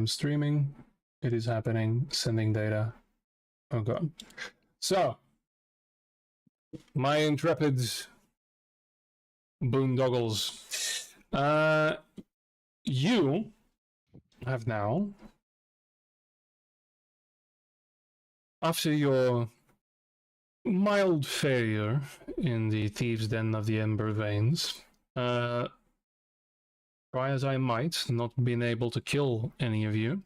am streaming. It is happening. Sending data. Oh god. So, my intrepid boondoggles. You have now, after your mild failure in the thieves' den of the Ember Veins, try as I might, not been able to kill any of you.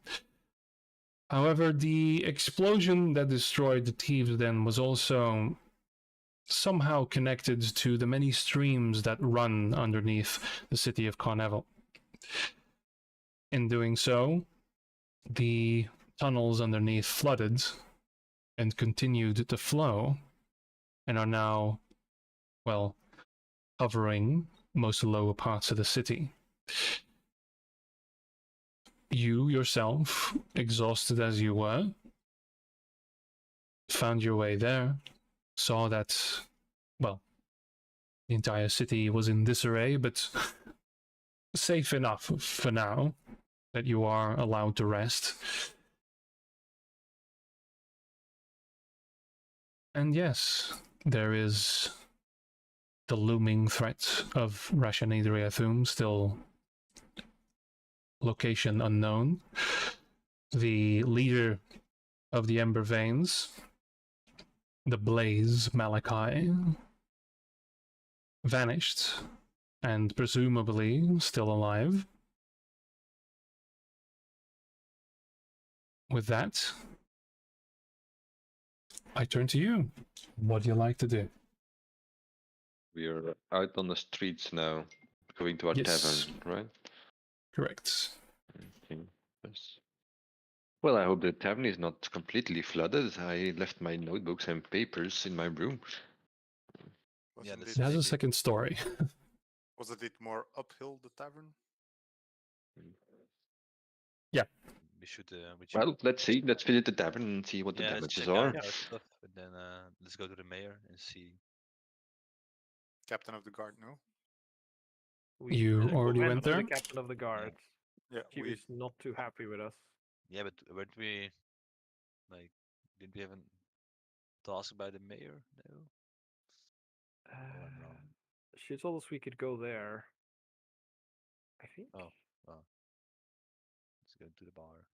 However, the explosion that destroyed the thieves' den was also somehow connected to the many streams that run underneath the city of Carnival. In doing so, the tunnels underneath flooded and continued to flow and are now, well, covering most lower parts of the city. You yourself, exhausted as you were, found your way there, saw that, well, the entire city was in disarray, but safe enough for now that you are allowed to rest. And yes, there is the looming threat of Rashanidriathum, still location unknown. The leader of the Ember Veins, the Blaze Malachi, vanished and presumably still alive. With that, I turn to you. What do you like to do? We are out on the streets now, going to our Yes. tavern, right? Correct. Okay. Yes. Well, I hope the tavern is not completely flooded. I left my notebooks and papers in my room. Yeah, It has a second story. Wasn't it more uphill, the tavern? Yeah. We should. Well, let's see. Let's visit the tavern and see what the let's damages check are. out our stuff, and then let's go to the mayor and see. Captain of the guard, no? You already went to there? the captain of the guard. Yeah, She was not too happy with us. Yeah, but weren't we like? Didn't we have a task by the mayor? No. Oh, I'm wrong. She told us we could go there. I think. Oh, well. Let's go to the bar.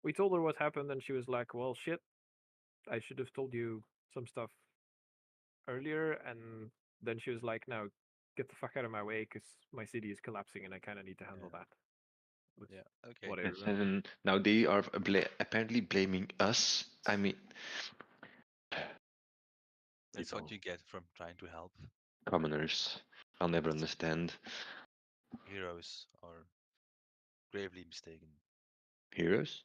We told her what happened, and she was like, "Well, shit. I should have told you some stuff earlier." And then she was like, "No, get the fuck out of my way, because my city is collapsing, and I kind of need to handle that." Which, Yeah. Okay. whatever. Yes, and now they are apparently blaming us. I mean, That's people, what you get from trying to help. commoners. I'll never understand. Heroes are gravely mistaken. Heroes?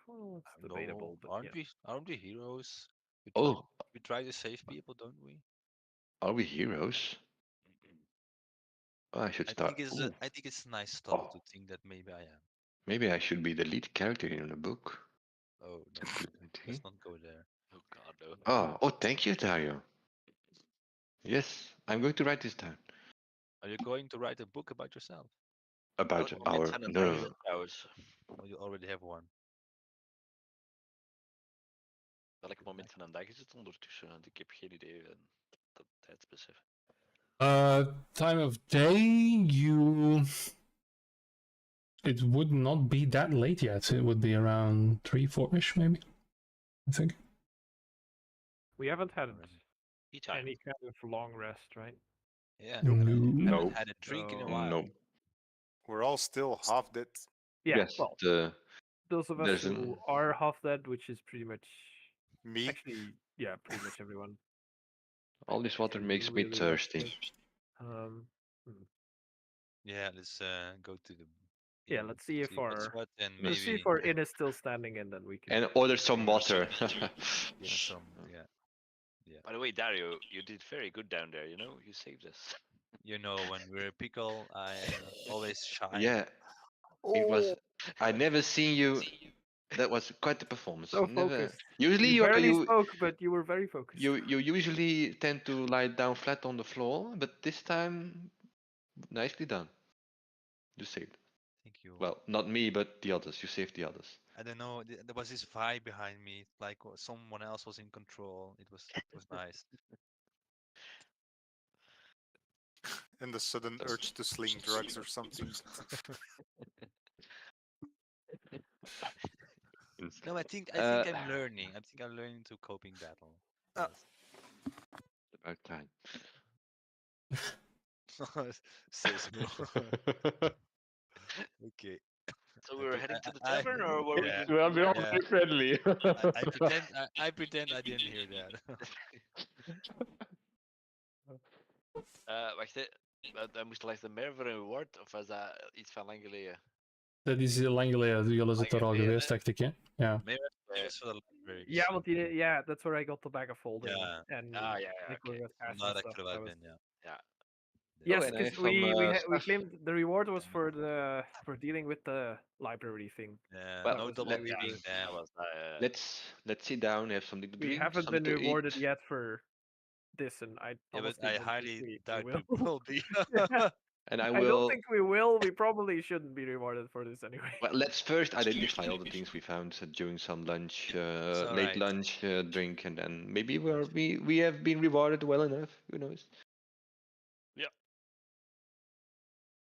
Well, Well, it's no, debatable, but aren't yeah. we? Aren't we heroes? Oh, We try to save people, don't we? are we heroes? Oh, I should I start. think it's a nice thought Oh. to think that maybe I am. Maybe I should be the lead character in the book. Oh no, let's not go there. Oh god, no. Oh, thank you, Dario. Yes, I'm going to write this down. Are you going to write a book about yourself? About Welke our... momenten zijn het No. eigenlijk trouwens? Or you already have one? Welk moment van de dag is het ondertussen? Want ik heb geen idee van dat tijdsbesef. Time of day, it would not be that late yet. It would be around 3, 4-ish, maybe. I think. We haven't had Tea time. any kind of long rest, right? Yeah. No. Haven't had a drink in a while. No. We're all still half dead. Yeah. Yes, Well, those of us there's who are half dead, which is pretty much Me? actually, yeah, pretty much everyone. all this water Actually makes me really thirsty. rested. Yeah, let's go to the. Yeah, let's see if what's our what, and let's see maybe if our inn is still standing, and then we can. And order some water. get some. Yeah. By the way, Dario, you did very good down there, you know? You saved us. You know, when we're a pickle, I always shine. Yeah, it was. I never seen you. That was quite the performance. So Never. focused. Usually You barely you spoke, but you were very focused. you usually tend to lie down flat on the floor, but this time, nicely done. You saved. think you. Well, not me, but the others. You saved the others. I don't know. There was this vibe behind me, like someone else was in control. It was nice. And the sudden That's- urge to sling drugs or something. No, I think Uh, I'm learning. I think I'm learning to coping battle. Ah. About time. Yes. So small. Okay. So we were Okay, heading to the I- tavern, or were we? yeah. Well, we're all Yeah. very friendly. I pretend I didn't hear that. Wacht, hè. Hij moest langs de meer voor een reward, of was dat iets van lang geleden? Dat is lang geleden. Jullie zitten er al geleden, geweest, dacht ik, hè? Ja. Maybe it's for the library. Yeah, want yeah, that's where I got the bag of holding. Yeah. And Ah, yeah, like okay. we were fast Not and actually stuff. what that I've was- been, yeah. Yeah. Yes, and I because have we some, we stuff. claimed the reward was for dealing with the library thing. Yeah, Well, no was double why we picking were- them. Dat was dat. Let's sit down, have something to We drink, haven't something been to rewarded eat. yet for this, and I Yeah, but honestly I don't think highly we doubt will. we will be. And I I will. don't think we will. We probably shouldn't be rewarded for this anyway. Well, let's first identify all the things we found during some lunch, late alright. lunch drink, and then maybe we have been rewarded well enough. Who knows?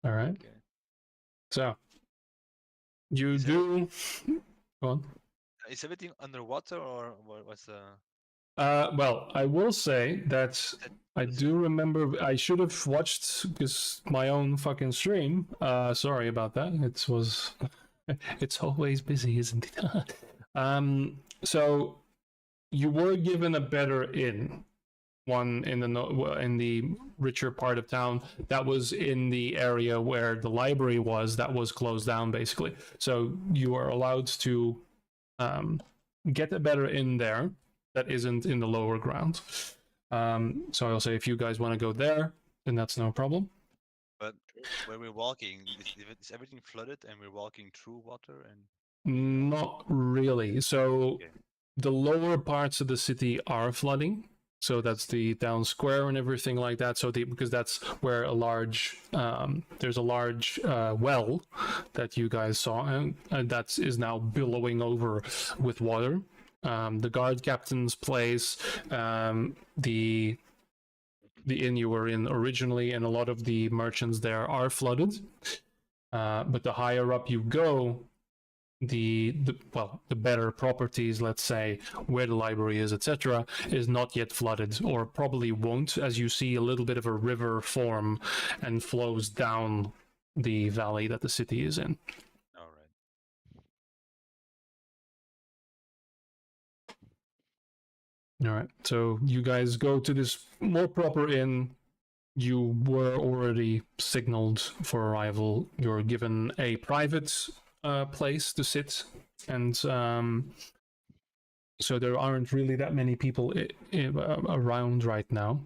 All right. Okay. So, you Is do. Go on. Is everything underwater or what's the? Well, I will say that I do remember I should have watched because my own fucking stream. Sorry about that. It was. It's always busy, isn't it? So you were given a better inn, one in the richer part of town that was in the area where the library was that was closed down basically. So you are allowed to get a better inn there that isn't in the lower ground. So I'll say if you guys want to go there, then that's no problem. But when we're walking, is everything flooded and we're walking through water and? Not really. So Okay. the lower parts of the city are flooding. So that's the town square and everything like that. So because that's where a large there's a large well that you guys saw, and that is now billowing over with water. The guard captain's place, the inn you were in originally, and a lot of the merchants there are flooded. But the higher up you go, the better properties, let's say where the library is, etc., is not yet flooded, or probably won't, as you see a little bit of a river form and flows down the valley that the city is in. All right. All right, so you guys go to this more proper inn. You were already signaled for arrival. You're given a private place to sit, and so there aren't really that many people around right now,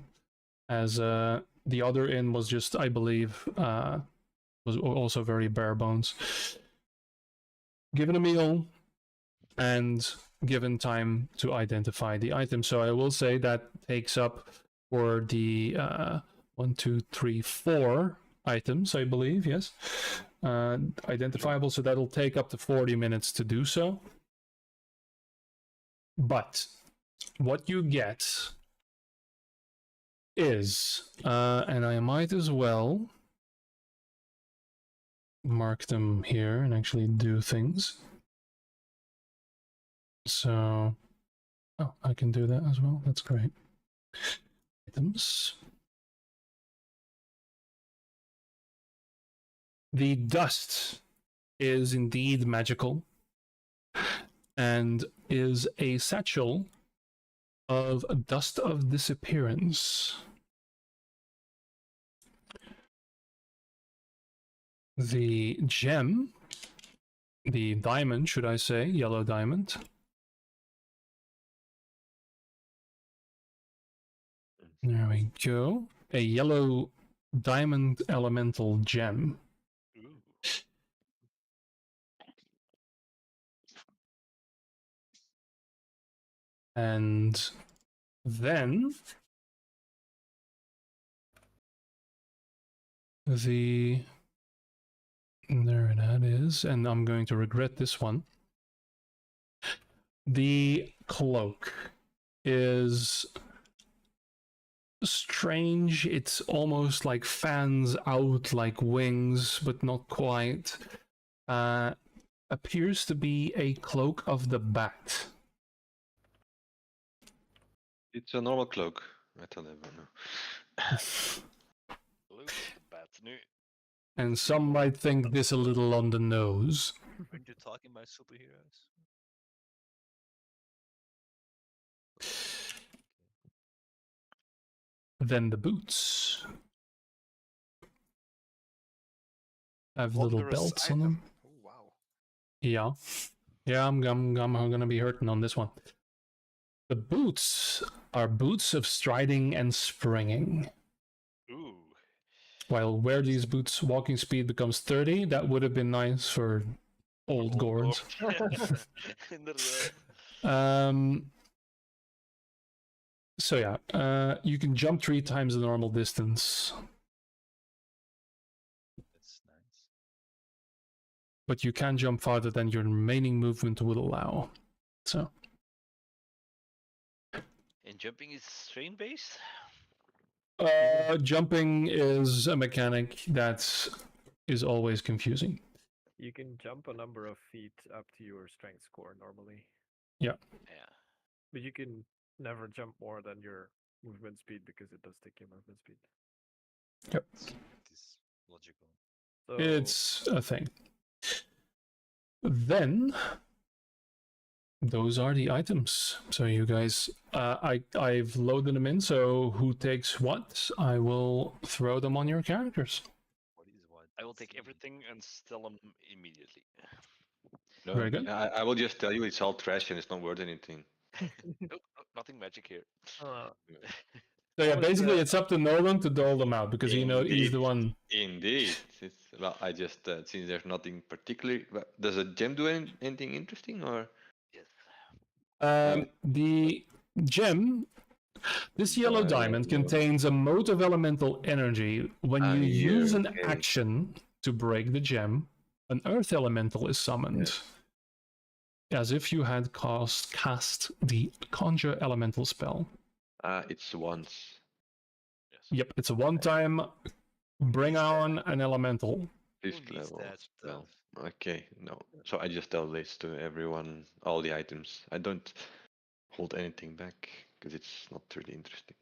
as the other inn was just, I believe, was also very bare bones. Given a meal and given time to identify the item. So I will say that takes up for the 1, 2, 3, 4 items, I believe, yes. Identifiable, so that'll take up to 40 minutes to do so. But what you get is, and I might as well mark them here and actually do things. So, oh, I can do that as well. That's great. Items. The dust is indeed magical and is a satchel of dust of disappearance. The gem, the diamond, should I say, yellow diamond, there we go. A yellow diamond elemental gem. Ooh. And then the There that is, and I'm going to regret this one. The cloak is strange. It's almost like fans out like wings, but not quite. Appears to be a cloak of the bat. It's a normal cloak. I don't ever know. Look at the bat. Nu, And some might think this a little on the nose. Aren't you talking about superheroes? Then the boots have little Wondrous belts on them. item. Oh, wow. Yeah, yeah, I'm gonna be hurting on this one. The boots are boots of striding and springing. Ooh. While wear these boots, walking speed becomes 30. That would have been nice for old Gords. Inderdaad. So yeah, you can jump 3 times the normal distance, That's nice. but you can jump farther than your remaining movement would allow. So And jumping is strain based? jumping is a mechanic that is always confusing. You can jump a number of feet up to your strength score normally, Yeah. but you can never jump more than your movement speed because it does take your movement speed. Yep. It is logical. So It's a thing. Then those are the items. So you guys, I've loaded them in. So who takes what? I will throw them on your characters. What is what? I will take everything and sell them immediately. No, Very good. I will just tell you it's all trash and it's not worth anything. Nope, nothing magic here. uh, So yeah, What was basically the- it's up to Nolan to dole them out because he's Indeed. the one. Indeed. Well, I just since there's nothing particularly. Does a gem do anything interesting or? Yes. The gem, this yellow diamond contains a mote of elemental energy. When Ah, you yeah, use an okay. action to break the gem, an earth elemental is summoned. As if you had cast the conjure elemental spell. It's once. Yes. Yep, it's a one-time bring on an elemental. Who Fifth needs level that spell. stuff? Okay, no. So I just tell this to everyone, all the items. I don't hold anything back because it's not really interesting.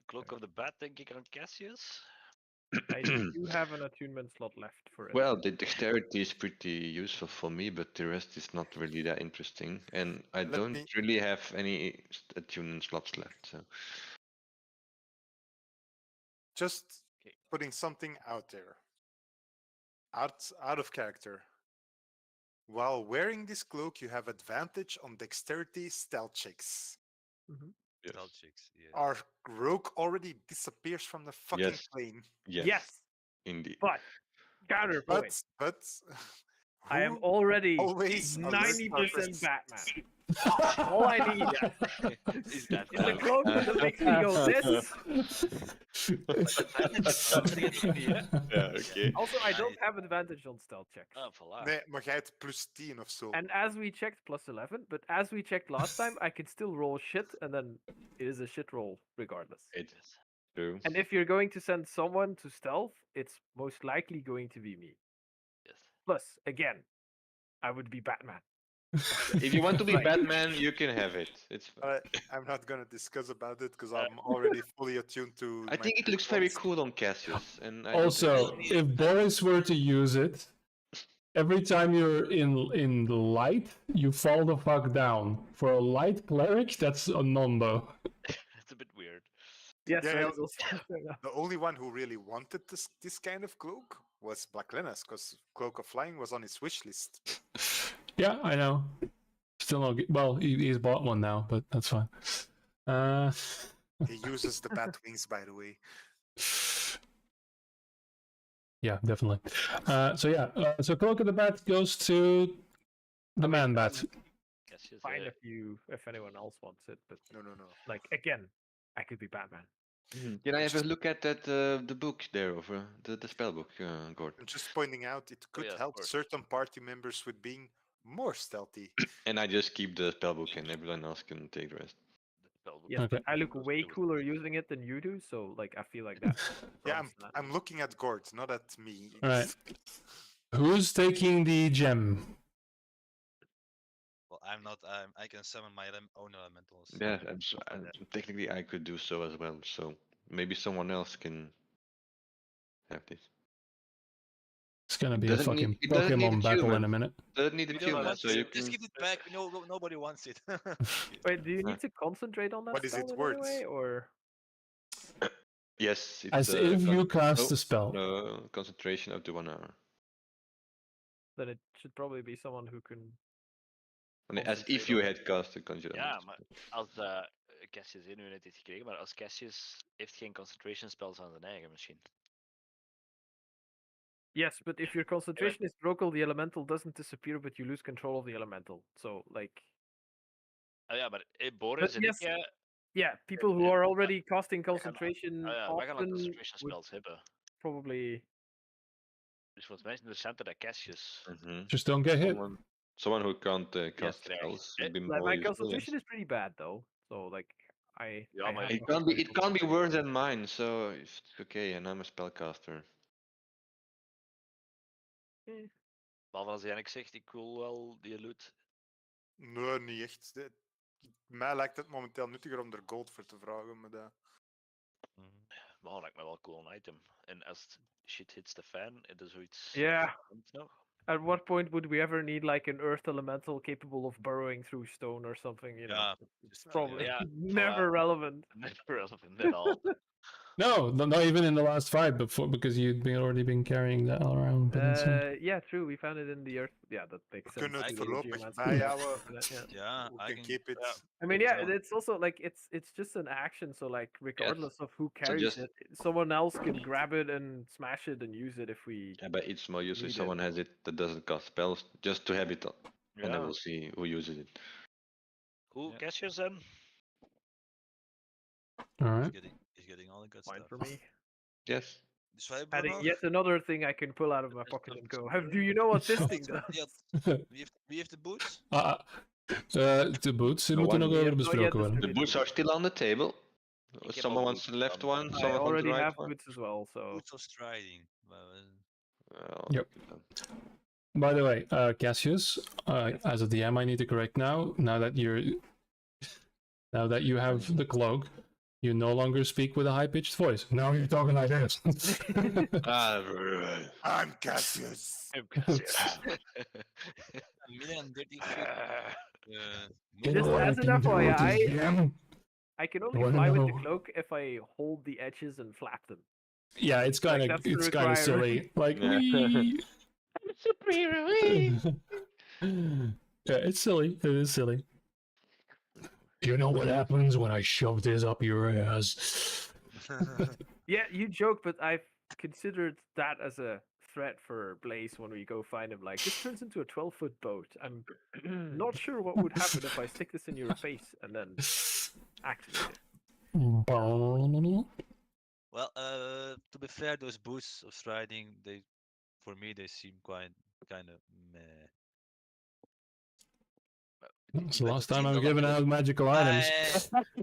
Cloak of the Bat, denk ik aan Cassius. I do have an attunement slot left for it. Well, the dexterity is pretty useful for me, but the rest is not really that interesting. And I Let don't me- really have any attunement slots left. So Just Okay. putting something out there. Out of character. While wearing this cloak, you have advantage on dexterity stealth checks. yes, Stealth chicks, yeah. Our rogue already disappears from the fucking Yes. plane. yes, indeed. but counterpoint. But I am who already always alert 90% purpose? Batman. All I need Is that is a now? cloak that makes me go this. Yeah, okay. Also, I don't have advantage on stealth checks. Ah, voilà. Nee, maar jij hebt +10 of zo. And as we checked, +11, but as we checked last time, I can still roll shit, and then it is a shit roll regardless. It's true. And if you're going to send someone to stealth, it's most likely going to be me. Yes. Plus, again, I would be Batman. If you want to be Right. Batman, you can have it. It's fine. I'm not gonna discuss about it because I'm already fully attuned to. I my think it looks very thoughts. cool on Cassius. And I don't Also, think- if Boris were to use it, every time you're in the light, you fall the fuck down. For a light cleric, that's a non-bo. It's a bit weird. Yes, Yeah, that yeah. is also fair enough. The only one who really wanted this kind of cloak was Black Linus, because Cloak of Flying was on his wish list. Yeah, I know. Still not. Well, he's bought one now, but that's fine. He uses the bat wings, by the way. Yeah, definitely. So yeah, so Cloak of the Bat goes to the man bat. Cassius, Fine if anyone else wants it, but No. like again, I could be Batman. Can I have a look at that the book there over the spell book, Gord? I'm just pointing out it could yeah, of help course. certain party members with being more stealthy. And I just keep the spell book, and everyone else can take the rest. The spellbook Yes, is Okay. but I look supposed way to do it. cooler using it than you do, so like I feel like that. Yeah, trumps that. I'm looking at Gord, not at me. Alright. Who's taking the gem? Well, I'm not. I can summon my own elementals. Yeah, and stuff like that. technically I could do so as well. So maybe someone else can have this. It's gonna It be a doesn't need- fucking it doesn't need Pokemon battle in a achievement. minute. Doesn't need We don't achievement, want so it. you Just can. give it back. Nobody wants it. Wait, do you Ah. need to concentrate on that What is spell it in worth? any way, or Yes, it's As if you cast no, a spell. no, concentration up to 1 hour. then it should probably be someone who can. As Concentrate if you on- had cast a conjure. Ja, element maar spell. als Cassius nu net heeft gekregen, maar als Cassius heeft geen concentration spells aan zijn eigen misschien. Yes, but if your concentration is broken, the elemental doesn't disappear, but you lose control of the elemental. So like, Ah ja, maar Boris en yes, ik, yeah, people who are already casting concentration wij gaan al often concentration would spells hebben. probably. Dus volgens mij is het interessanter dat Cassius... Mhm. Just don't get hit. Someone who can't cast krijgt. spells Eh, would be Like more my useful. concentration Yes. is pretty bad though, so like I. Ja, I maar have It a can't be. hard It time can't be concentrating. worse than mine. So it's okay, and I'm a spellcaster. Behalve als hij eigenlijk zegt, ik wil wel die loot. Nee, niet echt. Mij lijkt het momenteel nuttiger om er gold voor te vragen. Maar dat... Maar dat lijkt me wel cool een item. En als het shit hits the fan, is er zoiets... Yeah. nog? At what point would we ever need like an earth elemental capable of burrowing through stone or something? You know, Yeah, it's just, probably yeah, never voilà. relevant. Never relevant at all. No, not even in the last fight before, because you'd already been carrying that around. But it's, Yeah, true. We found it in the earth. Yeah, that makes We sense. kunnen het to the voorlopig geomancer. bijhouden. Yeah. yeah, We I can can keep it. yeah. I mean, Take yeah, someone. it's also like it's just an action. So like, regardless of who So carries just- it, someone else can grab it and smash it and use it if we. Yeah, but it's more useful if Need it. someone has it that doesn't cast spells, just to have it, and then Ja. we'll see who uses it. Hoe, Ja. Cassius dan? all right. He's getting all the good Fine stuff. for me. Yes. Dus wij hebben Adding nog. yet another thing I can pull out of my pocket and go. Do you know what this thing does? Wie heeft de boots? De boots No moeten one nog here. worden besproken worden. The boots are still on the table. heb Someone al wants the boots left dan. one, I someone wants the already right have one. boots as well, so. Boots of striding. Well, Yep. take it then. By the way, Cassius, as a DM, I need to correct now. Now that you have the cloak, you no longer speak with a high-pitched voice. Now you're talking like this. I'm Cassius. Cassius. Midden en 30 feet. Just know what as I an can do FYI, with this DM? I can You only wanna fly with the know? cloak if I hold the edges and flap them. Yeah, it's Like, kind of that's the it's kind of requirement. silly. Like, Yeah. wee. Yeah, it's silly. It is silly. You know what happens when I shove this up your ass? Yeah, you joke, but I've considered that as a threat for Blaze when we go find him. Like, this turns into a 12-foot boat. I'm not sure what would happen if I stick this in your face and then activate it. Well, to be fair, those boots of striding, for me, they seem kind of meh. It's the last But time you I'm know giving what? out magical items.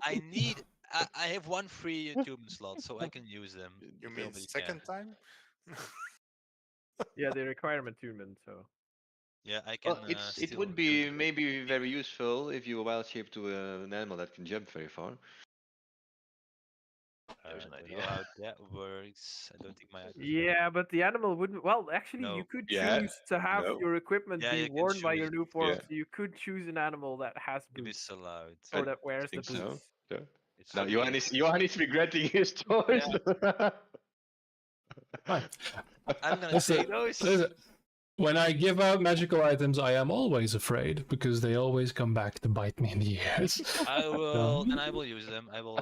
I have one free attunement slot, so I can use them. You if mean nobody second can. time? Yeah, they require attunement, so. Yeah, I can. Well, it still would do be the- maybe very useful if you wild shape to an animal that can jump very far. There's an I don't idea. know how that works. I don't think my. Yeah, but the animal wouldn't. Well, actually, you No. could Yeah, choose to have no. your equipment Yeah, be you can worn by your choose. new form. Yeah. So you could choose an animal that has If boots it's allowed. or I that wears the think boots. so. Yeah. It's Now, I mean- Johan is regretting his choice. Fine. I'm gonna Listen, take those. listen, when I give out magical items, I am always afraid because they always come back to bite me in the ass. I will, and I will use them. I will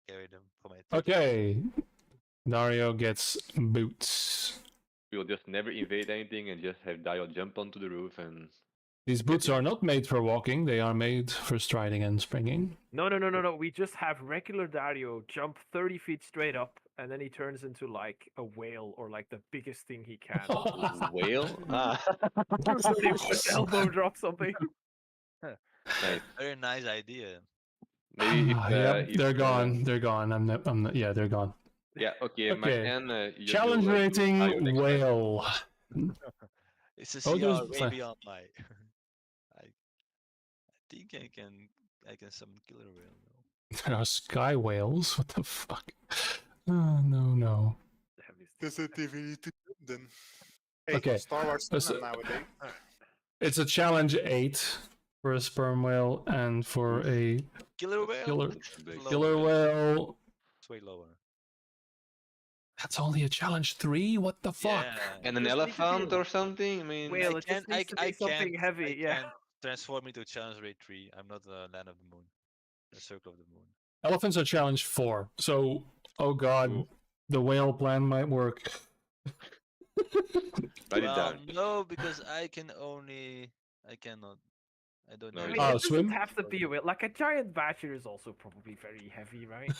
carry them for my. trip. Okay. Dario gets boots. We'll just never invade anything and just have Dio jump onto the roof and These boots are not made for walking; they are made for striding and springing. No. We just have regular Dario jump 30 feet straight up, and then he turns into like a whale or like the biggest thing he can. Whale? Ah. 30 foot elbow drop something. Nice. Very nice idea. Maybe if, Yep, if, they're gone. They're gone. I'm not. Yeah, they're gone. Yeah, okay, Okay. McCann, you Challenge do, rating bio next time. whale. It's a Oh, CR there's way fi- beyond my. I think I can summon killer whale. Though. There are sky whales. What the fuck? Oh, no. Does it even need to then? Hey, Okay, Star Wars let's- canon nowadays. It's a challenge 8 for a sperm whale and for a Killer whale. killer Lower killer than- whale. It's way lower. That's only a challenge 3. What the fuck? Yeah. And an Just need to elephant be- or something? I mean, Whale, I it just can't. needs to be something heavy. I Yeah. can't transform into challenge rate 3. I'm not a land of the moon. A circle of the moon. Elephants are challenge 4. So, oh god, Ooh. the whale plan might work. write it Well, down. no, because I cannot. I don't No, know. I you mean, Oh, it doesn't swim? have to be a whale. Like a giant badger is also probably very heavy, right?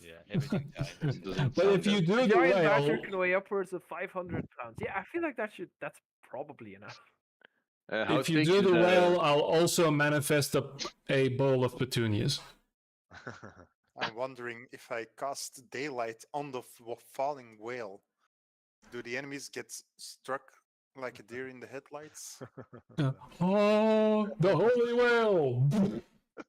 Yeah, everything dies. Doesn't But sound if you that- do A the giant badger whale, can weigh upwards of 500 pounds. Yeah, I feel like that's probably enough. how if you thick do is the whale, I'll also manifest a bowl of petunias. I'm wondering if I cast daylight on the falling whale, do the enemies get struck like a deer in the headlights? Oh, the holy whale!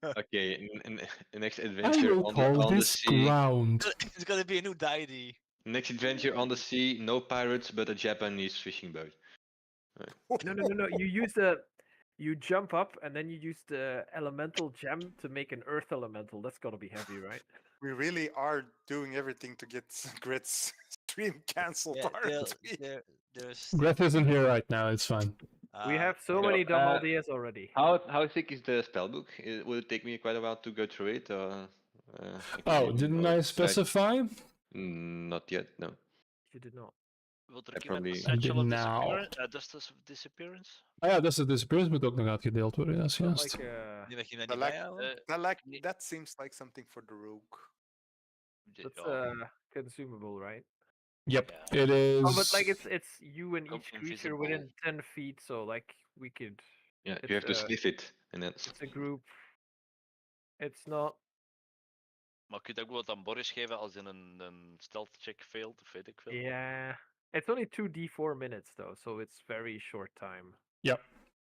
Okay, in next I adventure will on call the this sea. ground. It's gonna be a new deity. Next adventure on the sea, no pirates, but a Japanese fishing boat. No. You jump up and then you use the elemental gem to make an earth elemental. That's gotta be heavy, right? We really are doing everything to get Grit's stream cancelled, Yeah, aren't we? there's. Greth isn't here right now, it's fine. We have so no, many dumb uh, ideas already. How thick is the spellbook? Will it take me quite a while to go through it? Or, I can Oh, maybe didn't go I back- specify? Not yet, no. You did not. Wil er I iemand probably- een Satchel of I did now. Disappearance? Ah ja, dat is de disappearance moet ook nog uitgedeeld worden, dat is juist. Like Die mag je naar The die lack- bijhouden. that seems like something for the rogue. that's Ja, consumable, right? Yep, Yeah. it is. Oh, but like it's you and Ook each creature within 10 feet, so like we could. Yeah, It's, you have to uh, sniff it. And then It's a group. It's not. maar kun je ook wat aan Boris geven als in een stealth check failed, of weet ik veel. Yeah. It's only 2d4 minutes though, so it's very short time. Yep,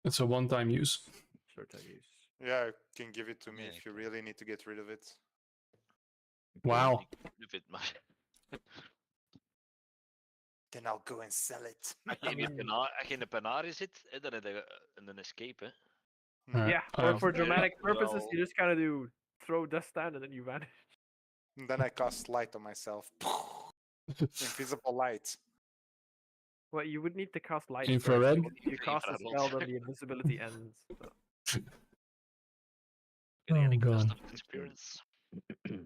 it's a one-time use. Short time use. Yeah, you can give it to me Yeah, if you really need to get rid of it. Wow. Ik weet maar. Then I'll go and sell it. Als je in de penarie zit, hè, dan heb je een escape. Hè. Alright, Yeah, or for yeah, dramatic purposes, well- you just kind of do throw dust down and then you vanish. And then I cast light on myself. Invisible light. Well, you would need to cast light. first, Infrared? because if you cast a Infrared. spell, then the invisibility ends. So. Oh, God. Cast of Disappearance.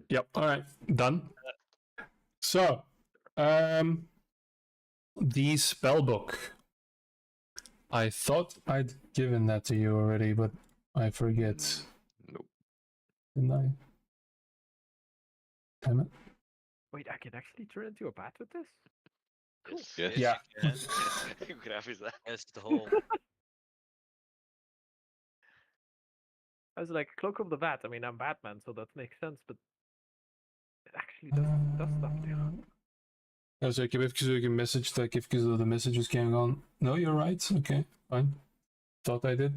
Yep, alright, done. So, the spellbook. I thought I'd given that to you already, but I forget. Nope. Didn't I? Damn it. Wait, I can actually turn into a bat with this? Cool. Yes. Yeah. you can. Hoe graaf is dat? Yes, the whole. I was like, Cloak of the Bat. I mean, I'm Batman, so that makes sense, but it actually does stuff too. Also, ik heb even een message dat ik even de messages can gaan. No, you're right. Okay, fine. Thought I did.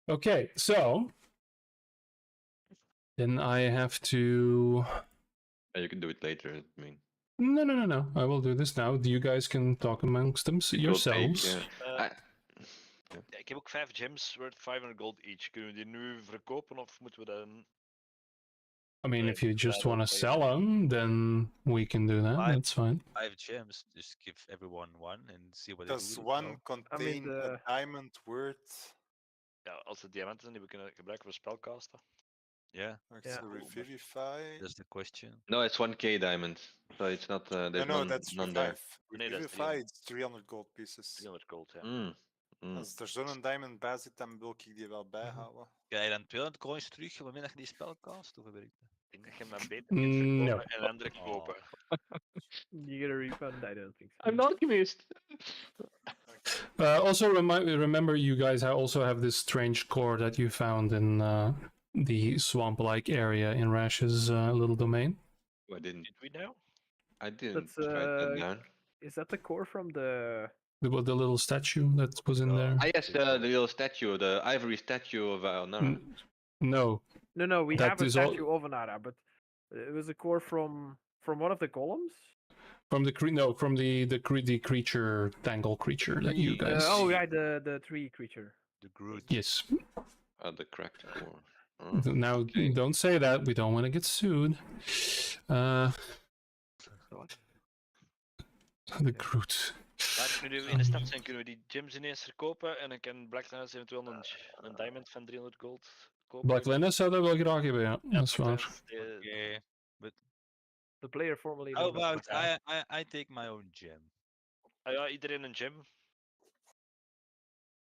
Okay, so then I have to. You can do it later. I mean, No. I will do this now. You guys can talk amongst them it will take, yourselves. yeah. Ja, ik heb ook 5 gems worth 500 gold each. Kunnen we die nu verkopen of moeten we dan... I mean, Right, if you just I don't want to play sell them, then we can do that. I- That's fine. 5 gems. Just give everyone one and see what they Does do. one contain the- a diamond worth? Ja, als het diamanten zijn die we kunnen gebruiken voor spelcasten. Yeah, Revivify. that's the question. No, it's 1k diamond. So it's not. There's No, none, that's none there. revive. Nee, dat is Revivify, it's 300 gold pieces. 300 gold, ja. Mm. Als er zo'n diamond bij zit, dan wil ik die wel bijhouden. Krijg je dan 200 coins terug op het moment dat je die spel cast? Hoe werkt dat? Ik denk dat je maar beter kunt verkopen No. en andere Oh. kopen. You get a refund? I don't think so. I'm not convinced. Also, remember, you guys also have this strange core that you found in the swamp-like area in Rash's little domain. I didn't. Did we now? I didn't That's, write that down. Is that the core from the? The little statue that was in there. Ah, yes, the little statue, the ivory statue of Nara. No, No, we That have a is all- statue of Anara, but it was a core from one of the columns. from the creature tangle creature that you Tree, guys. Oh yeah, the tree creature. The Groot. Yes. The cracked core. Now, okay. don't say that. We don't want to get sued. The Groot. Maar nu we in de stad zijn, kunnen we die gems ineens verkopen en dan kan Black Linus eventueel een diamond van 300 gold kopen. Black Linus zou dat wel graag hebben, ja. Dat is Black waar. Linus, Okay, but The player formerly how known as about Black I take my own gem? ja, iedereen een gem.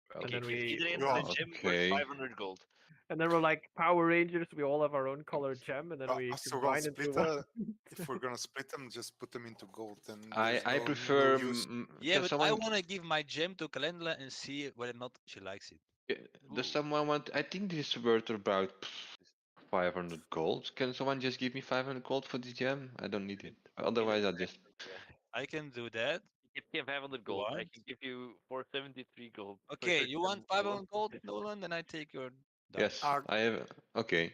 And Oké, then geef we- iedereen Ja, een gem oké. voor 500 gold. And then we're like Power Rangers. We all have our own colored gem, and then we Als we gaan combine into one. splitten, if we're gonna split them, just put them into gold. And I prefer. Yeah, does but I someone, want to give my gem to Calendula and see whether or not she likes it. does someone want? I think this is worth about 500 gold. Can someone just give me 500 gold for this gem? I don't need it. Otherwise, I'll just. I can do that. Ik heb geen 500 gold. I want? can give you 473 gold. for Okay, your you want gem. 500 gold, Nolan? Then I take your. Yes, Ah, I have. Okay.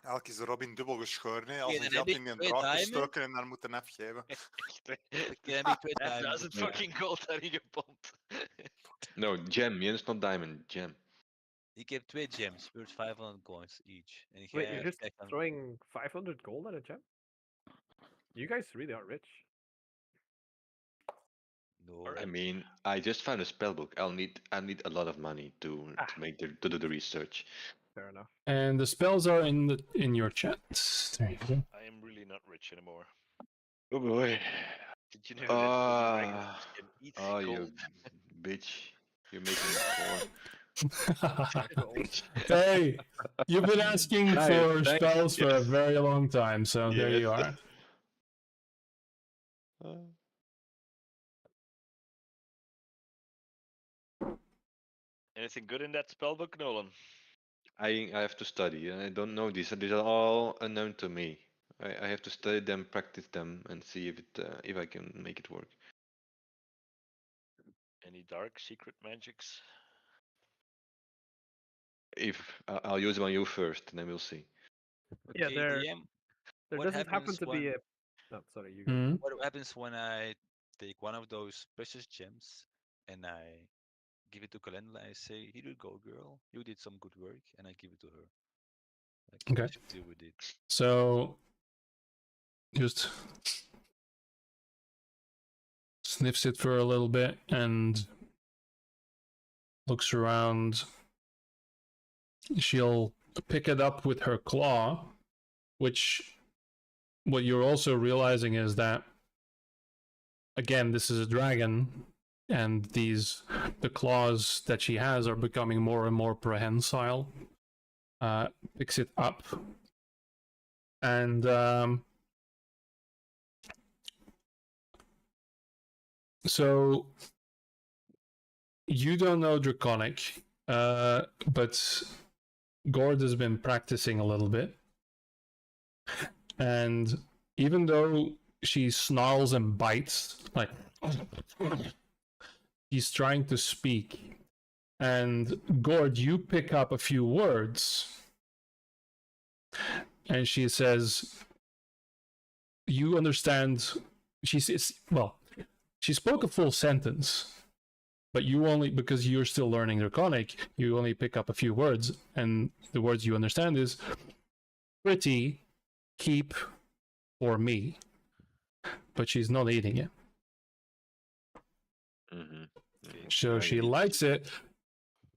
Eigenlijk is de Robin dubbel geschoren. Hè? Als Oké, een dan heb gat ik in een 2 draad diamonds. gestoken en dan moeten afgeven. Okay, dan heb ik 2 diamonds. 1000 erbij. fucking gold daarin gepompt. No, gem. Yes, not diamond. Gem. Ik heb 2 gems, worth 500 coins each. En Wait, you're just krijgt dan- throwing 500 gold at a gem? You guys really are rich. No. I mean, I just found a spell book. I need a lot of money to to do the research. Fair enough. And the spells are in your chat. There you go. I am really not rich anymore. Oh boy. Did you know that dragons can eat Oh, you gold? bitch. You're making me poor. Hey, you've been asking Nice, for thanks. spells for a Yes. very long time, so there you Yes. are. Anything good in that spellbook, Nolan? I have to study. I don't know these. These are all unknown to me. I have to study them, practice them, and see if I can make it work. Any dark secret magics? If I'll use them on you first, and then we'll see. Yeah, Okay, there- DM, There What doesn't happen happens to be when- a. No, sorry, you go. Hmm? what happens when I take one of those precious gems and I give it to Calendula? I say, "Here you go, girl. You did some good work," and I give it to her. Like, Okay. she deal with it. So, just sniffs it for a little bit and looks around. She'll pick it up with her claw, which what you're also realizing is that, again, this is a dragon, and the claws that she has are becoming more and more prehensile. Picks it up and so you don't know Draconic, but Gord has been practicing a little bit, and even though she snarls and bites, like he's trying to speak, and Gord, you pick up a few words, and she says, "You understand?" She says, "Well, she spoke a full sentence." But you only, because you're still learning Draconic, you only pick up a few words, and the words you understand is pretty, keep, or me. But she's not eating it. Mm-hmm. So she likes it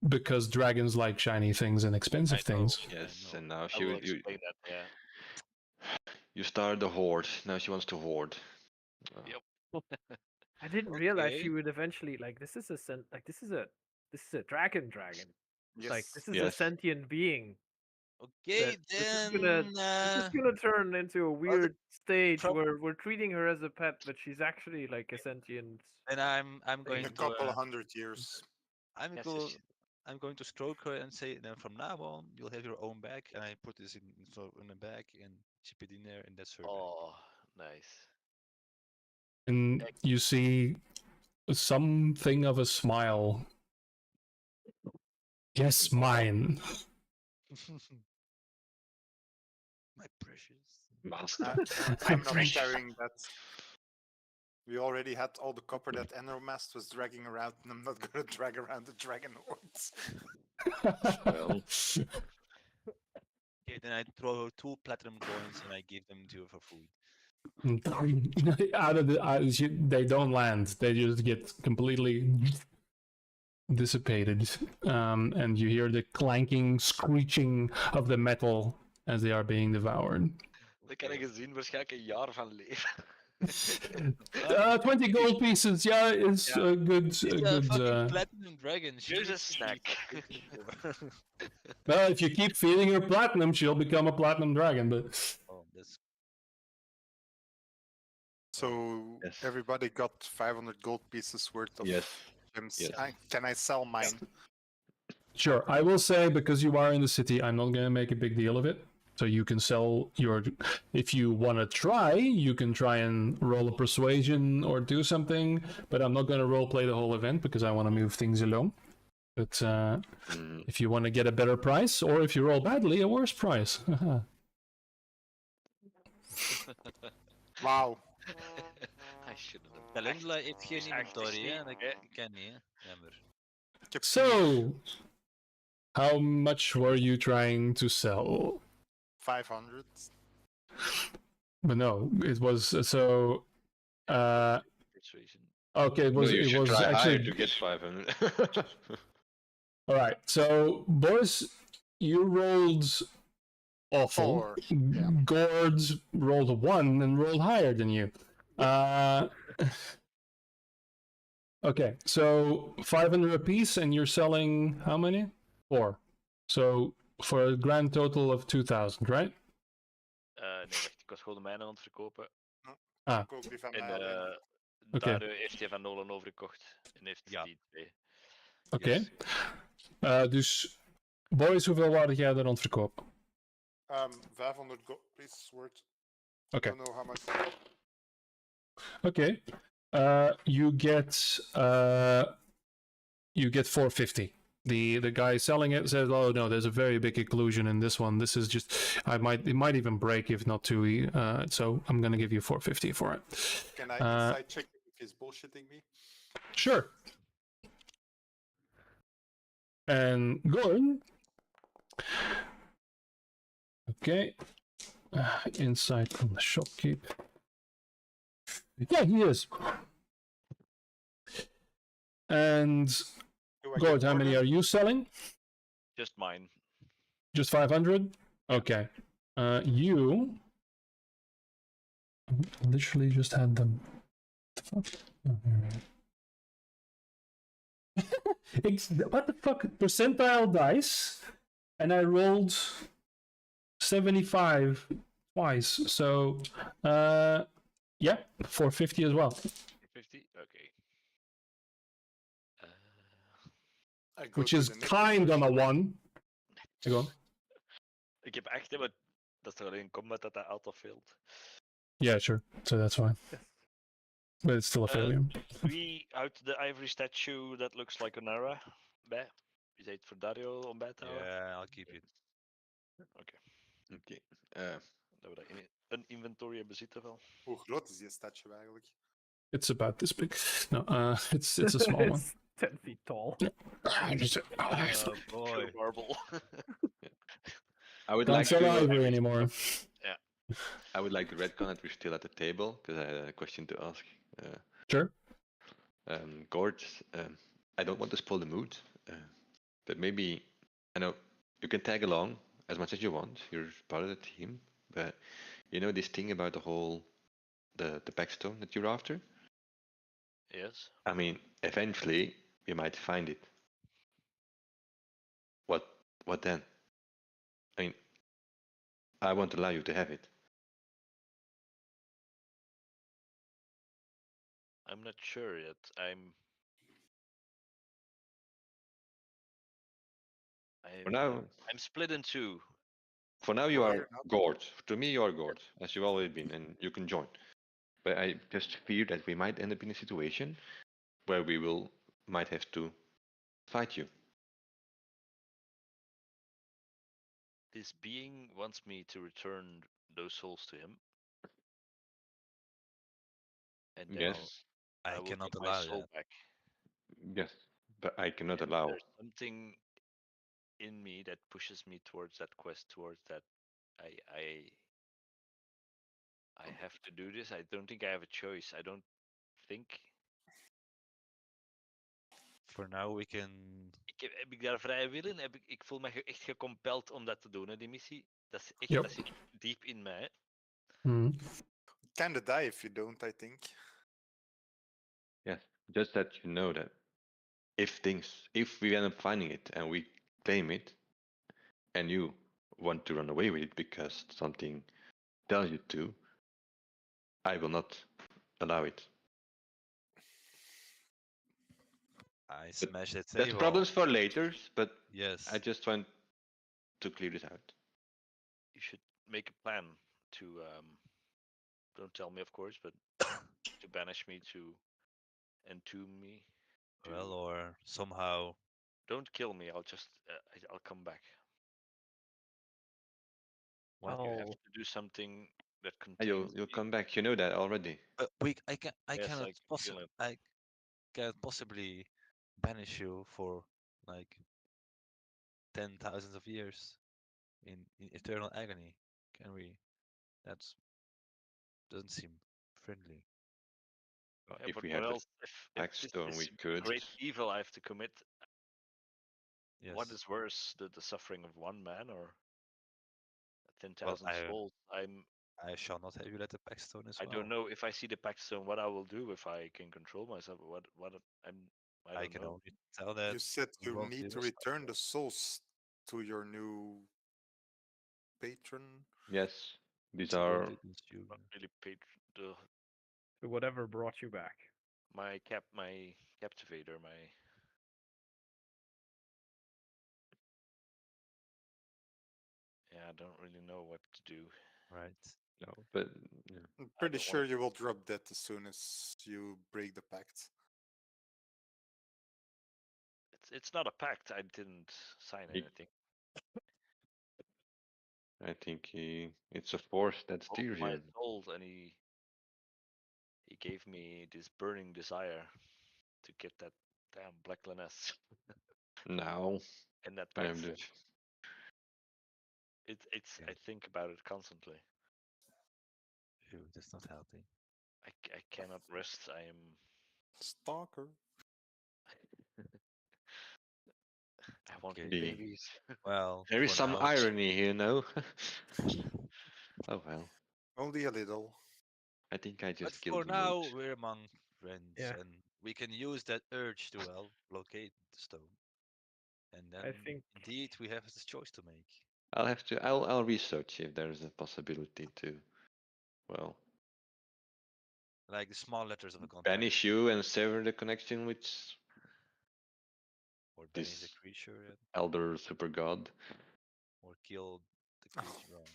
because dragons like shiny things and expensive I know. things. Yes, know. and now I she will you explain that, yeah. you started the horde. Now she wants to hoard. I didn't realize Okay. she would eventually like. This is a This is a dragon. It's like Yes. this is a Yes. sentient being. Okay, This is then. gonna turn into a weird stage prob- where we're treating her as a pet, but she's actually like a sentient. Then I'm going In a to couple of 100 years. I'm Yes, go yes. I'm going to stroke her and say, then from now on you'll have your own bag, and I put this in a bag and chip it in there, and that's her bag. Oh, nice. And you see something of a smile. Yes, mine. My precious. Master. I'm not carrying that. We already had all the copper that Enromast was dragging around, and I'm not gonna drag around the dragon hordes. Well, Okay, then I throw her 2 platinum coins and I give them to her for food. They don't land. They just get completely dissipated. And you hear the clanking, screeching of the metal as they are being devoured. Daar kan je gezien waarschijnlijk een jaar van leven. 20 gold pieces, yeah, is a good. It's A a good fucking platinum dragon. She Here's a needs to be snack. fucking well, if you keep feeding her platinum, she'll become a platinum dragon. But Oh, that's So Yes. everybody got 500 gold pieces worth of yes. gems. Yes. Can I sell mine? sure, I will say, because you are in the city, I'm not going to make a big deal of it. So you can sell your. If you want to try, you can try and roll a persuasion or do something. But I'm not going to roleplay the whole event because I want to move things along. But Mm, if you want to get a better price, or if you roll badly, a worse price. Wow. I shouldn't have. Calendula heeft geen is echt inventory, hè? niet, Dat hè. kan niet, hè? Jammer. Ik heb So, how much were you trying to sell? 500. But no, it was so. Persuasion. Okay, no, you it should was try higher actually to get 500. all right. So, boys, you rolled awful. 4. Yeah. Gord rolled a 1 and rolled higher than you. Okay, so 500 apiece, and you're selling how many? 4. So for a grand total of 2,000, right? Nee, wacht. Ik was gewoon de mijne aan het verkopen. Ah. Koop die van En mij alleen. Oké. daar heeft hij van Nolan overgekocht. En heeft Ja. die 2. Oké. Yes. Dus, boys, hoeveel waren jij er aan het verkopen? 500 gold pieces worth. Oké. I don't know how much. Okay. You get 450. The guy selling it says, "Oh no, there's a very big occlusion in this one. This is just it might even break if not too. So I'm gonna give you 450 for it." Can I inside check if he's bullshitting me? Sure. And Gordon. Okay. Insight from the shopkeep. Yeah, he is. And Do I Gord, get how many order? are you selling? Just mine. Just 500? Okay. You literally just had them. What the fuck? Oh, what the fuck? Percentile dice, and I rolled 75 twice. So, yeah, 450 as well. 50? Okay. I go Which to is the next kind on a person. 1. Go on. Ik heb echt, maar dat is toch alleen combat dat dat altijd failed. Yeah, sure. So that's fine. Yes. But it's still a failure. Wie houdt de ivory statue that looks like an era bij? Is het voor Dario om bij te houden? Yeah, I'll keep it. Okay. Dat we dat in een inventory hebben zitten wel. Hoe groot is die statue eigenlijk? It's about this big. No, it's a small one. It's 10 feet tall. Oh boy. Pure marble. I would Don't like sell to. ivory anymore. I would like the redcon that we're still at the table because I had a question to ask. Sure. Gord, I don't want to spoil the mood, but maybe I know you can tag along as much as you want. You're part of the team, but you know this thing about the whole the backstone that you're after. Yes. I mean, eventually you might find it. What? What then? I mean, I won't allow you to have it. I'm not sure yet. For now, I'm split in two. for now you No, are you're not. Gord. To me, you are Gord, as you've always been, and you can join. But I just fear that we might end up in a situation where we might have to fight you. This being wants me to return those souls to him, and then Yes, I I will cannot get my allow soul that. back. yes, but I cannot And allow. there's something in me that pushes me towards that quest, towards that. I I I have to do this. I don't think I have a choice. I don't think. For now, we can. Heb ik daar vrije wil in? Ik voel me echt gecompelled om dat te doen, hè, die missie. Dat Yep. zit diep in mij. Hè. Mhm. Kinda die if you don't, I think. Yes, just that you know that if we end up finding it and we claim it, and you want to run away with it because something tells you to, I will not allow it. I smash the That's table. problems for later, but Yes. I just want to clear this out. You should make a plan to. Don't tell me, of course, but to banish me, to entomb me. Well, or somehow. Don't kill me. I'll just. I'll come back. What? You have Oh, to do something that You'll contains. come back. You know that already. I Yes, cannot I can feel it. I cannot possibly banish you for like 10,000 of years in eternal agony. Can we? That's doesn't seem friendly. Yeah, If but we what had the else? If Pack this Stone, we could. great evil I have to commit, Yes. what is worse, the suffering of one man or Well, 10,000 souls? I shall not have you let the Packstone as I well. don't know if I see the pact stone, what I will do if I can control myself. I I don't can know. only tell that You said you you won't need leave to us. return the souls to your new patron. Yes, these So are. what did you? Not really paid the whatever brought you back. my captivator, my yeah, I don't really know what to do. Right. No, but yeah. I'm pretty don't sure wanna- you will drop that as soon as you break the pact. It's not a pact. I didn't sign He- anything. I think it's a force that Broke steers my you. soul, and he gave me this burning desire to get that damn black Laness Now and that I pact. am the. It's Okay. I think about it constantly. Phew, that's not healthy. I cannot rest. I am. Stalker. I want Okay. babies. Well, There is for some now, irony here, no? Oh well. Only a little. I think I but just for killed the now, mood. we're among friends, Yeah. and we can use that urge to locate the stone. And then, I think indeed, we have this choice to make. I'll have to. I'll research if there is a possibility to, well, Like the small letters of a contract, banish you and sever the connection with or banish the this creature, elder super god. or kill the creature. Well,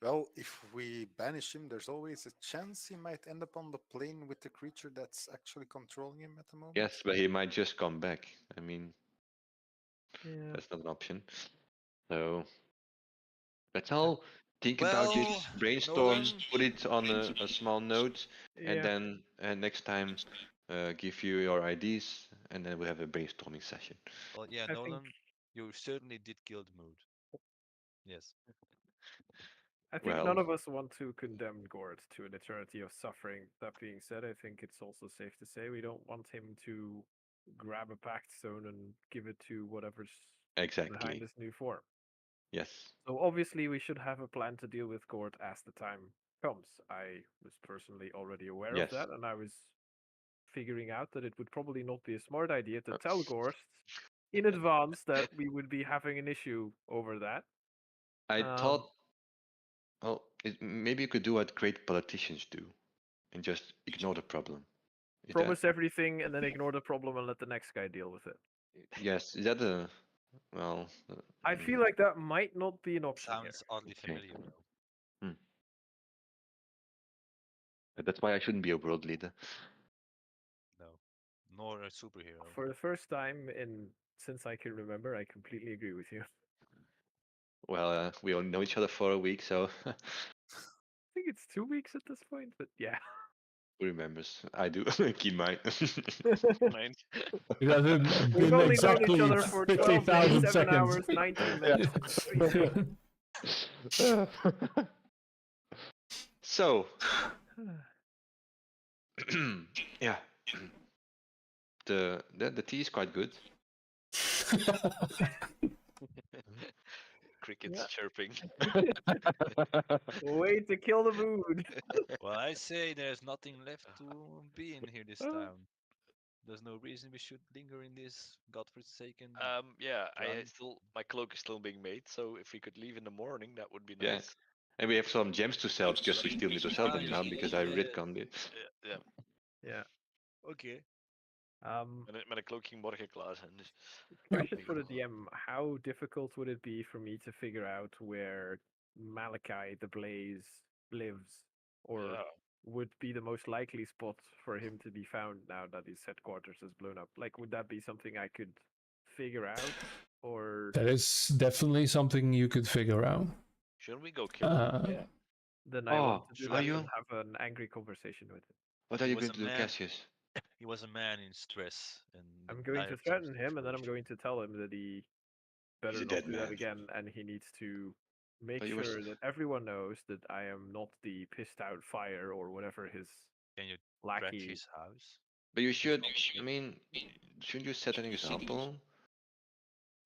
Well, if we banish him, there's always a chance he might end up on the plane with the creature that's actually controlling him at the moment. Yes, but he might just come back. I mean, yeah. that's not an option. So let's all think about Well, it, brainstorm, Nolan, put it on a small note, and Yeah. then next time give you your ideas, and then we have a brainstorming session. well, yeah, I think Nolan, you certainly did kill the mood. Yes. I think Well, none of us want to condemn Gord to an eternity of suffering. That being said, I think it's also safe to say we don't want him to grab a pact stone and give it to whatever's behind exactly. this new form. Yes. So obviously we should have a plan to deal with Gord as the time comes. I was personally already aware Yes. of that, and I was figuring out that it would probably not be a smart idea to Uh, tell Gord in advance that we would be having an issue over that. I Um, thought, well, maybe you could do what great politicians do and just ignore the problem. Is Promise everything and then ignore the problem and let the next guy deal with it. Yes, is that a well? I feel like that might not be an option here. Sounds oddly Okay. familiar, though. That's why I shouldn't be a world leader. No, nor a superhero. For the first time since I can remember, I completely agree with you. Well, we only know each other for a week, so I think it's 2 weeks at this point, but yeah. who remembers? I do. Keep in mind. Mind. It hasn't We've been only known exactly each other for 12 days, 50,000 7 seconds. hours, 19 minutes. So, yeah, the tea is quite good. Crickets Yeah. chirping. Way to kill the mood. Well, I say there's nothing left to be in here this town. There's no reason we should linger in this godforsaken. Yeah, Done. my cloak is still being made, so if we could leave in the morning, that would be Yeah. nice. And we have some gems to sell because we still need to sell them now because I retconned it. Ja, Yeah. Okay. met een cloaking morgen klaar zijn. Dus. Question for the DM: how difficult would it be for me to figure out where Malachi the Blaze lives, or Yeah. would be the most likely spot for him to be found now that his headquarters is blown up? Like, would that be something I could figure out, or That is definitely something you could figure out. Shouldn't we go kill him? then I want to do are that you? and have an angry conversation with him? What are He you was going a to do, man. Cassius? He was a man in stress. And I'm going to threaten him, and then I'm going to tell him that he better a not dead do that man. again, and he needs to make But you were sure s- that everyone knows that I am not the pissed out fire or whatever his Can you track lackey. his house? But you should. I mean, shouldn't you set an example?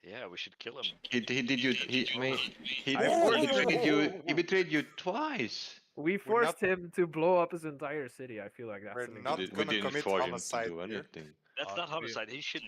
Yeah, we should kill him. He did you. I mean, he I forced betrayed you. him. He betrayed you twice. We We're forced not- him to blow up his entire city. I feel like that's We're an not We example. gonna didn't commit force him to homicide do here. anything. That's not we- homicide. He should.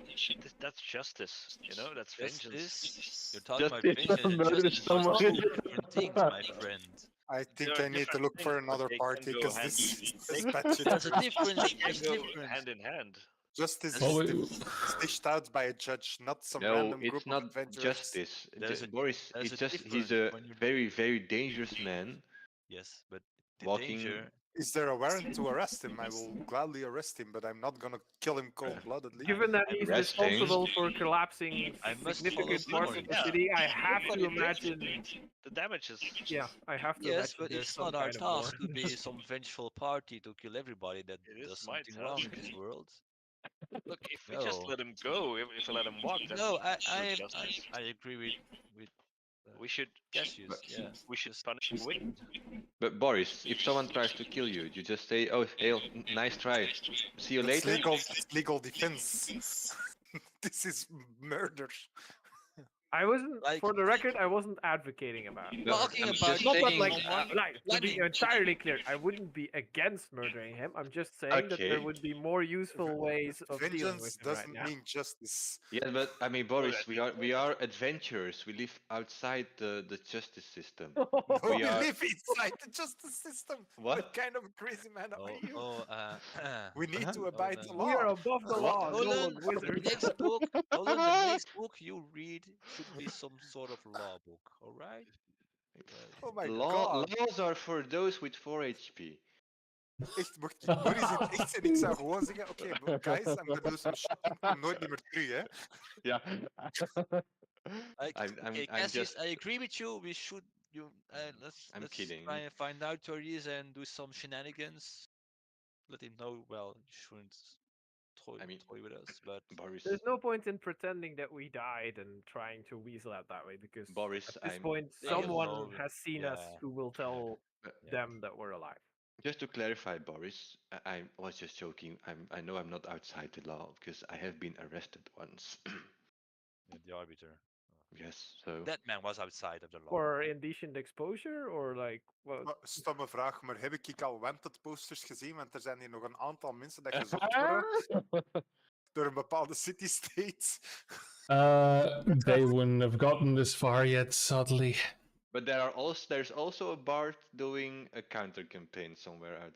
That's justice. You know, that's vengeance. Justice? You're talking about Justice vengeance and murder justice are someone. two different things, my friend. I think There are I need to different look for things, but another they can party go because hand this in- is they- batshit. There's a difference. They can There's a go difference. hand in hand. Justice Oh, is dished out by a judge, not some No, random group it's not of adventurers. justice. There's a- Boris, there's it's a just he's difference a when you- very, very dangerous man. Yes, but the Walking- danger. Is there a warrant to arrest him? I will gladly arrest him, but I'm not gonna kill him cold-bloodedly. Given that I'm he's resting. responsible for collapsing I must significant follow parts the of the law. city, I have Everybody to drinks. imagine. The damage is. Yeah, I have to Yes, imagine but there's it's some not our kind of war. task to be some vengeful party to kill everybody that It is does my something wrong in task. this world. Look, if we just No. let him go, if we let him walk, that's No, good justice. I agree with We should. Cassius. Yeah, We should just punish him with. But Boris, if someone tries to kill you, you just say, "Oh, hail, nice try. See you It's later." legal defense. This is murder. I wasn't, Like- for the record, I wasn't advocating about. No, Talking I'm about just Not that, saying- like, someone, to be bloody- entirely clear, I wouldn't be against murdering him. I'm just saying that there Okay. would be more useful ways of dealing Vengeance with him right doesn't now. mean justice. Yeah, but I mean, Boris, we are adventurers. We live outside the justice system. No, We we are- live inside the justice system. What? What kind of crazy man are you? We need to abide the We are law. above the What? law, Hold no on, wizard. the next book, hold on, the next book you read should be some sort of law book, all right? Oh my Laws god. are for those with 4 HP. Echt, Boris in het echt zijn. Ik zou gewoon zeggen, oké, guys, I'm gonna do some shit. Ik kom nooit meer terug, hè. Yeah. Okay, Cassius, I agree with you. We should let's I'm let's kidding. try and find out where he is and do some shenanigans. Let him know. Well, you shouldn't toy with us, but Boris, There's no point in pretending that we died and trying to weasel out that way because Boris, at this I'm- point, They someone know, has seen us yeah. who will tell Yeah. them that we're alive. just to clarify, Boris, I was just joking. I know I'm not outside the law because I have been arrested once. the arbiter. Yes, so That man was outside of the law. For indecent exposure or like what? Maar, stomme vraag, maar heb ik al wanted posters gezien? Want er zijn hier nog een aantal mensen dat gezocht worden. door een bepaalde city-state. They wouldn't have gotten this far yet, sadly. But there's also a bard doing a counter campaign somewhere out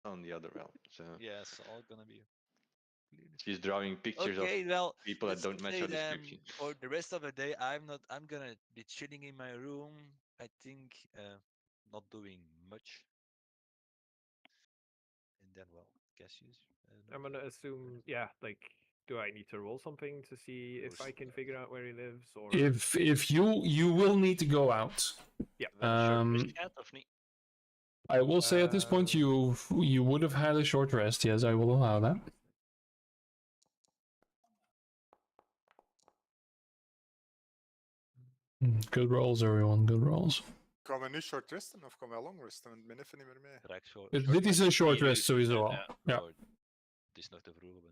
on the other realm. So Yeah, it's all gonna be. she's drawing pictures Okay, of well, people that let's don't match say our then description. for the rest of the day, I'm gonna be chilling in my room. I think, not doing much. And then, well, Cassius. I'm gonna assume, yeah, like, do I need to roll something to see if I can figure out where he lives, or If you will need to go out. Wel een short rest Um, gehad, of niet? I will say at this point you would have had a short rest. Yes, I will allow that. Good rolls, everyone. Good rolls. Kan we nu short resten of kan we long resten? Want ik ben even niet meer mee. Raak short, Dit is een short Hier rest is- sowieso al. ja. Ja. Oh, het is nog te vroeg.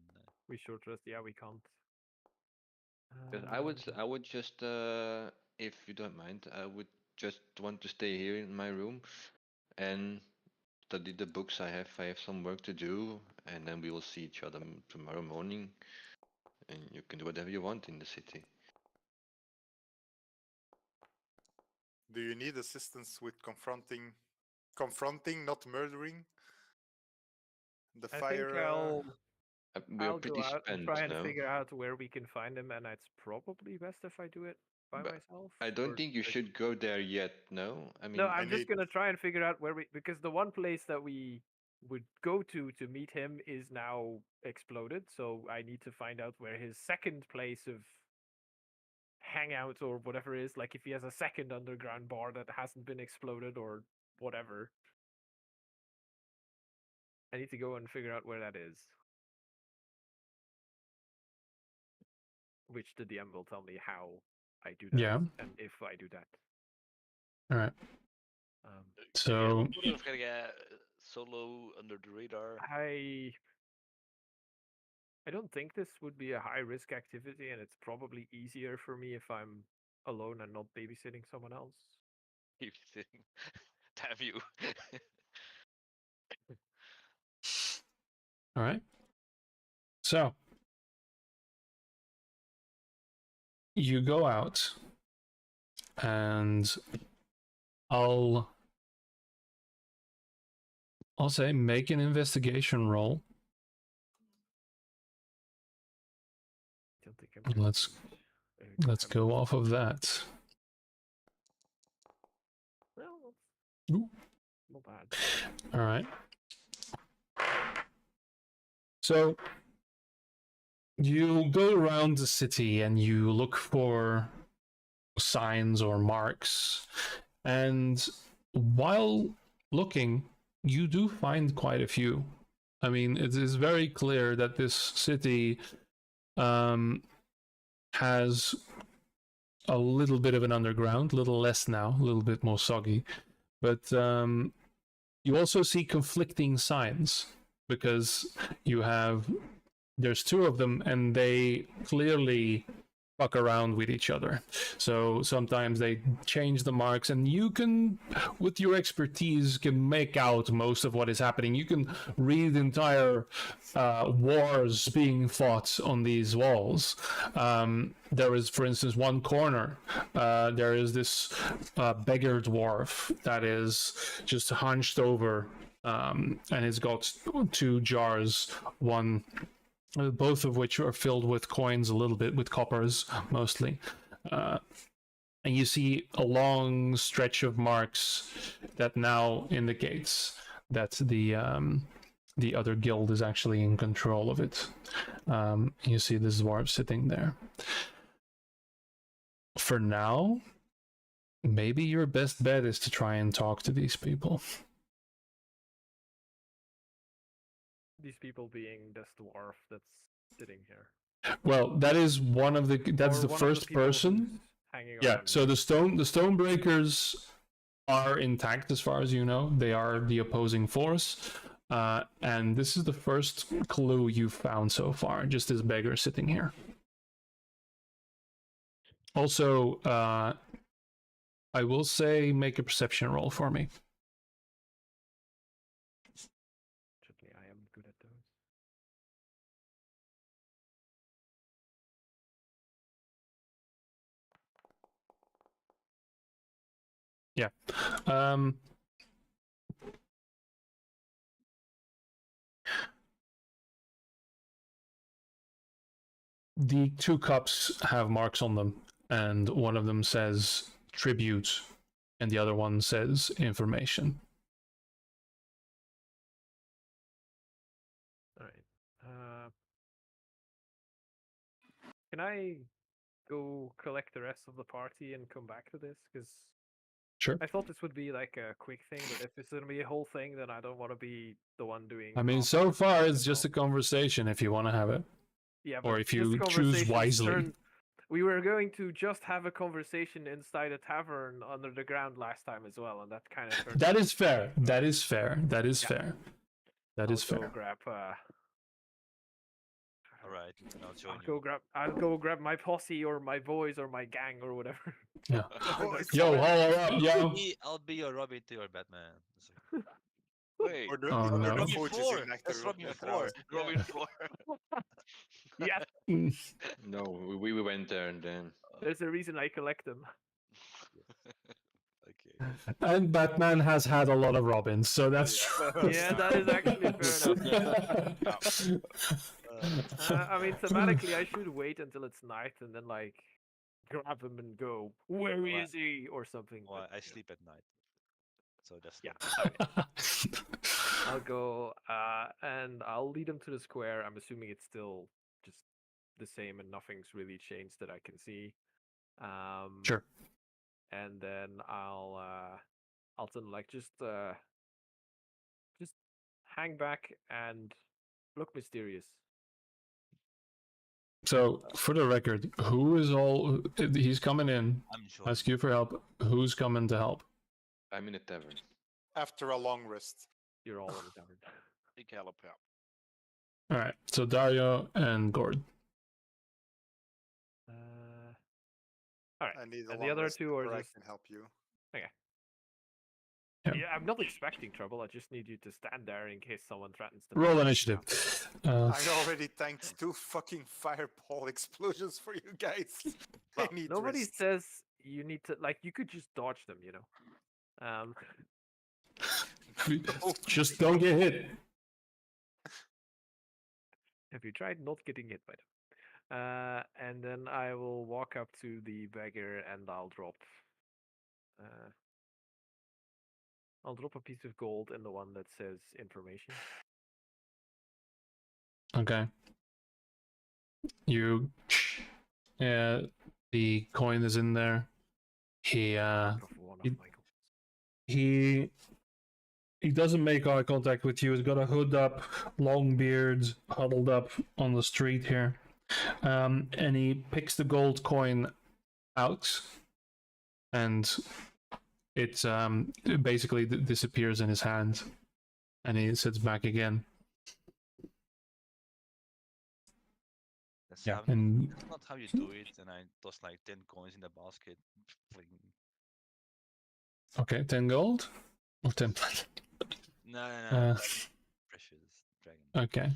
we short rest? Yeah, we can't. 'Cause I would just, if you don't mind, I would just want to stay here in my room and study the books I have. I have some work to do, and then we will see each other tomorrow morning, and you can do whatever you want in the city. Do you need assistance with confronting, not murdering? The I fire. think I'll We're I'll pretty go out and spent try and now. figure out where we can find him, and it's probably best if I do it by But myself. I don't or think you like- should go there yet. No, I mean, No, I'm just need- gonna try and figure out where because the one place that we would go to meet him is now exploded, so I need to find out where his second place of hangout or whatever is, like if he has a second underground bar that hasn't been exploded or whatever. I need to go and figure out where that is. Which the DM will tell me how I do that, Yeah. and if I do that. All right. Ga So jij dat doen, of ga jij solo under the radar? I don't think this would be a high risk activity, and it's probably easier for me if I'm alone and not babysitting someone else. Babysitting. Damn you. all right. So you go out, and I'll say make an investigation roll. I don't think I'm Let's go off of that. Well, Ooh. not bad. All right. So you go around the city and you look for signs or marks, and while looking, you do find quite a few. I mean, it is very clear that this city has a little bit of an underground, a little less now, a little bit more soggy, but you also see conflicting signs, because there's two of them and they clearly fuck around with each other. So sometimes they change the marks, and you can, with your expertise, can make out most of what is happening. You can read entire wars being fought on these walls. There is, for instance, one corner, there is this beggar dwarf that is just hunched over, and it's got two jars, one both of which are filled with coins, a little bit with coppers mostly. And you see a long stretch of marks that now indicates that the other guild is actually in control of it. You see this dwarf sitting there. For now, maybe your best bet is to try and talk to these people. These people being this dwarf that's sitting here. Well, that is one of the. That's Or the one of first people person. who's hanging Yeah. around So here. the Stonebreakers are intact as far as you know. They are the opposing force, and this is the first clue you've found so far. Just this beggar sitting here. Also, I will say make a perception roll for me. Certainly, I am good at those. Yeah. Um, the two cups have marks on them, and one of them says tribute, and the other one says information. All right. Can I go collect the rest of the party and come back to this? Because Sure. I thought this would be like a quick thing, but if it's gonna be a whole thing, then I don't want to be the one doing. I mean, half so of it far it's myself. just a conversation if you want to have it. Yeah, or but if this you choose conversation's wisely. We were going to just have a conversation inside a tavern under the ground last time as well, and that kind of turned. That is fair. That is fair. That is Yeah. fair. That I'll is go fair. grab. All right, and I'll join I'll you. go grab. I'll go grab my posse or my boys or my gang or whatever. Yeah. Boys. Yo, hold up, yo. I'll be your Robin to your Batman. It's like, Wait, Or the, Oh, or no. the Robin Forges 4. in That's Nectar Robin of 4. Drowsy. Robin 4. Yes, No, we went there and then. there's a reason I collect them. Okay. And Batman has had a lot of Robins, so that's Yeah, that is actually fair enough. I mean, thematically, I should wait until it's night and then like grab him and go, "Where Well, is he?" or something. Well, but, I you know. sleep at night, so that's Yeah, not- I'll go and I'll lead him to the square. I'm assuming it's still just the same and nothing's really changed that I can see. Sure. And then I'll tell him like just hang back and look mysterious. So, for the record, who is all? He's coming in. I'm joining. Ask you for help. Who's coming to help? I'm in a tavern. After a long rest. You're all in the tavern. Big help out. All right. So Dario and Gord. All right. I need a And long the other rest two are before just. I can help you. Yeah, I'm not expecting trouble. I just need you to stand there in case someone threatens to. Roll punch me initiative. now. I already tanked 2 fucking fireball explosions for you guys. Well, I need nobody rest. says you need to like. You could just dodge them, you know. Just don't get hit. Have you tried not getting hit by them? And then I will walk up to the beggar and I'll drop. I'll drop a piece of gold in the one that says information. Okay. You. The coin is in there. He Drop one of it- my golds. he doesn't make eye contact with you. He's got a hood up, long beard, huddled up on the street here. And he picks the gold coin out, and it basically disappears in his hand, and he sits back again. That's Yeah, how, and that's not how you do it. And I toss like 10 coins in the basket. Fling. okay, 10 gold or 10 platinum. No, precious dragon. Okay.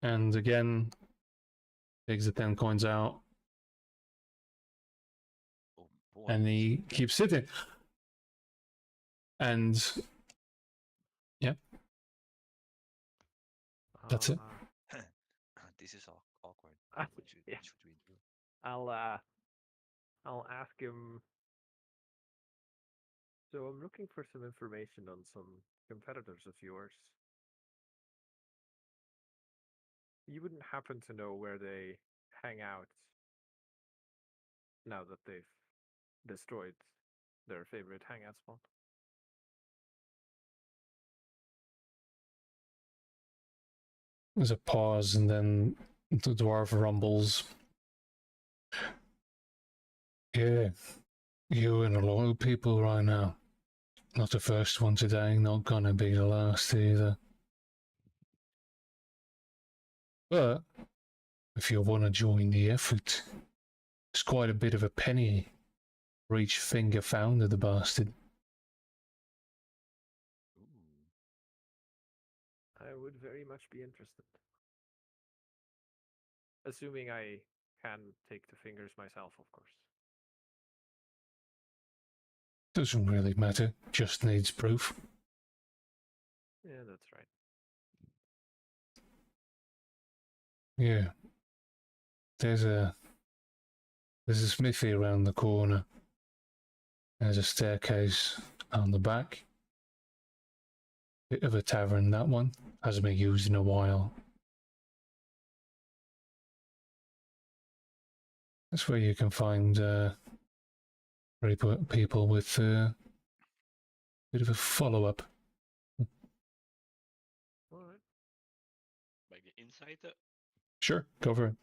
And again, takes the 10 coins out, Oh boy. and he keeps sitting. And That's it. This is awkward. Ah, What should, yeah. what should we do? I'll ask him. So I'm looking for some information on some competitors of yours. You wouldn't happen to know where they hang out now that they've destroyed their favorite hangout spot? there's a pause, and then the dwarf rumbles. Yeah, you and a lot of people right now. Not the first one today, not gonna be the last either. But if you want to join the effort, it's quite a bit of a penny for each finger found of the bastard. Ooh. I would very much be interested. Assuming I can take the fingers myself, of course. Doesn't really matter. Just needs proof. Yeah, that's right. Yeah. There's a smithy around the corner. There's a staircase on the back. Bit of a tavern, that one. Hasn't been used in a while. That's where you can find people with a bit of a follow-up. All right. Like the insider? Sure, go for it.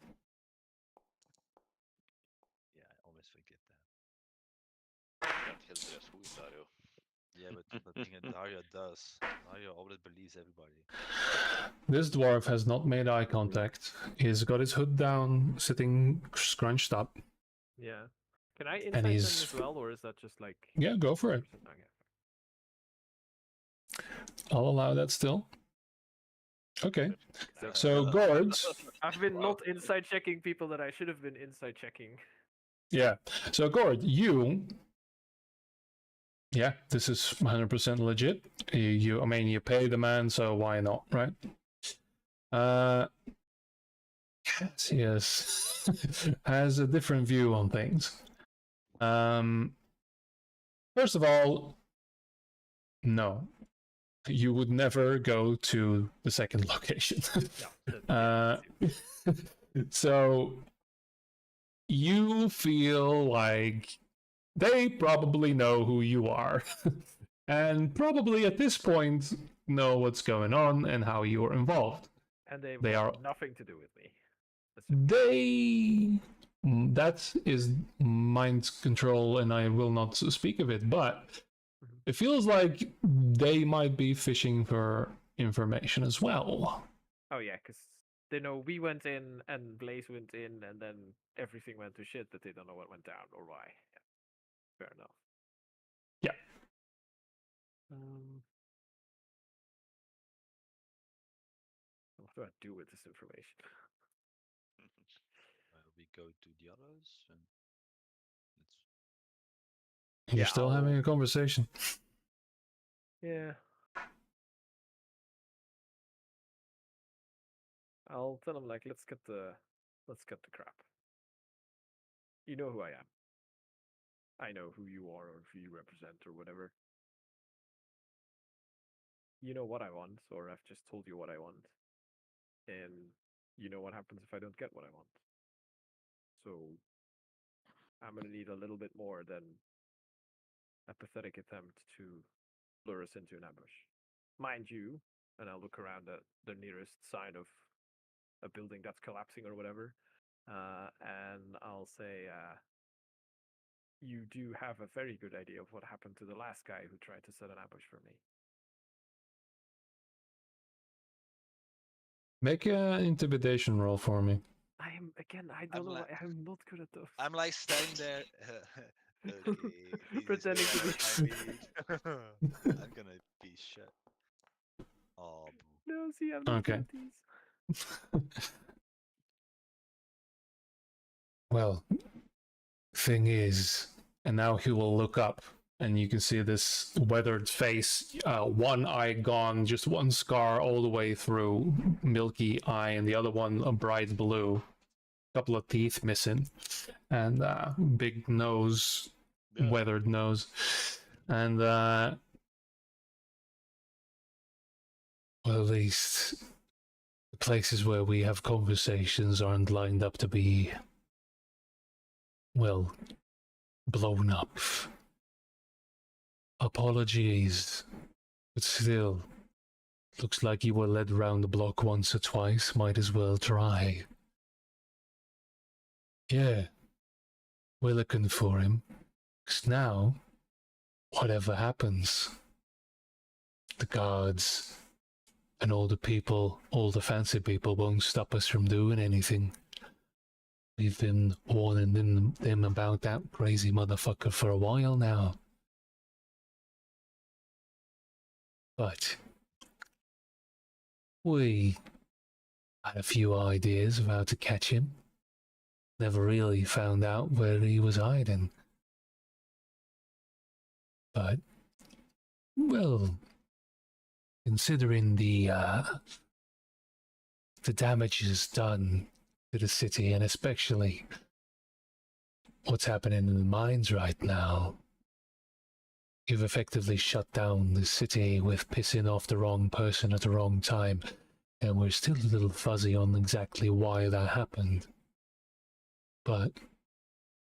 Yeah, I always forget that. That tells us who is Dario. Yeah, but being a Dario does. Dario always believes everybody. This dwarf has not made eye contact. He's got his hood down, sitting scrunched up. Yeah. Can I insight them he's- as well, or is that just like? Yeah, go for it. Okay. I'll allow that still. Okay, So so Gord, I've been Wow. not inside checking people that I should have been inside checking. yeah. So Gord, yeah, this is 100% legit. I mean, you pay the man, so why not, right? Yes, has a different view on things. First of all, no, you would never go to the second location. No. So you feel like they probably know who you are, and probably at this point know what's going on and how you are involved. And they They want are- nothing to do with me. That is mind control, and I will not speak of it, but it feels like they might be fishing for information as well. Oh yeah, because they know we went in and Blaze went in, and then everything went to shit, but they don't know what went down or why. Yeah. Fair enough. Yeah. What do I do with this information? We go to the others and let's. You're Yeah, still having I'll- a conversation. Yeah. I'll tell them like, let's get the crap. You know who I am. I know who you are or who you represent or whatever. You know what I want, or I've just told you what I want. And you know what happens if I don't get what I want. So I'm gonna need a little bit more than a pathetic attempt to lure us into an ambush. Mind you, and I'll look around at the nearest sign of a building that's collapsing or whatever, and I'll say, you do have a very good idea of what happened to the last guy who tried to set an ambush for me. Make an intimidation roll for me. I don't know. like- I'm not good at those. I'm like standing there. Okay, this Pretending is to what I need. I'm gonna be shut. Oh, boo. No, see, I'm not Okay. good at these. Well, thing is, and now he will look up, and you can see this weathered face, one eye gone, just one scar all the way through, milky eye, and the other one a bright blue. Couple of teeth missing, and big nose, Yeah. weathered nose, and well, at least the places where we have conversations aren't lined up to be, well, blown up. Apologies, but still, looks like you were led round the block once or twice. Might as well try. Yeah, we're looking for him. 'Cause now, whatever happens, the guards and all the people, all the fancy people won't stop us from doing anything. We've been warning them about that crazy motherfucker for a while now. But we had a few ideas of how to catch him. never really found out where he was hiding. But, well, considering the damages done to the city, and especially what's happening in the mines right now, you've effectively shut down the city with pissing off the wrong person at the wrong time, and we're still a little fuzzy on exactly why that happened. But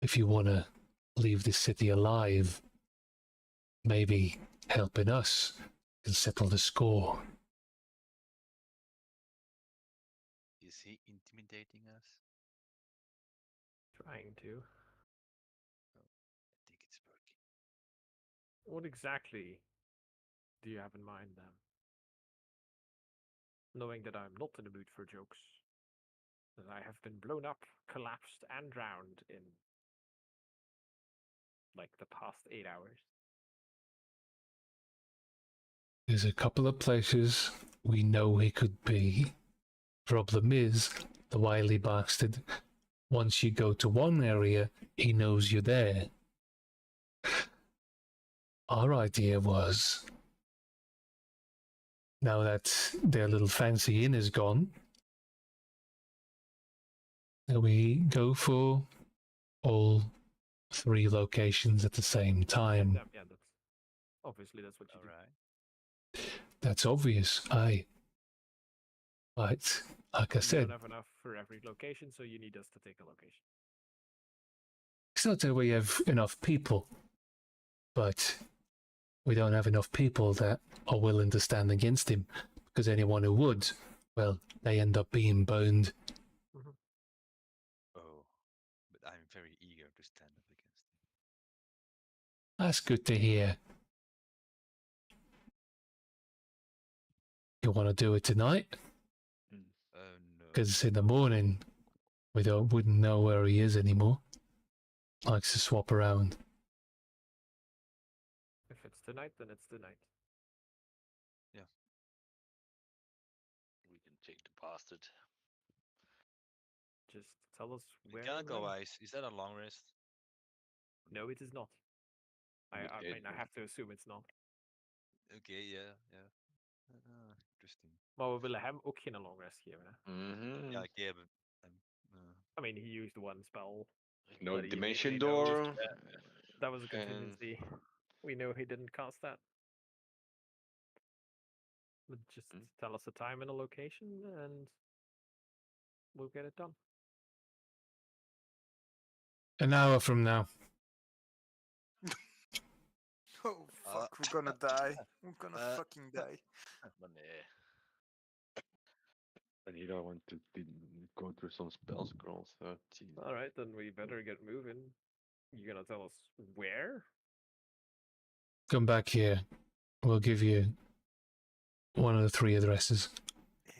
if you want to leave this city alive, maybe helping us can settle the score. Is he intimidating us? Trying to. I think it's working. What exactly do you have in mind then? Knowing that I'm not in the mood for jokes. That I have been blown up, collapsed, and drowned in like the past 8 hours. There's a couple of places we know he could be. Problem is, the wily bastard, once you go to one area, he knows you're there. Our idea was, now that their little fancy inn is gone, that we go for all 3 locations at the same time. Yeah, that's obviously that's what you All do. right. That's obvious, aye. But, like I You said, don't have enough for every location, so you need us to take a location. it's not that we have enough people, but we don't have enough people that are willing to stand against him, because anyone who would, well, they end up being boned. Oh, but I'm very eager to stand up against him. That's good to hear. You want to do it tonight? No. Because in the morning, we wouldn't know where he is anymore. Likes to swap around. If it's tonight, then it's tonight. We can take the bastard. Just tell us where. Mechanical when. wise, is that a long rest? No, it is not. I Okay, mean, I have to assume it's not. Okay, yeah. Interesting. Maar we willen hem ook geen long rest geven. Hè? Mm-hmm. Yeah, okay, but I mean, he used one spell. No that he dimension immediately knows. door. That was a and- contingency. We know he didn't cast that. But just tell us a time and a location, and we'll get it done. An hour from now. Oh fuck, we're gonna die. We're gonna fucking die. Men And you don't want to go through some spell scrolls. So All right, then we better get moving. You gonna tell us where? Come back here. We'll give you one of the 3 addresses.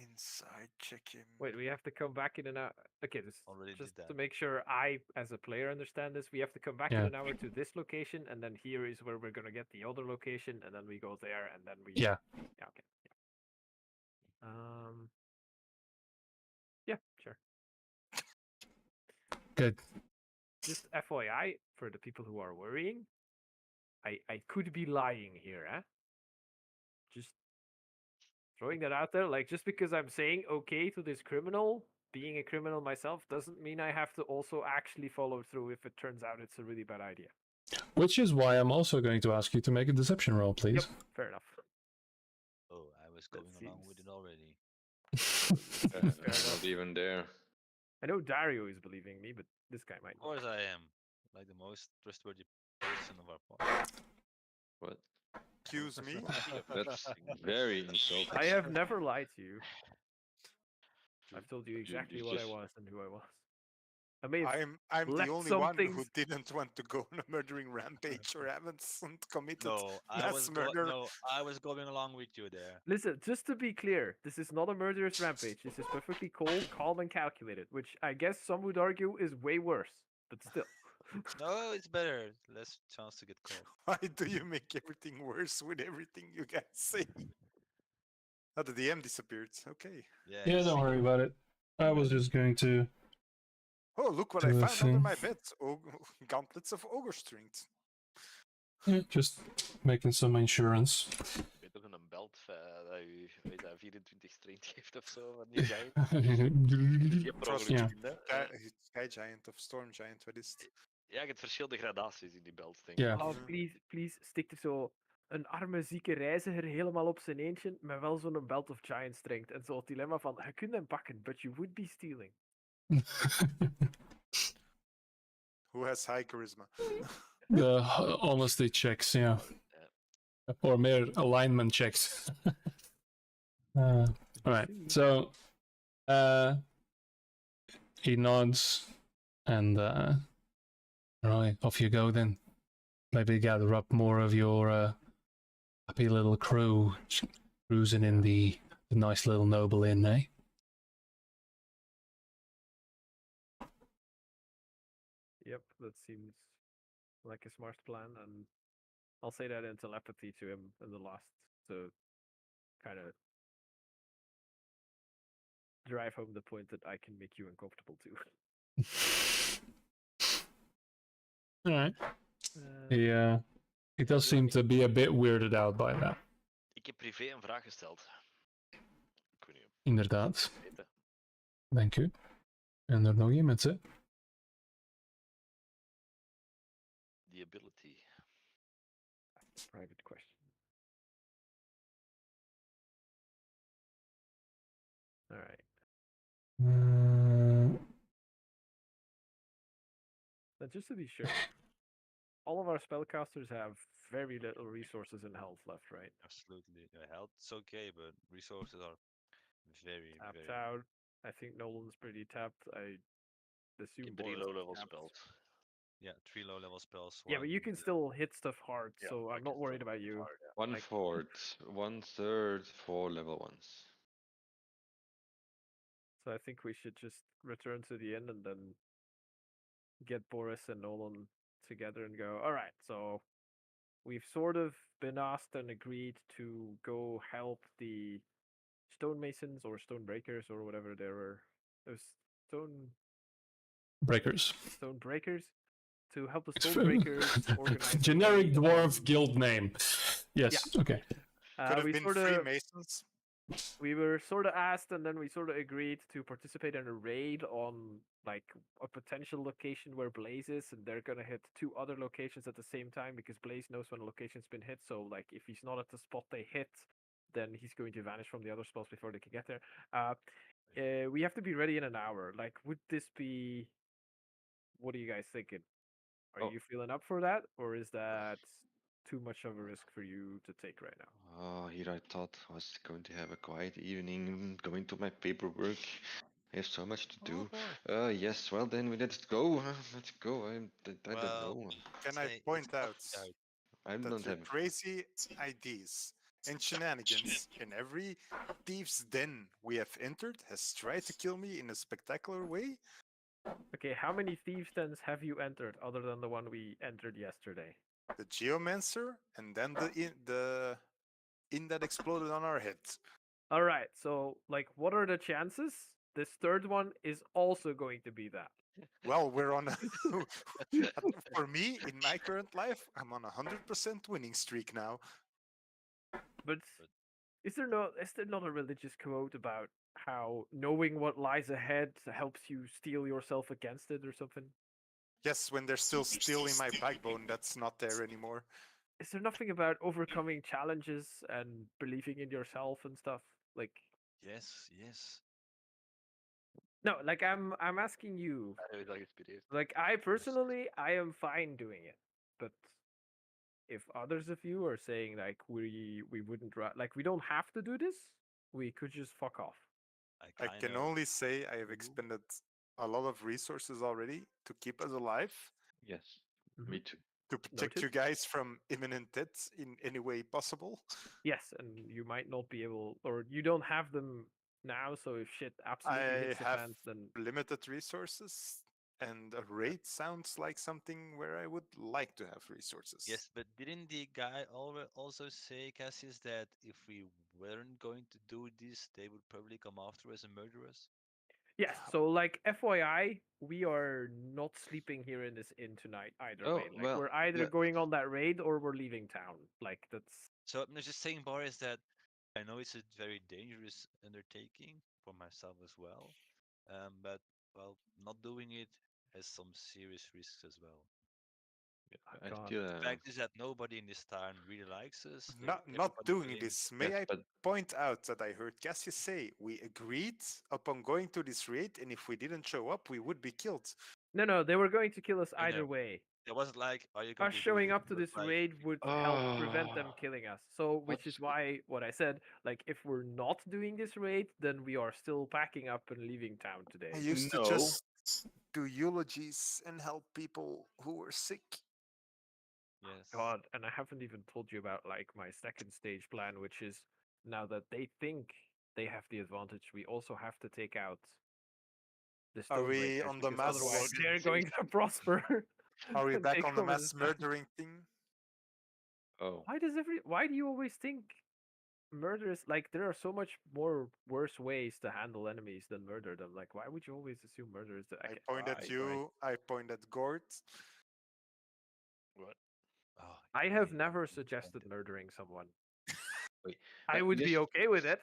Inside check him. Wait, we have to come back in an hour. Okay, this Already just did to that. make sure I, as a player, understand this. We have to come back in Yeah. an hour to this location, and then here is where we're gonna get the other location, and then we go there, and then we. Yeah. Yeah. Okay. Yeah. Yeah. Sure. Good. Just FYI for the people who are worrying, I could be lying here, eh? Just throwing that out there. Like, just because I'm saying okay to this criminal, being a criminal myself, doesn't mean I have to also actually follow through if it turns out it's a really bad idea. Which is why I'm also going to ask you to make a deception roll, please. Yep, fair enough. Oh, I was going along with it already. not even there. I know Dario is believing me, but this guy might Of not. course I am. Like the most trustworthy person of our part. What? Excuse me. That's very insulting. I have never lied to you. I've told you you exactly what I just- was and who I was. I may have I'm the left only some one who things- didn't want to go on a murdering rampage or haven't committed No, I mass was murder. I was going along with you there. Listen, just to be clear, this is not a murderous rampage. This is perfectly cold, calm, and calculated, which I guess some would argue is way worse. But still. No, it's better. Less chance to get caught. Why do you make everything worse with everything you guys say? Oh, the DM disappeared. Okay. Yeah, don't worry about it. I was just going to Oh, look what To I the found under thing. my bed. Gauntlets of ogre strength. Yeah, just making some insurance. Ik weet nog een belt dat u weet dat 24 strength geeft of zo van die guy. Je per ongeluk Ja. zien, hè. Sky Giant of Storm Giant, wat is het? Ja, je hebt verschillende gradaties in die belts, denk ik. Ja. Oh, please, stik er zo een arme, zieke reiziger helemaal op zijn eentje, met wel zo'n belt of giant strength. En zo het dilemma van, je kunt hem pakken, but you would be stealing. Who has high charisma? The honesty checks, yeah. Or mere alignment checks. Alright, so he nods and right, off you go then. Maybe gather up more of your happy little crew cruising in the nice little noble inn, eh? Yep, that seems like a smart plan, and I'll say that in telepathy to him in the last to kind of drive home the point that I can make you uncomfortable too. Alright. He does seem to be a bit weirded out by that. Ik heb privé een vraag gesteld. Ik weet niet of Inderdaad. je het weet, hè. Dank u. En er nog iemand, hè? Die ability. Private question. All right. Now, just to be sure, all of our spellcasters have very little resources and health left, right? Absolutely. Health's okay, but resources are very, Tapped very. out. I think Nolan's pretty tapped. I Ik assume heb 3 Boris is low-level tapped. spells. Yeah, 3 low-level spells. Yeah, but you can still hit stuff hard, Yeah, so I I'm can not worried still about hit you. hard, yeah. 1/4, 1/3 for level 1s. So I think we should just return to the inn and then get Boris and Nolan together and go, all right, so we've sort of been asked and agreed to go help the stonemasons or stonebreakers or whatever they were. Those Breakers. stonebreakers to help the It's stonebreakers organize a generic raid dwarf on- guild name. Yes, okay. Could have we been sorta- Freemasons. we were sort of asked and then we sort of agreed to participate in a raid on like a potential location where Blaze is, and they're gonna hit 2 other locations at the same time because Blaze knows when a location's been hit. So like if he's not at the spot they hit, then he's going to vanish from the other spots before they can get there. We have to be ready in an hour. Like, would this be? What are you guys thinking? Are Oh. you feeling up for that, or is that too much of a risk for you to take right now? Oh, here I thought I was going to have a quiet evening, going to my paperwork. I have so much to do. Yes, well then let's go. Let's go. I don't know. Can I point out I that don't your have. crazy ideas and shenanigans in every thieves' den we have entered has tried to kill me in a spectacular way? Okay, how many thieves' dens have you entered other than the one we entered yesterday? The Geomancer and then the inn that exploded on our heads. All right, so like, what are the chances this third one is also going to be that? Well, we're on a for me in my current life, I'm on 100% winning streak now. But is there not a religious quote about how knowing what lies ahead helps you steel yourself against it or something? Yes, when they're still stealing my backbone, that's not there anymore. Is there nothing about overcoming challenges and believing in yourself and stuff? Like, Yes, yes. no, like I'm asking you. Hij is al geïnspireerd. Like, I personally, I am fine doing it, but if others of you are saying like we wouldn't like we don't have to do this, we could just fuck off. I can only say I have expended a lot of resources already to keep us alive, Yes, Mhm. me too. to protect you guys from imminent death in any way possible. Yes, and you might not be able, or you don't have them now. So if shit absolutely I hits the have fan, then limited resources, and a raid sounds like something where I would like to have resources. Yes, but didn't the guy also say, Cassius, that if we weren't going to do this, they would probably come after us and murder us? Yes. So like FYI, we are not sleeping here in this inn tonight either Oh, way. Like well, we're either yeah. going on that raid or we're leaving town. Like that's So I'm just saying, Boris, that I know it's a very dangerous undertaking for myself as well, but well, not doing it has some serious risks as well. oh I god. still The fact is that nobody in this town really likes us. Not Everybody doing claims this. May yes, I but point out that I heard Cassius say we agreed upon going to this raid, and if we didn't show up, we would be killed. No, they were going to kill us No, either no. way. It wasn't like, are you going Us to do showing this? up to It was this like, raid would help prevent them killing us. So, which is What's- why what I said, like, if we're not doing this raid, then we are still packing up and leaving town I today. used to No. just do eulogies and help people who were sick. yes. God, and I haven't even told you about like my second stage plan, which is now that they think they have the advantage, we also have to take out the Are we Stonebreakers, on the because mass? otherwise they're going to prosper. Are we and back take on the over mass town. murdering thing? Oh, Why do you always think murder is like there are so much more worse ways to handle enemies than murder them? Like why would you always assume murder is the I point at Why? you. I point at Gort. What? Oh, I I have hate never being suggested offended. murdering someone. wait. I But would be just okay with it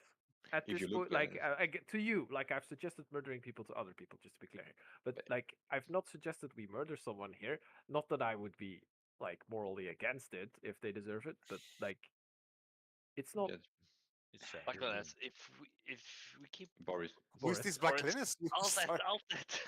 at if this you look point. Like I get to you, like I've suggested murdering people to other people, just to be clear. But But- like I've not suggested we murder someone here. Not that I would be like morally against it if they deserve it, but like it's not yes, It's sad. Backlands, if we keep Boris. Who's Boris. this Boris, Backlinus? You Altet, start- Altet.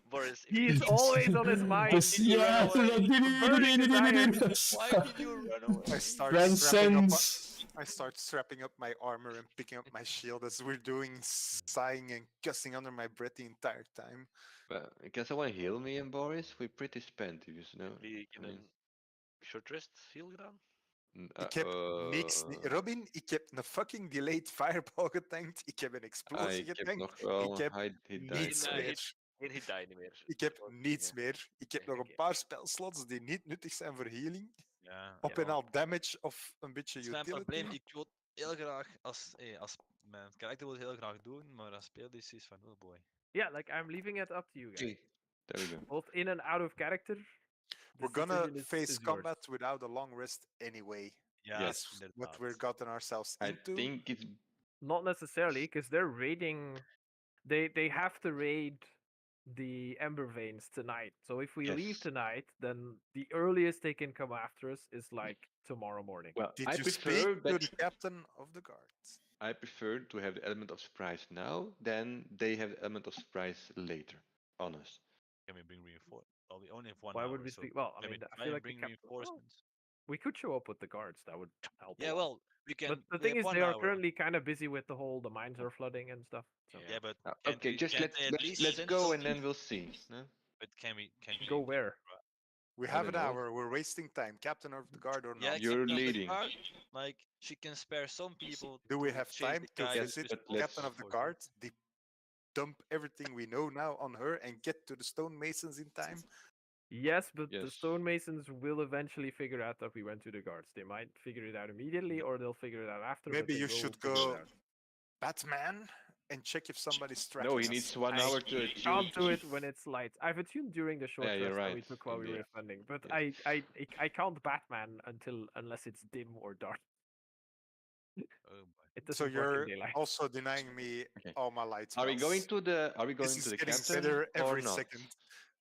Boris, if He's we keep, always on his mind. This- Did you run yeah, away? Burning desire. Why did you run away? I start strapping up. transcends. I start strapping up my armor and picking up my shield as we're doing, sighing and cussing under my breath the entire time. But can someone heal me and Boris? We're pretty spent, you know. We I can mean, short rest heal gedaan? Ik heb niks. Robin, ik heb een fucking delayed fireball getankt. Ik heb een explosie ik heb getankt. nog wel Ik heb hide die. niets Nee, meer. Geen hit die niet meer. Ik heb Short niets dingen. meer. Ik heb nog een paar spelslots die niet nuttig zijn voor healing. Ja, Op en al damage of een beetje dat is mijn utility. probleem. Ik wil heel graag, als mijn karakter wil het heel graag doen, maar als speler is het van, oh boy. Yeah, like I'm leaving it up to you guys. Okay, there we go. Both in and out of character. We're this gonna decision face is yours. combat without a long rest anyway. Ja, Yes. That's what inderdaad. we're gotten ourselves I into. think it's Not necessarily, because they're raiding. They have to raid the Ember Veins tonight. So if we leave Yes. tonight, then the earliest they can come after us is like tomorrow morning. well. Did I you prefer speak to that. the captain of the guard? I prefer to have the element of surprise now than they have the element of surprise later. Honest. Can we bring reinforcements? Well, we only have 1 Why hour, would we so speak? Well, I can we mean, I try feel and like the bring captain. Well, reinforcements? we could show up with the guards. That would help. a Yeah, lot. well, we can. But the we thing have is, 1 they are hour. currently kind of busy with the whole the mines are flooding and stuff. So. Yeah, but can't Okay, we- just can't they at least let's send go some and then people? we'll see. No? But can we? Can Go they- where? We I have don't an know. hour. We're wasting time. Captain of the guard or Yeah, not? You're Captain of the leading. Guard, like she can spare some people. Do we to have chase time the to guy visit with but let's- Captain of the for- guard? Dump everything we know now on her and get to the stonemasons in time? Yes, but the Yes. stonemasons will eventually figure out that we went to the guards. They might figure it out immediately, or they'll figure it out after. but Maybe they you will should figure it go out. Batman and check if somebody's tracking No, he us. needs 1 I hour to Can't do it attune. when it's light. I've attuned during the short Yeah, you're rest that we right, took while we were indeed. defending, but Yes. I can't Batman unless it's dim or dark. Oh boy. It doesn't So work in you're daylight. also denying me Okay. all my light Are we going spells. to the? Are we going This to is the getting captain better or every not? second.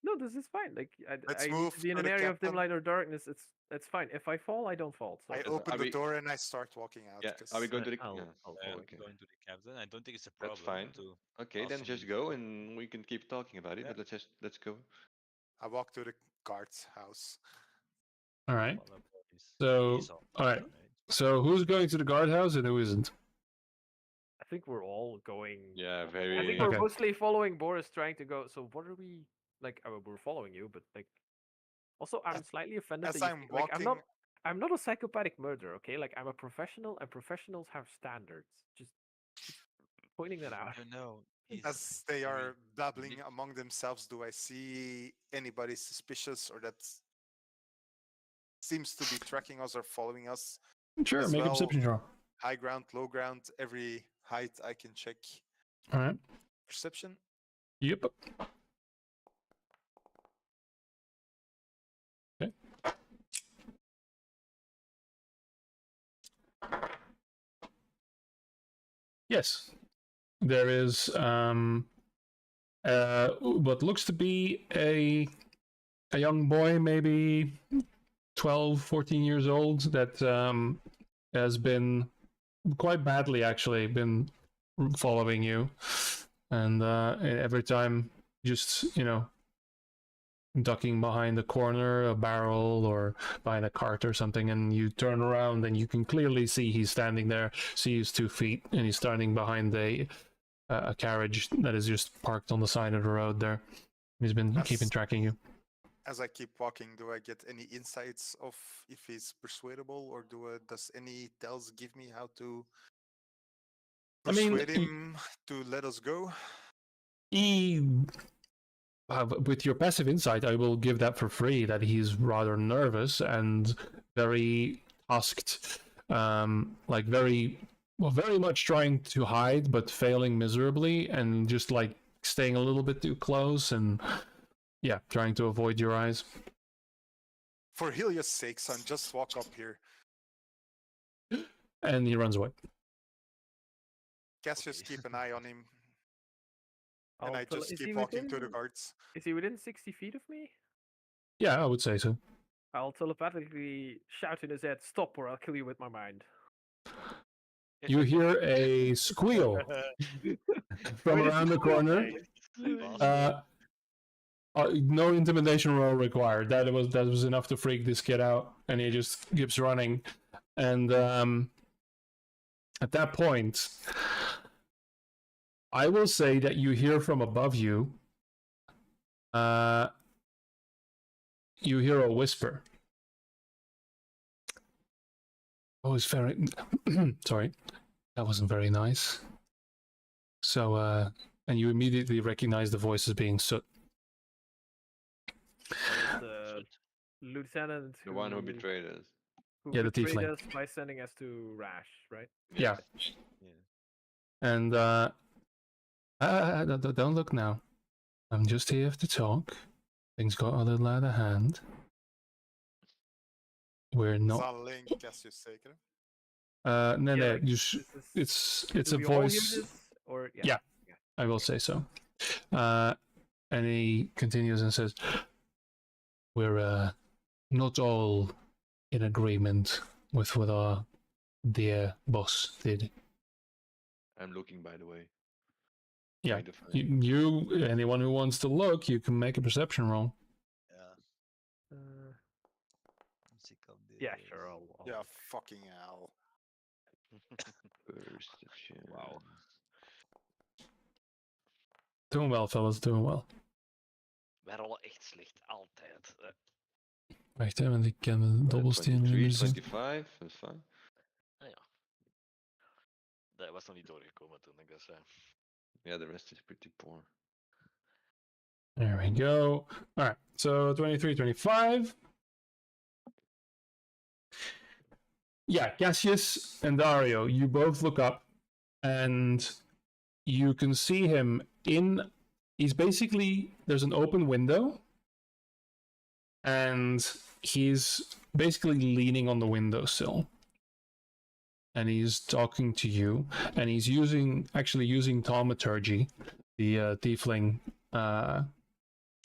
No, this is fine. Like Let's I need move to be in to an the area of dim captain. light or darkness. It's fine. If I fall, I don't fall. So I Are open the we- door and I start walking out. Yeah. 'cause Are we going to the? I'll, yeah. I'll Yeah, follow okay. you. going to the captain. I don't think it's a problem. That's fine. To Okay, then ask just him- go and we can keep talking about it. Yeah. But let's go. I walk to the guard's house. All right. follow his- So, his own all right. right? So who's going to the guardhouse and who isn't? I think we're all going. Yeah, I very. think we're Okay. mostly following Boris trying to go. So what are we like? We're following you, but like, also I'm slightly offended As that you I'm think- like walking, I'm not a psychopathic murderer. Okay, like I'm a professional, and professionals have standards. Just pointing that out. I don't know. He's as they very are babbling unique. among themselves, do I see anybody suspicious or that seems to be tracking us or following us? Sure, As make a well- perception draw. High ground, low ground, every height I can check. All right. Perception. Yep. Okay. Yes, there is what looks to be a young boy, maybe 12, 14 years old, that has been quite badly actually been following you, and every time just ducking behind a corner, a barrel, or behind a cart or something, and you turn around and you can clearly see he's standing there, see his 2 feet, and he's standing behind a carriage that is just parked on the side of the road there. He's been keeping tracking you. As I keep walking, do I get any insights of if he's persuadable, or does any tells give me how to persuade him to let us go? With your passive insight, I will give that for free, that he's rather nervous and very husked, like very much trying to hide, but failing miserably, and just like staying a little bit too close, and yeah, trying to avoid your eyes. For Helios' sake, son, just walk up here. And he runs away. Cassius, keep an eye on him. And I'll I tele- just is keep he walking to the within- guards. Is he within 60 feet of me? Yeah, I would say so. I'll telepathically shout in his head, "Stop, or I'll kill you with my mind." You hear a squeal from Wait, it's around the a squeal, corner. Bastard. No intimidation roll required. That was enough to freak this kid out, and he just keeps running. And at that point, I will say that you hear from above you. You hear a whisper. Oh, it's very. Sorry, that wasn't very nice. So, and you immediately recognize the voice as being Soot. That was the lieutenant The one who betrayed us. who Yeah, the betrayed tiefling. us by sending us to Rash, right? Yeah. Yeah. And don't look now. I'm just here to talk. Things got a little out of hand. We're not. Zaling, Cassius, zeker? No, Yeah, no. like, It's do a we all hear voice. this? Or Yeah. I will say so. And he continues and says, "We're not all in agreement with what our dear boss did." I'm looking, by the way. Yeah. Trying to find Anyone who wants to look, you can make a perception roll. Yeah. I'm sick of this. Yeah, sure. I'll Yeah, fucking hell. perception. Wow. Doing well, fellas. Doing well. We rollen echt slecht, altijd. Wacht, hè, want ik kan de dobbelstenen 23, niet zien. 25, that's fine. Dat was nog niet doorgekomen toen ik dat zei. Yeah, the rest is pretty poor. There we go. All right. So 23, 25. Yeah, Cassius and Dario, you both look up and you can see him he's basically, there's an open window and he's basically leaning on the windowsill. And he's talking to you, and he's actually using thaumaturgy, the tiefling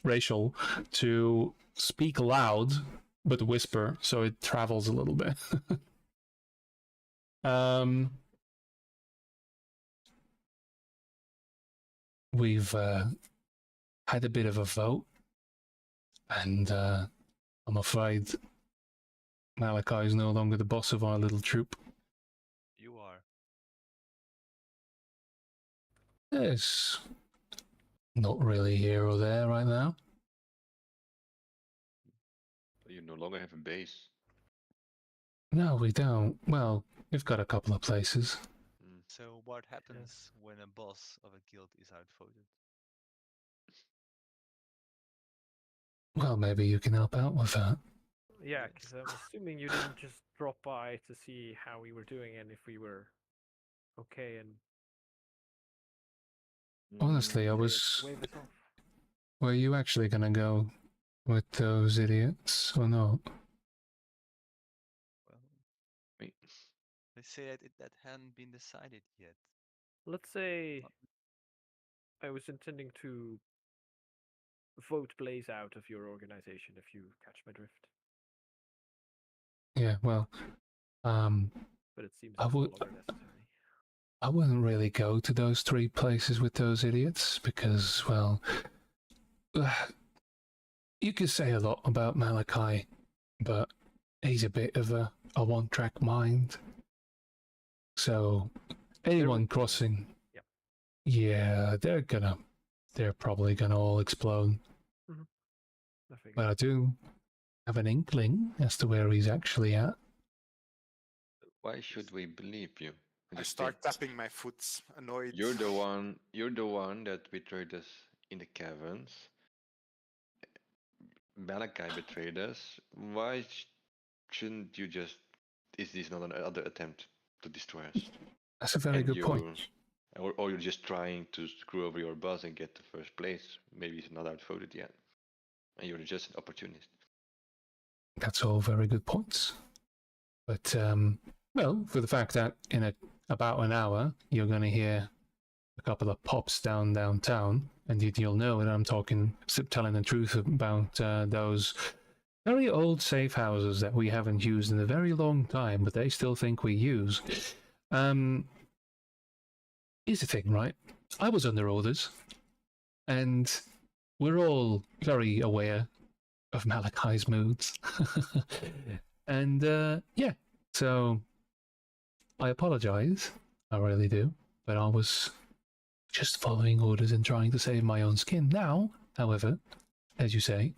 racial, to speak loud but whisper, so it travels a little bit. We've had a bit of a vote, and I'm afraid Malachi is no longer the boss of our little troop. You are. It's not really here or there right now. You no longer have a base. No, we don't. Well, we've got a couple of places. So what happens when a boss of a guild is outvoted? Well, maybe you can help out with that. Yeah, because I'm assuming you didn't just drop by to see how we were doing and if we were okay and Honestly, I Mm, was. Wave it off. Were you actually gonna go with those idiots or not? Well, wait. they say that hadn't been decided yet. Let's say I was intending to vote Blaze out of your organization, if you catch my drift. Yeah, well, But it seems I it's no would- longer necessary. I wouldn't really go to those 3 places with those idiots because, well, you could say a lot about Malachi, but he's a bit of a one-track mind. So anyone would be- crossing, Yep. yeah, they're probably gonna all explode. I figured. But I do have an inkling as to where he's actually at. Why should we believe you? I Just start say, tapping my foot, annoyed. You're the one that betrayed us in the caverns. Malachi betrayed us. Why shouldn't you just? Is this not another attempt to destroy us? That's a very And good you- point. Or you're just trying to screw over your boss and get to first place. Maybe he's not outvoted yet, and you're just an opportunist. That's all very good points. But well, for the fact that in about an hour you're going to hear a couple of pops downtown, and you'll know that I'm telling the truth about those very old safe houses that we haven't used in a very long time, but they still think we use. Here's the thing, right? I was under orders, and we're all very aware of Malachi's moods. And yeah, so I apologize. I really do. But I was just following orders and trying to save my own skin. Now, however, as you say,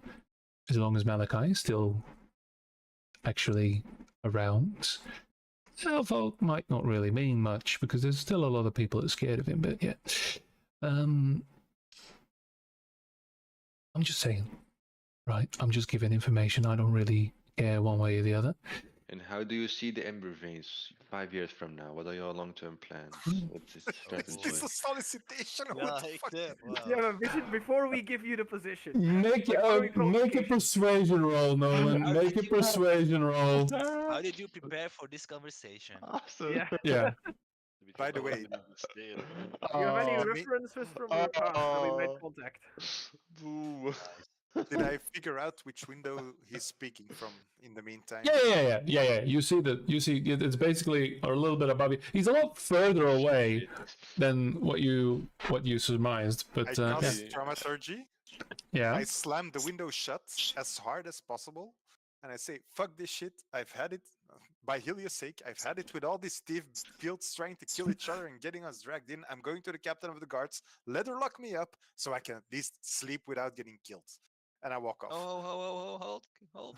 as long as Malachi is still actually around, our vote might not really mean much because there's still a lot of people that are scared of him. But yeah, I'm just saying, right? I'm just giving information. I don't really care one way or the other. And how do you see the Ember Veins 5 years from now? What are your long-term plans? What's this Is strategy? this a solicitation? Or Yeah, what the fuck? Do you have a vision before we give you the position? Make Before we a qualification. persuasion roll, Nolan. How Make a did you- persuasion roll. How did you prepare for this conversation? Awesome. Yeah. Yeah. By the way, Do you have any me- references from your past that we might contact? Boo. did I figure out which window he's speaking from in the meantime? Yeah. You see it's basically a little bit above you. He's a lot further away than what you surmised, I but yeah. cast Dramaturgy. Yeah. I slam the window shut as hard as possible, and I say, "Fuck this shit! I've had it. By Helios' sake, I've had it with all these Steve Fields trying to kill each other and getting us dragged in. I'm going to the captain of the guards. Let her lock me up so I can at least sleep without getting killed." And I walk off. Oh, hold, hold.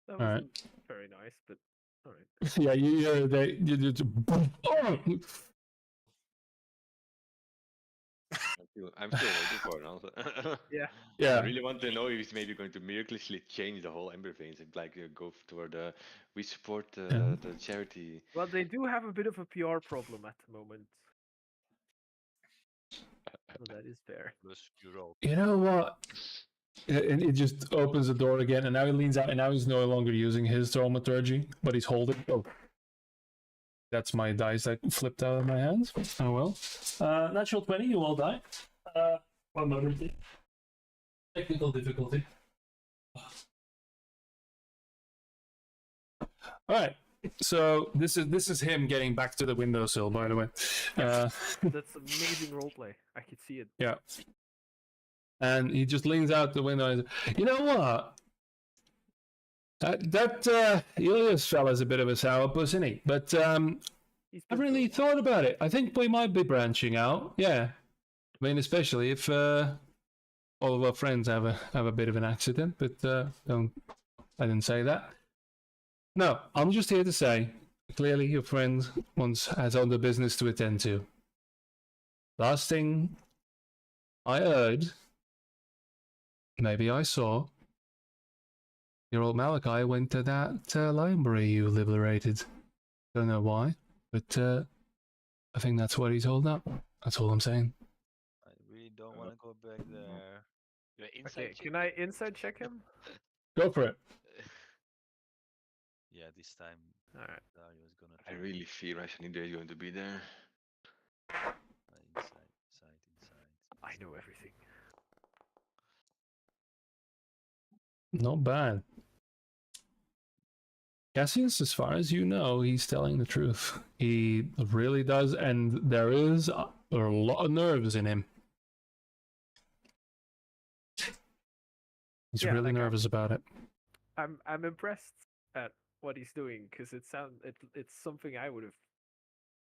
That All wasn't right. very nice, but all right. Yeah, you I'm still waiting for an answer. Yeah. Yeah. I really want to know if he's maybe going to miraculously change the whole Ember Veins and like go toward we support Yeah. the charity. Well, they do have a bit of a PR problem at the moment. So that is fair. Plus Europe. You know what? And it just opens the door again, and now he leans out, and now he's no longer using his thaumaturgy, but he's holding. Oh, that's my dice that flipped out of my hands. Oh well. Natural 20, you all die. One moment. Technical difficulty. All right. So this is him getting back to the windowsill. By the way. That's amazing roleplay. I could see it. Yeah. And he just leans out the window and says, "You know what? That Ilias fella's a bit of a sourpuss, isn't he? But He's I've been really through a lot. thought about it. I think we might be branching out. Yeah. I mean, especially if all of our friends have a bit of an accident. But I didn't say that. No, I'm just here to say, clearly your friend has other business to attend to. Last thing I heard, maybe I saw, your old Malachi went to that library you liberated. Don't know why, but I think that's what he's holding up. That's all I'm saying. wanna go back there. Your inside Okay, check can I inside check him? Go for it. Yeah, this time Alright. Dario's gonna I try. really feel Rationida is going to be there. Inside. I know everything. Not bad. Cassius, as far as you know, he's telling the truth. He really does, and there is a lot of nerves in him. He's Yeah, really like, nervous about it. I'm impressed at what he's doing because it's something I would have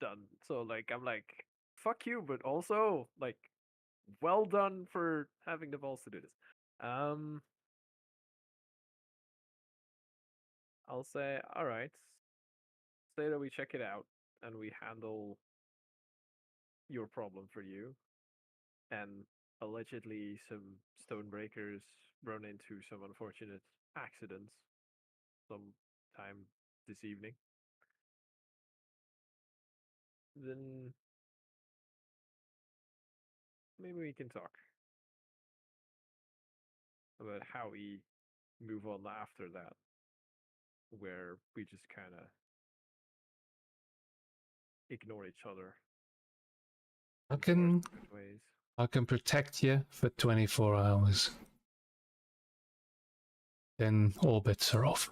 done. So like I'm like, fuck you, but also like, well done for having the balls to do this. I'll say, all right. Say that we check it out and we handle your problem for you. And allegedly, some stonebreakers run into some unfortunate accidents sometime this evening. Then maybe we can talk about how we move on after that, where we just kind of ignore each other I in can, good ways. I can protect you for 24 hours. Then all bets are off.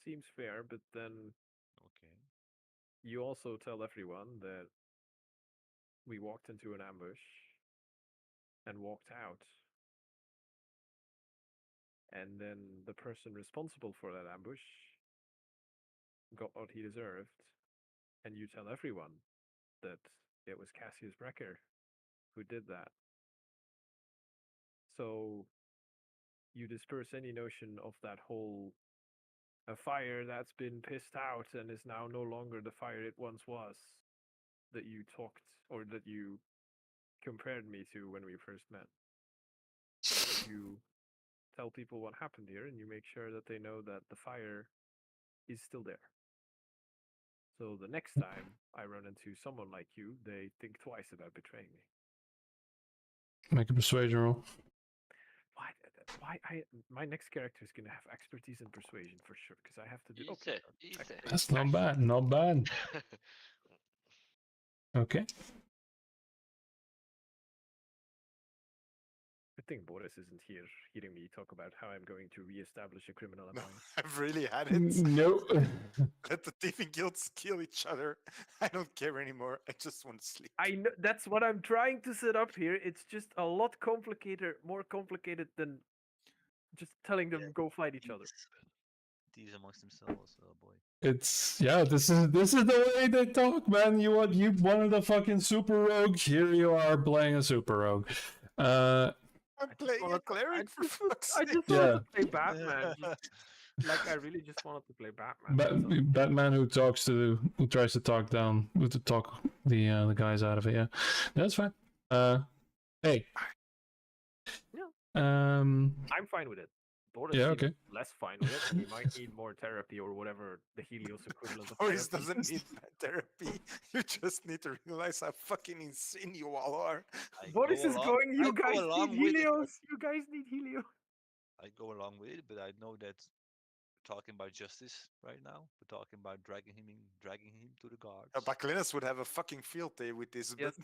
Seems fair, but then Okay. you also tell everyone that we walked into an ambush and walked out. And then the person responsible for that ambush got what he deserved. And you tell everyone that it was Cassius Brecker who did that. So you disperse any notion of that whole a fire that's been pissed out and is now no longer the fire it once was that you talked or that you compared me to when we first met. You tell people what happened here and you make sure that they know that the fire is still there. So the next time I run into someone like you, they think twice about betraying me. Make a persuasion roll. My next character is gonna have expertise in persuasion for sure because I have to do. Easy, Okay, easy. That's not bad. Not bad. Okay. I think Boris isn't here hearing me talk about how I'm going to reestablish a criminal No, empire. I've really had it. No. Let the thieving guilds kill each other. I don't care anymore. I just want to sleep. I know that's what I'm trying to set up here. It's just a lot complicated, more complicated than just telling them go fight each other. These amongst themselves, oh boy. It's this is the way they talk, man. You wanted a fucking super rogue. Here you are playing a super rogue. I'm playing a cleric for fuck's I sake. just Yeah. wanted to play Batman. Like I really just wanted to play Batman. that's all. Batman who tries to talk down, to talk the guys out of it. Yeah, that's fine. Hey. Yeah. I'm fine with it. Boris Yeah, seems okay. less fine with it, and he might need more therapy or whatever the Helios equivalent of Boris therapy doesn't is. need therapy. You just need to realize how fucking insane you all are. I Boris go is along- going, you I go guys along need with it, Helios! You guys need Helios! I go along with it, but I know that we're talking about justice right now. We're talking about dragging him to the guards. Baclinus would have a fucking field day with this, Yes.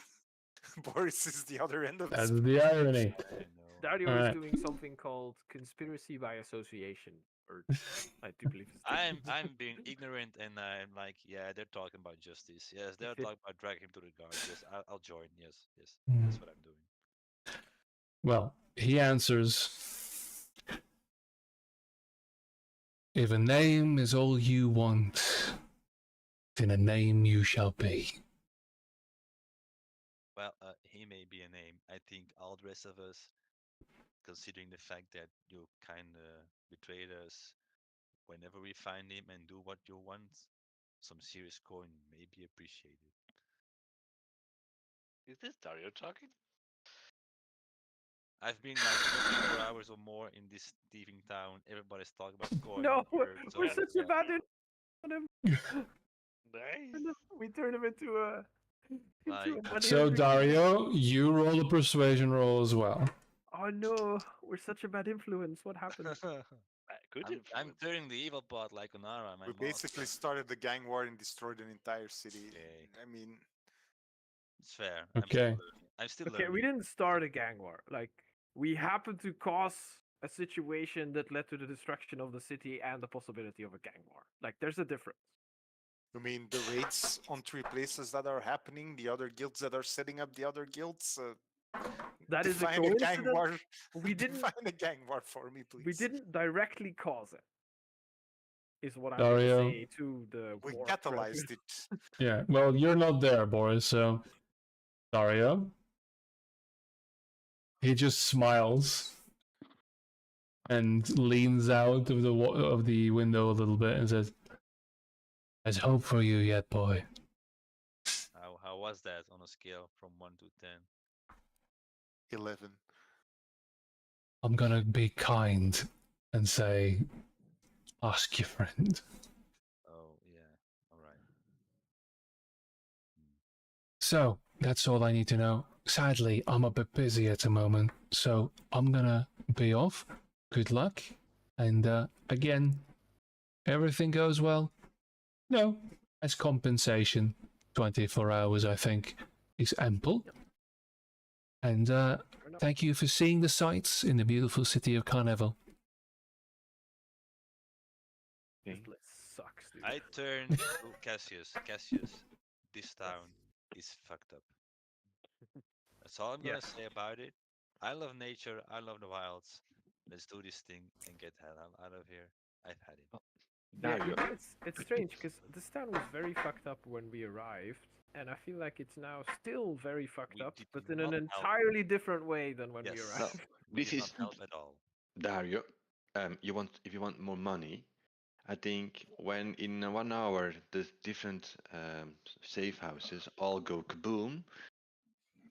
but Boris is the other end of the That's spectrum. the irony. I know. Dario is Alright. doing something called conspiracy by association, or I do believe it's I'm being ignorant, and I'm like, yeah, they're talking about justice. Yes, they're If it- talking about dragging him to the guards. Yes, I'll join. Yes, Mm. that's what I'm doing. Well, he answers, if a name is all you want, then a name you shall be. Well, he may be a name. I think all the rest of us, considering the fact that you kind of betrayed us, whenever we find him and do what you want, some serious coin may be appreciated. Is this Dario talking? I've been like 24 hours or more in this thieving town. Everybody's talking about coin. No, here, we're so, such yeah. a bad on him. Nice. We turn him into a Into a Like- money So hungry kid. Dario, you roll a persuasion roll as well. Oh no, we're such a bad influence. What happened? Good I'm influence. turning the evil part like Onara, my We basically started the gang war and destroyed an entire city. Okay. I mean, It's fair. Okay. I'm still Okay, learning. we didn't start a gang war. Like, we happened to cause a situation that led to the destruction of the city and the possibility of a gang war. Like, there's a difference. you mean the raids on 3 places that are happening, the other guilds that are setting up the other guilds? That is a Define a gang coincidence. war. We didn't. Define a gang war for me, please. We didn't directly cause it. Is what I'm going to Dario. say to the We war. catalyzed it. Yeah, well, you're not there, Boris, so Dario. He just smiles and leans out of the window a little bit and says, "There's hope for you yet, boy." How was that on a scale from 1 to 10? 11. I'm gonna be kind and say, ask your friend. Oh yeah. All right. So, that's all I need to know. Sadly, I'm a bit busy at the moment, so I'm gonna be off. Good luck. And again, everything goes well? No, as compensation, 24 hours, I think, is ample. And thank you for seeing the sights in the beautiful city of Carnival. This place sucks, dude. I turn to Cassius. Cassius, this town is fucked up. That's all I'm gonna Yes. say about it. I love nature. I love the wilds. Let's do this thing and get hell out of here. I've had it. Yeah, Dario. you know, it's strange because this town was very fucked up when we arrived, and I feel like it's now still very fucked We up, did but in not an help. entirely different way than when we Yes. arrived. We This did is not help at all. Dario. If you want more money, I think when in 1 hour the different safe houses all go kaboom,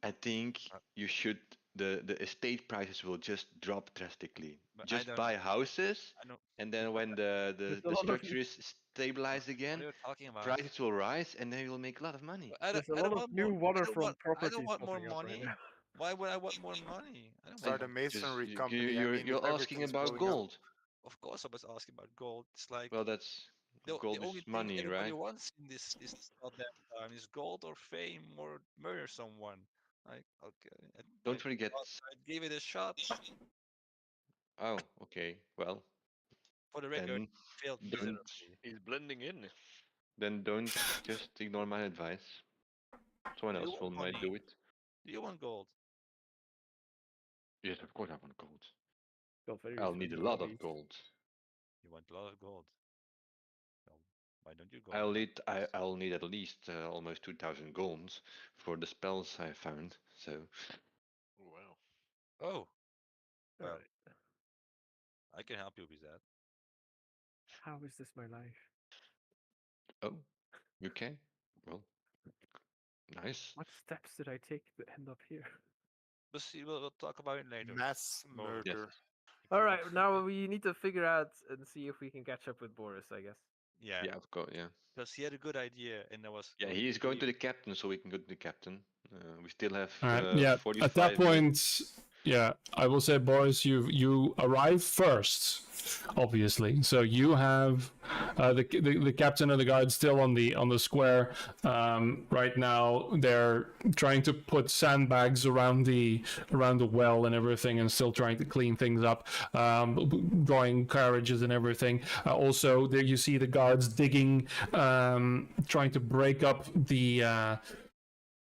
I think you should the estate prices will just drop drastically. But I Just don't buy know. houses, I don't. and then when the There's a the lot of structure is stabilized What again, are you talking about? prices will rise, and then you'll make a lot of money. There's a lot of new waterfront I properties don't want more popping up right money. now. Why would I want more money? I don't Start a want. masonry Just, company. I mean, you're if asking everything's about blowing up. gold. Of course, I was asking about gold. It's like Well, that's the gold only is thing money, anybody right? wants in this goddamn town is gold or fame or murder someone. Like, okay, Don't forget. I gave it a shot. Oh, okay. Well, For the record, then failed don't miserably. He's blending in. don't just ignore my advice. Someone Do you else will want might money? do it. Do you want gold? Yes, of course I want gold. Got very I'll need a sweaty lot of hobbies. gold. You want a lot of gold. Well, why don't you go? I'll need at least almost 2,000 gold for the spells I found. So Wow. Oh, well, Alright. I can help you with that. How is this my life? oh, you can. Well, nice. What steps did I take to end up here? But see, we'll talk about it later. Mass More- Yes. murder. If you All want right, to now know. we need to figure out and see if we can catch up with Boris, I guess. Yeah, Yeah, of course. Yeah. because he had a good idea, and there was. Yeah, was he is going to really- the captain, so we can go to the captain. We still have All right. Yeah. 45 At that point, minutes. yeah, I will say, Boris, you arrive first, obviously. So you have the captain of the guard still on the square. Right now, they're trying to put sandbags around the well and everything, and still trying to clean things up, drawing carriages and everything. Also, there you see the guards digging, trying to break up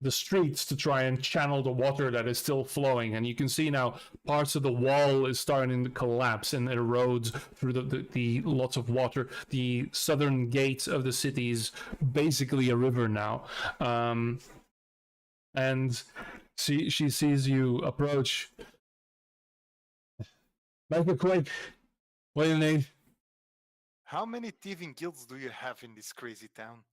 the streets to try and channel the water that is still flowing. And you can see now parts of the wall is starting to collapse and erodes through the lots of water. The southern gate of the city is basically a river now. And she sees you approach. Make it quick. What do you need? How many thieving guilds do you have in this crazy town?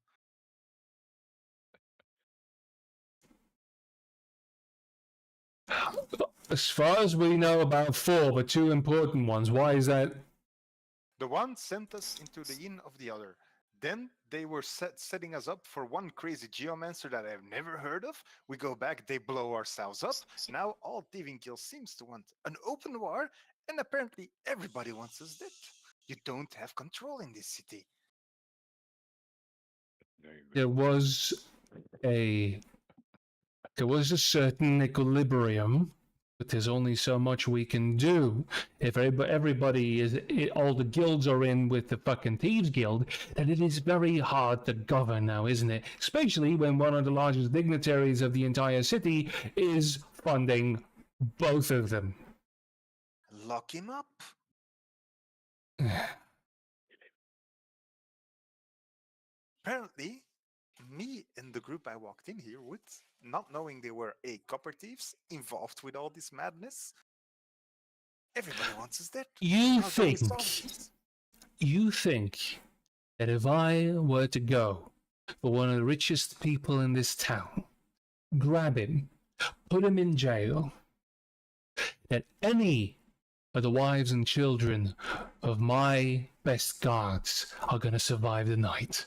As far as we know, about 4, but 2 important ones. Why is that? The one sent us into the inn of the other. Then they were setting us up for one crazy geomancer that I've never heard of. We go back, they blow ourselves up. Now all thieving guilds seems to want an open war, and apparently everybody wants us dead. You don't have control in this city. Very good. There was a certain equilibrium, but there's only so much we can do. If everybody is, all the guilds are in with the fucking Thieves Guild, then it is very hard to govern now, isn't it? Especially when one of the largest dignitaries of the entire city is funding both of them. Lock him up. Apparently, me and the group I walked in here with, not knowing they were copper thieves involved with all this madness. Everybody wants us dead. You How do we think solve this? that if I were to go for one of the richest people in this town, grab him, put him in jail, that any of the wives and children of my best guards are going to survive the night?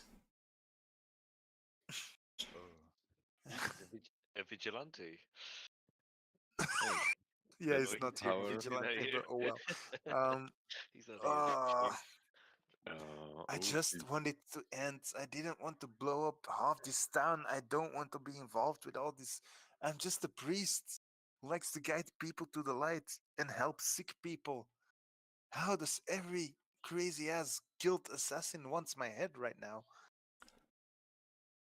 A vigilante. Yeah, Don't it's know not his here, power. vigilante, but oh well. He's not here. I Oh, just shit. wanted to end. I didn't want to blow up half this town. I don't want to be involved with all this. I'm just a priest who likes to guide people to the light and help sick people. How does every crazy ass guilt assassin wants my head right now?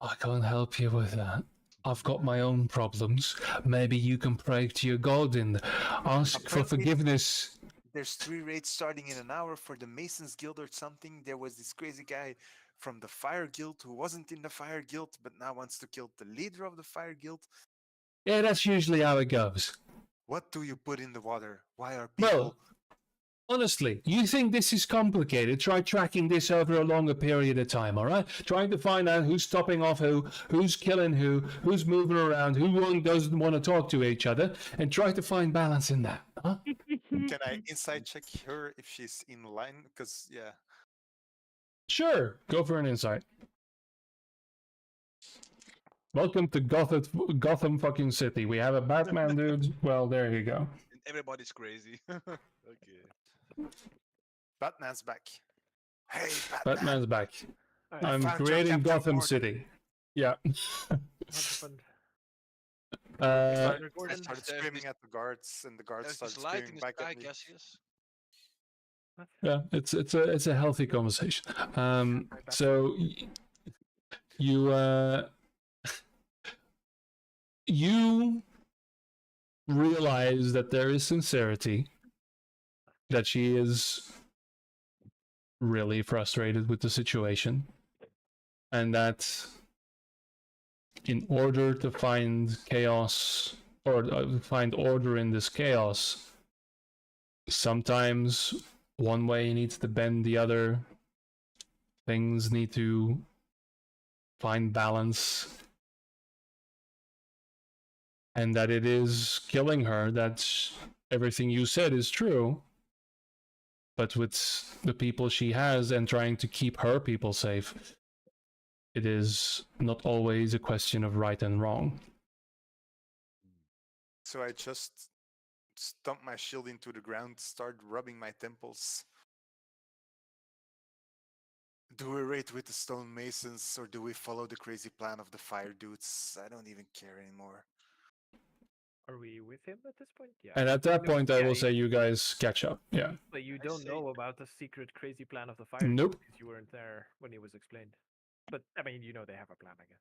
I can't help you with that. I've got my own problems. Maybe you can pray to your god and ask for Apparently- forgiveness. There's 3 raids starting in an hour for the Masons Guild or something. There was this crazy guy from the Fire Guild who wasn't in the Fire Guild but now wants to kill the leader of the Fire Guild. Yeah, that's usually how it goes. What do you put in the water? Why are people... Well, honestly, you think this is complicated? Try tracking this over a longer period of time, all right? Trying to find out who's stopping off who's killing who's moving around, who doesn't want to talk to each other, and try to find balance in that, huh? Can I insight check her if she's in line? Because, yeah. Sure, go for an insight. Welcome to Gotham fucking City. We have a Batman dude. Well, there you go. And everybody's crazy. Okay. Batman's back. Hey, Batman. Batman's back. Alright, I'm found your creating Captain Gotham Gordon. City. Yeah. what happened? I Gordon? started screaming at the guards, and the guards There's started this light in screaming the back sky, at me. Cassius. What? Yeah, it's a healthy conversation. So you realize that there is sincerity, that she is really frustrated with the situation, and that in order to find chaos or find order in this chaos, sometimes one way needs to bend the other. Things need to find balance. And that it is killing her, that everything you said is true. But with the people she has and trying to keep her people safe, it is not always a question of right and wrong. So I just stumped my shield into the ground, started rubbing my temples. Do we raid with the stone masons, or do we follow the crazy plan of the fire dudes? I don't even care anymore. Are we with him at this point? Yeah. And at that No, point, I yeah, will say you guys catch up. Yeah. But you I don't say- know about the secret crazy plan of the fire Nope. because you weren't there when it was explained. But I mean, you know they have a plan, I guess.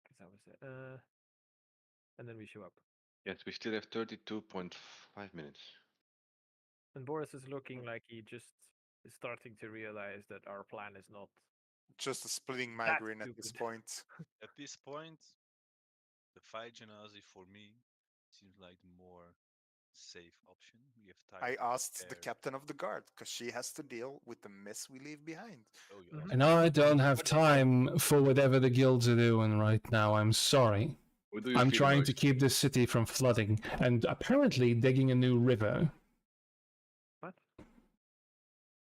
Because that was it. And then we show up, Yes, we still have 32.5 minutes. and Boris is looking like he just is starting to realize that our plan is not. Just a splitting That's migraine at this stupid. point. At this point, the fight Genasi for me seems like the more safe option. We have time. I to asked the prepare. captain of the guard, because she has to deal with the mess we leave behind. Oh, you Mhm. asked And me. I don't have What do you want? time for whatever the guilds are doing right now. I'm sorry. What do you I'm feel trying most? to keep this city from flooding and apparently digging a new river. What?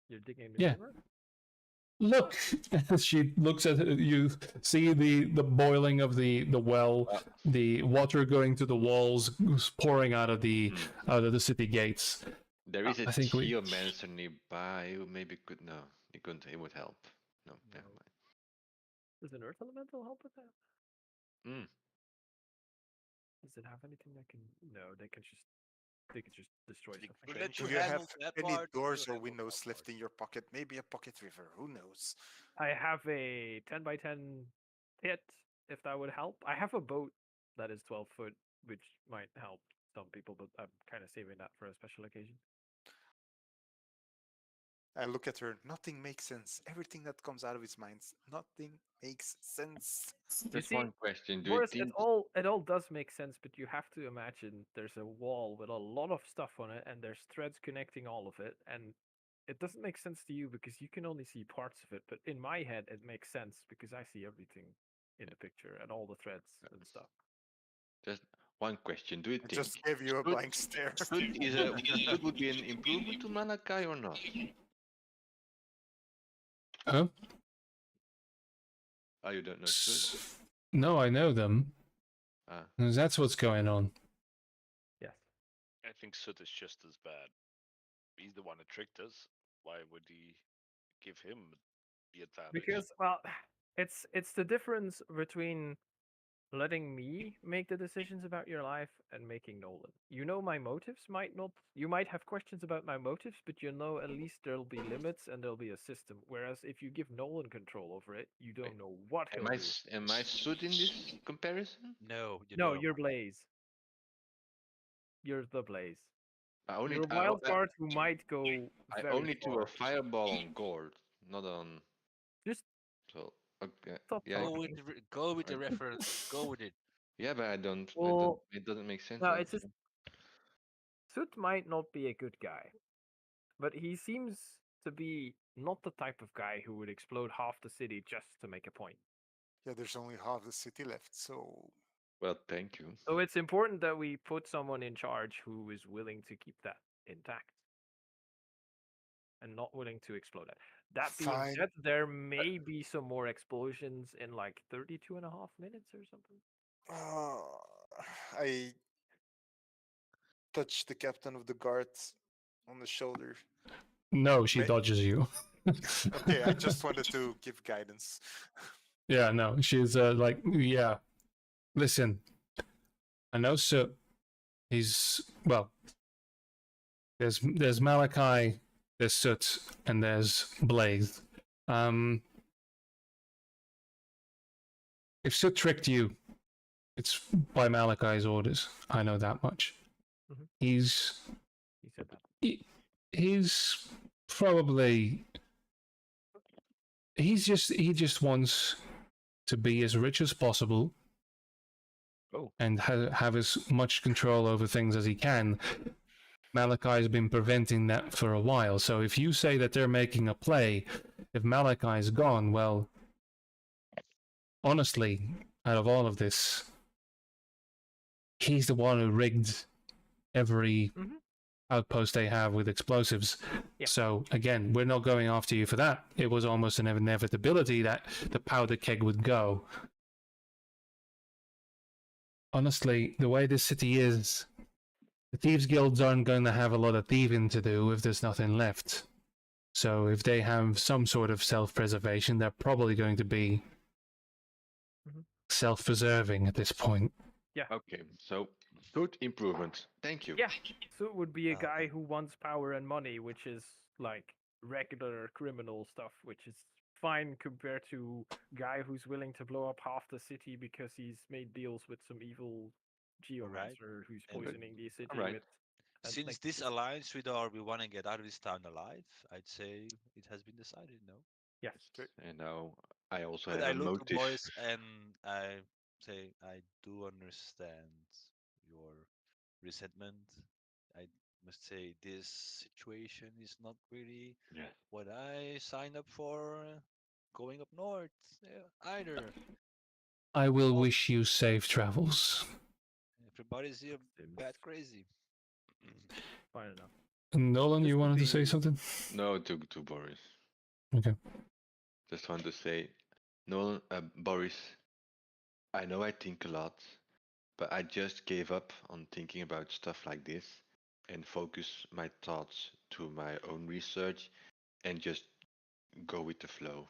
You're digging the Yeah. river? look. She looks at you. See the boiling of the well, the water going to the walls, pouring out of the city gates. There is a I think we- geomancer nearby who maybe could. No, he couldn't. He would help. No, never mind. Does an earth elemental help with that? Mm. Does it have anything that can? No, they can just destroy They stuff. could Okay. let Do you you have handle that any part, doors you or handle windows that left part. in your pocket? Maybe a pocket river. Who knows? I have a 10 by 10 pit, if that would help. I have a boat that is 12 foot, which might help some people, but I'm kind of saving that for a special occasion. I look at her. Nothing makes sense. Everything that comes out of his mind, nothing makes sense. Just see, one question. Do you Boris, think it all does make sense, but you have to imagine there's a wall with a lot of stuff on it, and there's threads connecting all of it, and it doesn't make sense to you because you can only see parts of it. But in my head, it makes sense because I see everything in the picture and all the threads and stuff. just one question? Do you I think just gave you a Soot- blank stare. Soot is a Soot would be an improvement to Malachi or not? Huh? Oh, you don't know Soot? No, I know them. Ah, That's what's going on. Yes. I think Soot is just as bad. He's the one that tricked us. Why would he give him the advantage? Because it's the difference between letting me make the decisions about your life and making Nolan. You know my motives might not you might have questions about my motives, but you know at least there'll be limits and there'll be a system. Whereas if you give Nolan control over it, you don't know what he'll do. am I Soot in this comparison? No, you No, don't. you're Blaze. You're the Blaze. I only You're a wild card who might go I very only threw far. a fireball on Gord, not on. Just So okay, stop yeah, talking. Go with the Okay. reference. Go with it. yeah, but I don't. Well, it doesn't make sense. no, like, it's just Soot might not be a good guy, but he seems to be not the type of guy who would explode half the city just to make a point. Yeah, there's only half the city left, so Well, thank you. So it's important that we put someone in charge who is willing to keep that intact and not willing to explode it. That being Fine. said, there may be some more explosions in like 32.5 minutes or something. I touch the captain of the guard on the shoulder. No, she May- dodges you. Okay, I just wanted to give guidance. Yeah, no, she's like, yeah. Listen, I know Soot. He's well. There's Malachi, there's Soot, and there's Blaze. If Soot tricked you, it's by Malachi's orders. I know that much. Mhm. He's He said that. he's probably he just wants to be as rich as possible. Oh. And have as much control over things as he can. Malachi's been preventing that for a while. So if you say that they're making a play, if Malachi's gone, well, honestly, out of all of this, he's the one who rigged every outpost they have with explosives. Yeah. So again, we're not going after you for that. It was almost an inevitability that the powder keg would go. Honestly, the way this city is, the Thieves Guilds aren't going to have a lot of thieving to do if there's nothing left. So if they have some sort of self-preservation, they're probably going to be self-preserving at this point. Yeah. Okay, so good improvement. Thank you. Yeah. So it would be a guy who wants power and money, which is like regular criminal stuff, which is fine compared to guy who's willing to blow up half the city because he's made deals with some evil geomancer who's And- poisoning the city Alright. with. and, Since like, this it's- aligns with our we want to get out of this town alive, I'd say it has been decided, no? Yes. And now I also But have I a look to motive. boys and I say I do understand your resentment. I must say this situation is not really Yeah. what I signed up for going up north either. I will wish you safe travels. Everybody's here bad crazy. Fine enough. Nolan, This you would wanted to say be- something? No, to Boris. Okay. just want to say, no, Boris, I know I think a lot, but I just gave up on thinking about stuff like this and focus my thoughts to my own research and just go with the flow.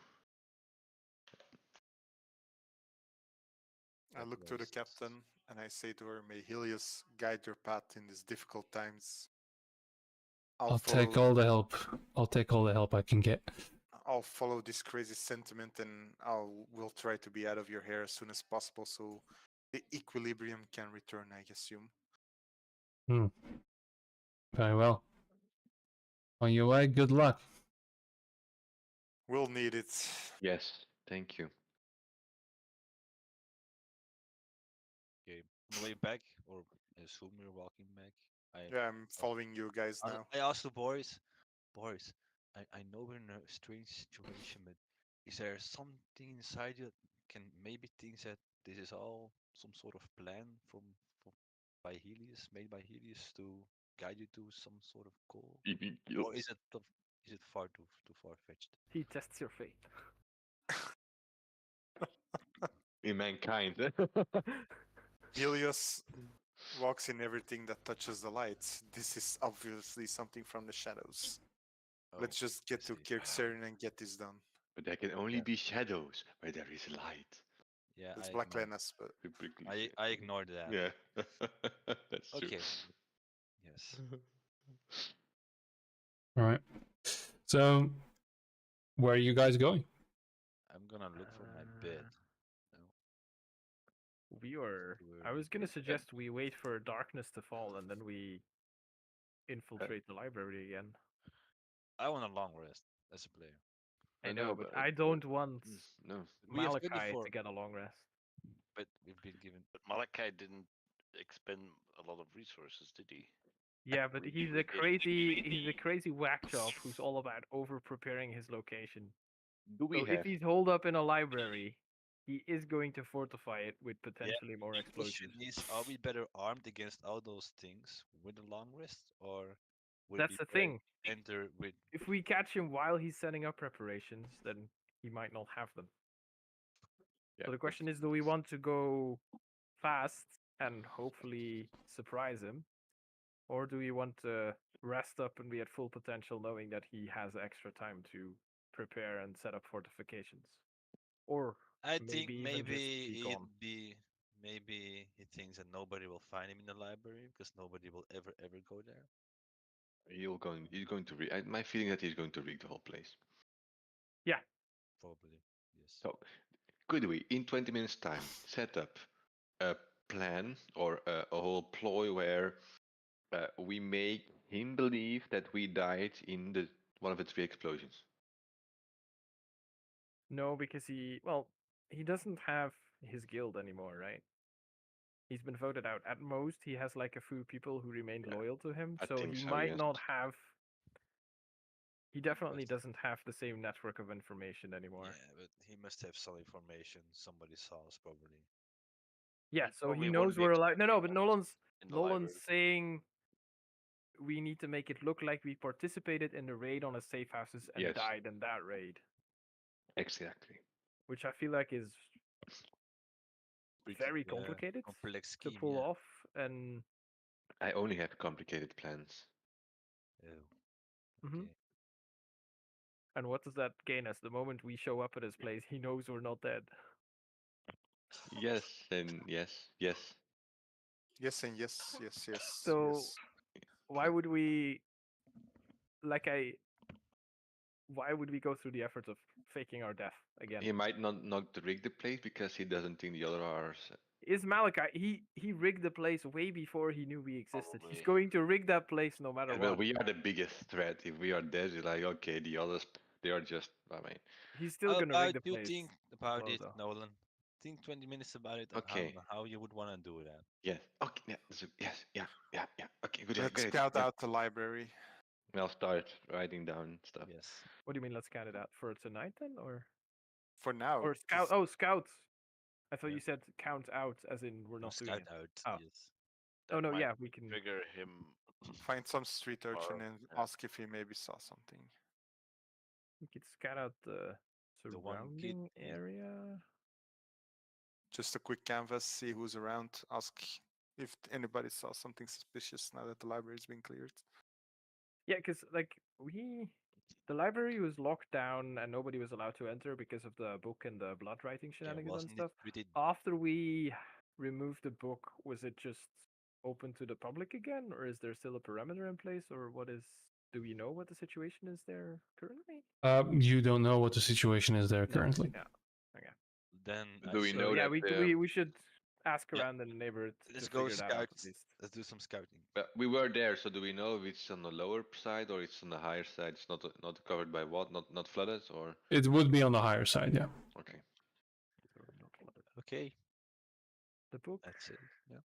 I look to the captain and I say to her, "May Helios guide your path in these difficult times." I'll take all the help. I'll take all the help I can get. I'll follow this crazy sentiment and will try to be out of your hair as soon as possible so the equilibrium can return, I assume. Very well. On your way, good luck. We'll need it. Yes, thank you. Okay, on the way back, or I assume we're walking back. Yeah, I'm following you guys now. I asked the boys, I know we're in a strange situation, but is there something inside you that can maybe think that this is all some sort of plan by Helios, made by Helios to guide you to some sort of goal? Or is it far too far fetched? He tests your fate. In mankind. Helios walks in everything that touches the light. This is obviously something from the shadows. Let's just get to Kirksaren and get this done. But there can only be shadows where there is light. Yeah, It's I Black ignored, Lenas, but I ignored that. Yeah, that's true. Okay. Yes. All right. So, where are you guys going? I'm gonna look for my bed. No, We are. too I early. was gonna suggest we wait for darkness to fall and then we infiltrate the library again. I want a long rest as a player. I know, but I don't want No. We have Malachi 24, to get a long rest. but we've been given. But Malachi didn't expend a lot of resources, did he? Yeah, but We he's usually a did. crazy whack job who's all about over preparing his location. Do we So have? if he's holed up in a library, he is going to fortify it with potentially more The explosives. question is, are we better armed against all those things with a long rest, or would That's it the be better thing. to enter with? If we catch him while he's setting up preparations, then he might not have them. Yeah, So the question is, do we want to go fast and hopefully surprise him? Or do we want to rest up and be at full potential knowing that he has extra time to prepare and set up fortifications? Or I maybe think even just be gone. maybe he thinks that nobody will find him in the library because nobody will ever go there. He's going to read. My feeling that he's going to rig the whole place. Yeah. Probably, yes. So, could we, in 20 minutes' time, set up a plan or a whole ploy where we make him believe that we died in one of the 3 explosions? No, because he doesn't have his guild anymore, right? He's been voted out. At most, he has like a few people who remained Yeah, loyal to him. I So think he so, might yes. not have. He definitely But- doesn't have the same network of information anymore. Yeah, but he must have some information somebody saw us probably. Yeah, He so probably he won't knows be we're alive. No, but in Nolan's the library. saying we need to make it look like we participated in the raid on a safe houses and Yes. died in that raid, Exactly. which I feel like is very Yeah, complicated complex to scheme. pull Yeah. off. And I only have complicated plans. Oh, Mhm. okay. and what does that gain us? The moment we show up at his place, he knows we're not dead. Yes, and yes, yes. yes and yes, yes, yes, So yes. why would we why would we go through the effort of faking our death again? He might not rig the place because he doesn't think the other are. Is Malachi, he rigged the place way before he knew we existed. He's Probably. going to rig that place no matter Well, what. we are the biggest threat. If we are dead, it's like, okay, the others, they are just, I mean, He's still How gonna rig about the you place. think about well, it, though. Nolan? Think 20 minutes about it. Okay. How you would want to do that? yes, okay, yeah, yes, yeah. Okay, good, Let's good. scout Yeah. out the library. I'll start writing down stuff. Yes. What do you mean? Let's count it out for tonight then, For now. or scout? 'cause Oh, scout. I thought Yeah. you said count out, as in we're No, not doing scout it. out. Oh. Yes. Oh That no, might yeah, we can. trigger him. Find some street urchin Or- and yeah. ask if he maybe saw something. We could scout out the The one surrounding kid- area. Just a quick canvas, see who's around, ask if anybody saw something suspicious now that the library's been cleared. Yeah, because like the library was locked down and nobody was allowed to enter because of the book and the blood writing Yeah, shenanigans and wasn't it stuff. pretty? After we removed the book, was it just open to the public again, or is there still a perimeter in place, or what is? Do we know what the situation is there currently? You don't know what the situation is there No, currently. Yeah. Okay. Then I Do we say, know yeah, that, we should ask Yeah. around in the neighborhood let's to go figure that out scout. at least. Let's do some scouting. But we were there, so do we know if it's on the lower side or it's on the higher side? It's not covered by what? Not flooded or It would be on the higher side, yeah. okay. So we're not flooded. Okay, The book. that's it. Yeah,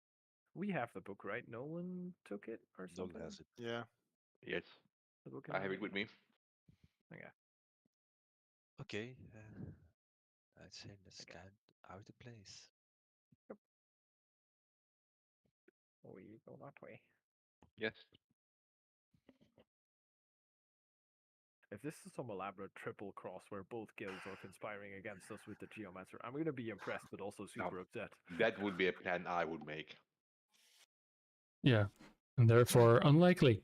We have the book, right? No one took it or Doug something. has it. Yeah. Yes, The book. I have it with me. Okay. Okay, I'd say let's Okay. scout out the place. We go that way. Yes. If this is some elaborate triple cross where both guilds are conspiring against us with the Geomancer, I'm gonna be impressed but also super upset. That would be a plan I would make. Yeah. And therefore unlikely.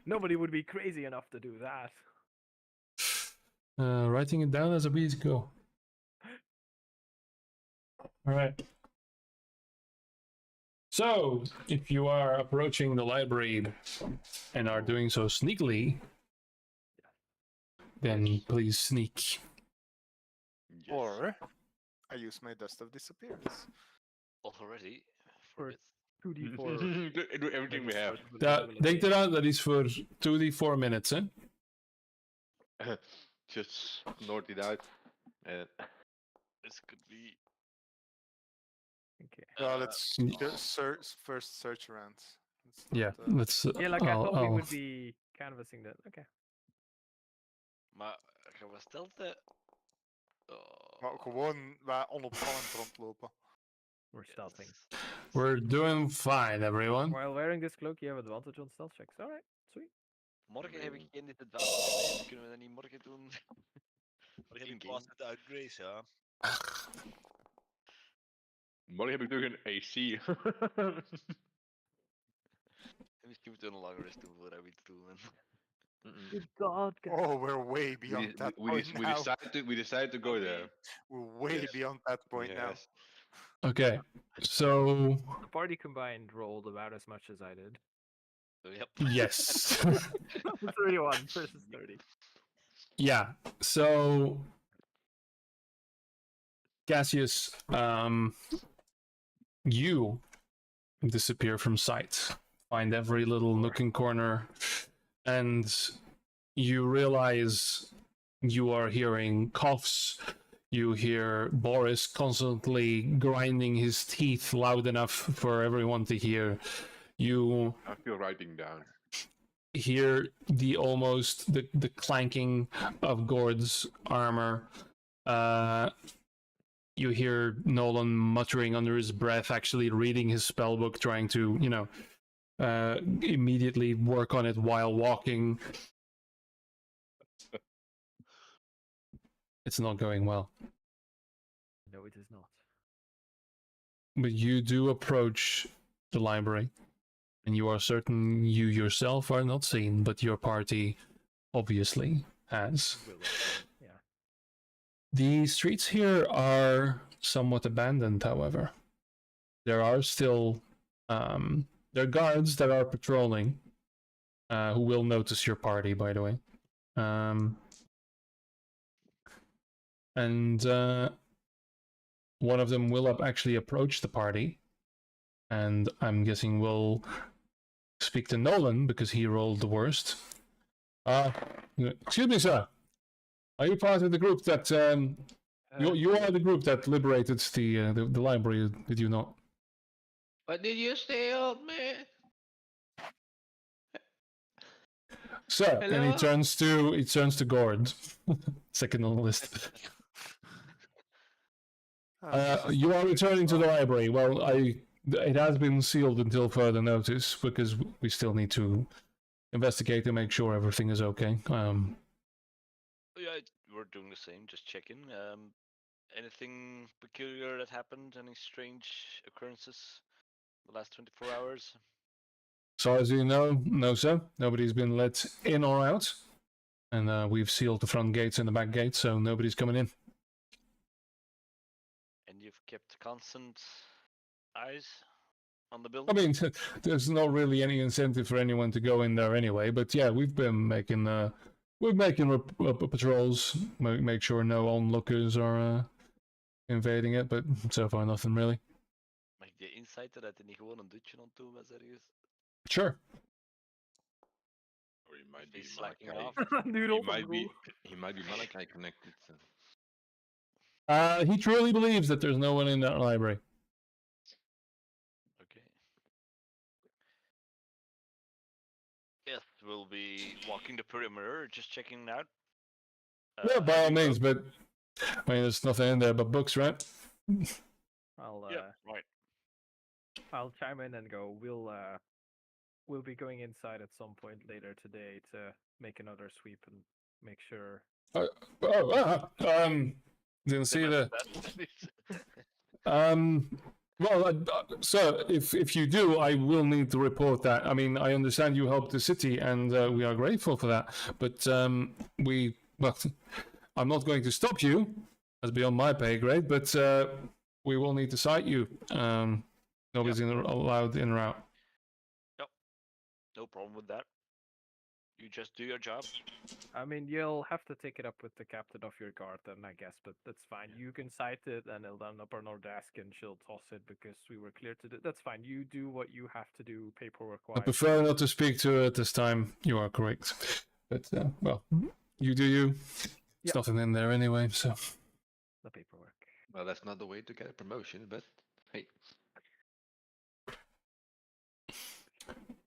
Nobody would be crazy enough to do that. Writing it down as a beat go. Alright. So, if you are approaching the library and are doing so sneakily, then please sneak. Yes. Or I use my dust of disappearance. Already? For For 2d4. Do everything we have. Denk eraan, dat is voor 2d4 minutes, hè? Just snort it out. And This could be. Okay. Let's first search around. Let's Yeah, not, let's... Yeah, like I thought we would be canvassing that. Okay. Maar gaan we stelten? maar gewoon onopvallend rondlopen. We're stealthing. We're doing fine, everyone. While wearing this cloak, you have advantage on stealth checks. Alright, sweet. Morgen heb ik geen disadvantage. Kunnen we dat niet morgen doen? Morgen heb ik In-game. pas met de Outgrace, ja. morgen heb ik nog een AC. Misschien moeten we een lange rest doen voordat we iets doen. Good God, guys. Oh, we're way beyond that point now. We decided to go there. We're way Yes. beyond that point now. Yes. Okay, so... The party combined rolled about as much as I did. Yep. Yes. 31 versus 30. Yeah, so... Cassius, you disappear from sight. Find every little nook and corner, and you realize you are hearing coughs. You hear Boris constantly grinding his teeth loud enough for everyone to hear. You I feel writing down. hear the clanking of Gord's armor. You hear Nolan muttering under his breath, actually reading his spellbook, trying to, immediately work on it while walking. It's not going well. No, it is not. But you do approach the library, and you are certain you yourself are not seen, but your party obviously has. Will yeah. The streets here are somewhat abandoned, however. There are still there are guards that are patrolling, who will notice your party, by the way. And one of them will actually approach the party, and I'm guessing will speak to Nolan because he rolled the worst. Excuse me, sir. Are you part of the group that you are the group that liberated the library? Did you not? What did you say, old man? Sir, and he Hello? turns to Gord, second on the list. You are returning to the library. Well, it has been sealed until further notice because we still need to investigate to make sure everything is okay. Yeah, we're doing the same. Just checking. Anything peculiar that happened? Any strange occurrences the last 24 hours? As far as you know, no, sir. Nobody's been let in or out. And we've sealed the front gates and the back gates, so nobody's coming in. And you've kept constant eyes on the I building? mean, there's not really any incentive for anyone to go in there anyway. But yeah, we've been making patrols, make sure no onlookers are invading it. But so far, nothing really. Mag ik die insighten dat hij niet gewoon een dutje aan het doen was ergens? Sure. Or he might be He's slacking Malachi. off. Noodle He might be Malachi connected. So. He truly believes that there's no one in that library. Okay. Yes, we'll be walking the perimeter, just checking it out. Yeah, by all having means. look- But I mean, there's nothing in there but books, right? yeah, right. I'll chime in and go. We'll be going inside at some point later today to make another sweep and make sure. Didn't see the. That. Well, sir, if you do, I will need to report that. I mean, I understand you helped the city, and we are grateful for that. But well, I'm not going to stop you. That's beyond my pay grade. But we will need to cite you. Nobody's allowed in or out. No problem with that. You just do your job. I mean, you'll have to take it up with the captain of your guard, then I guess. But that's fine. You can cite it, and it'll end up on our desk, and she'll toss it because we were clear to do. That's fine. You do what you have to do, paperwork-wise. I prefer not to speak to her at this time. You are correct. But well, you do you. There's nothing in there anyway, so. The paperwork. Well, that's not the way to get a promotion, but hey.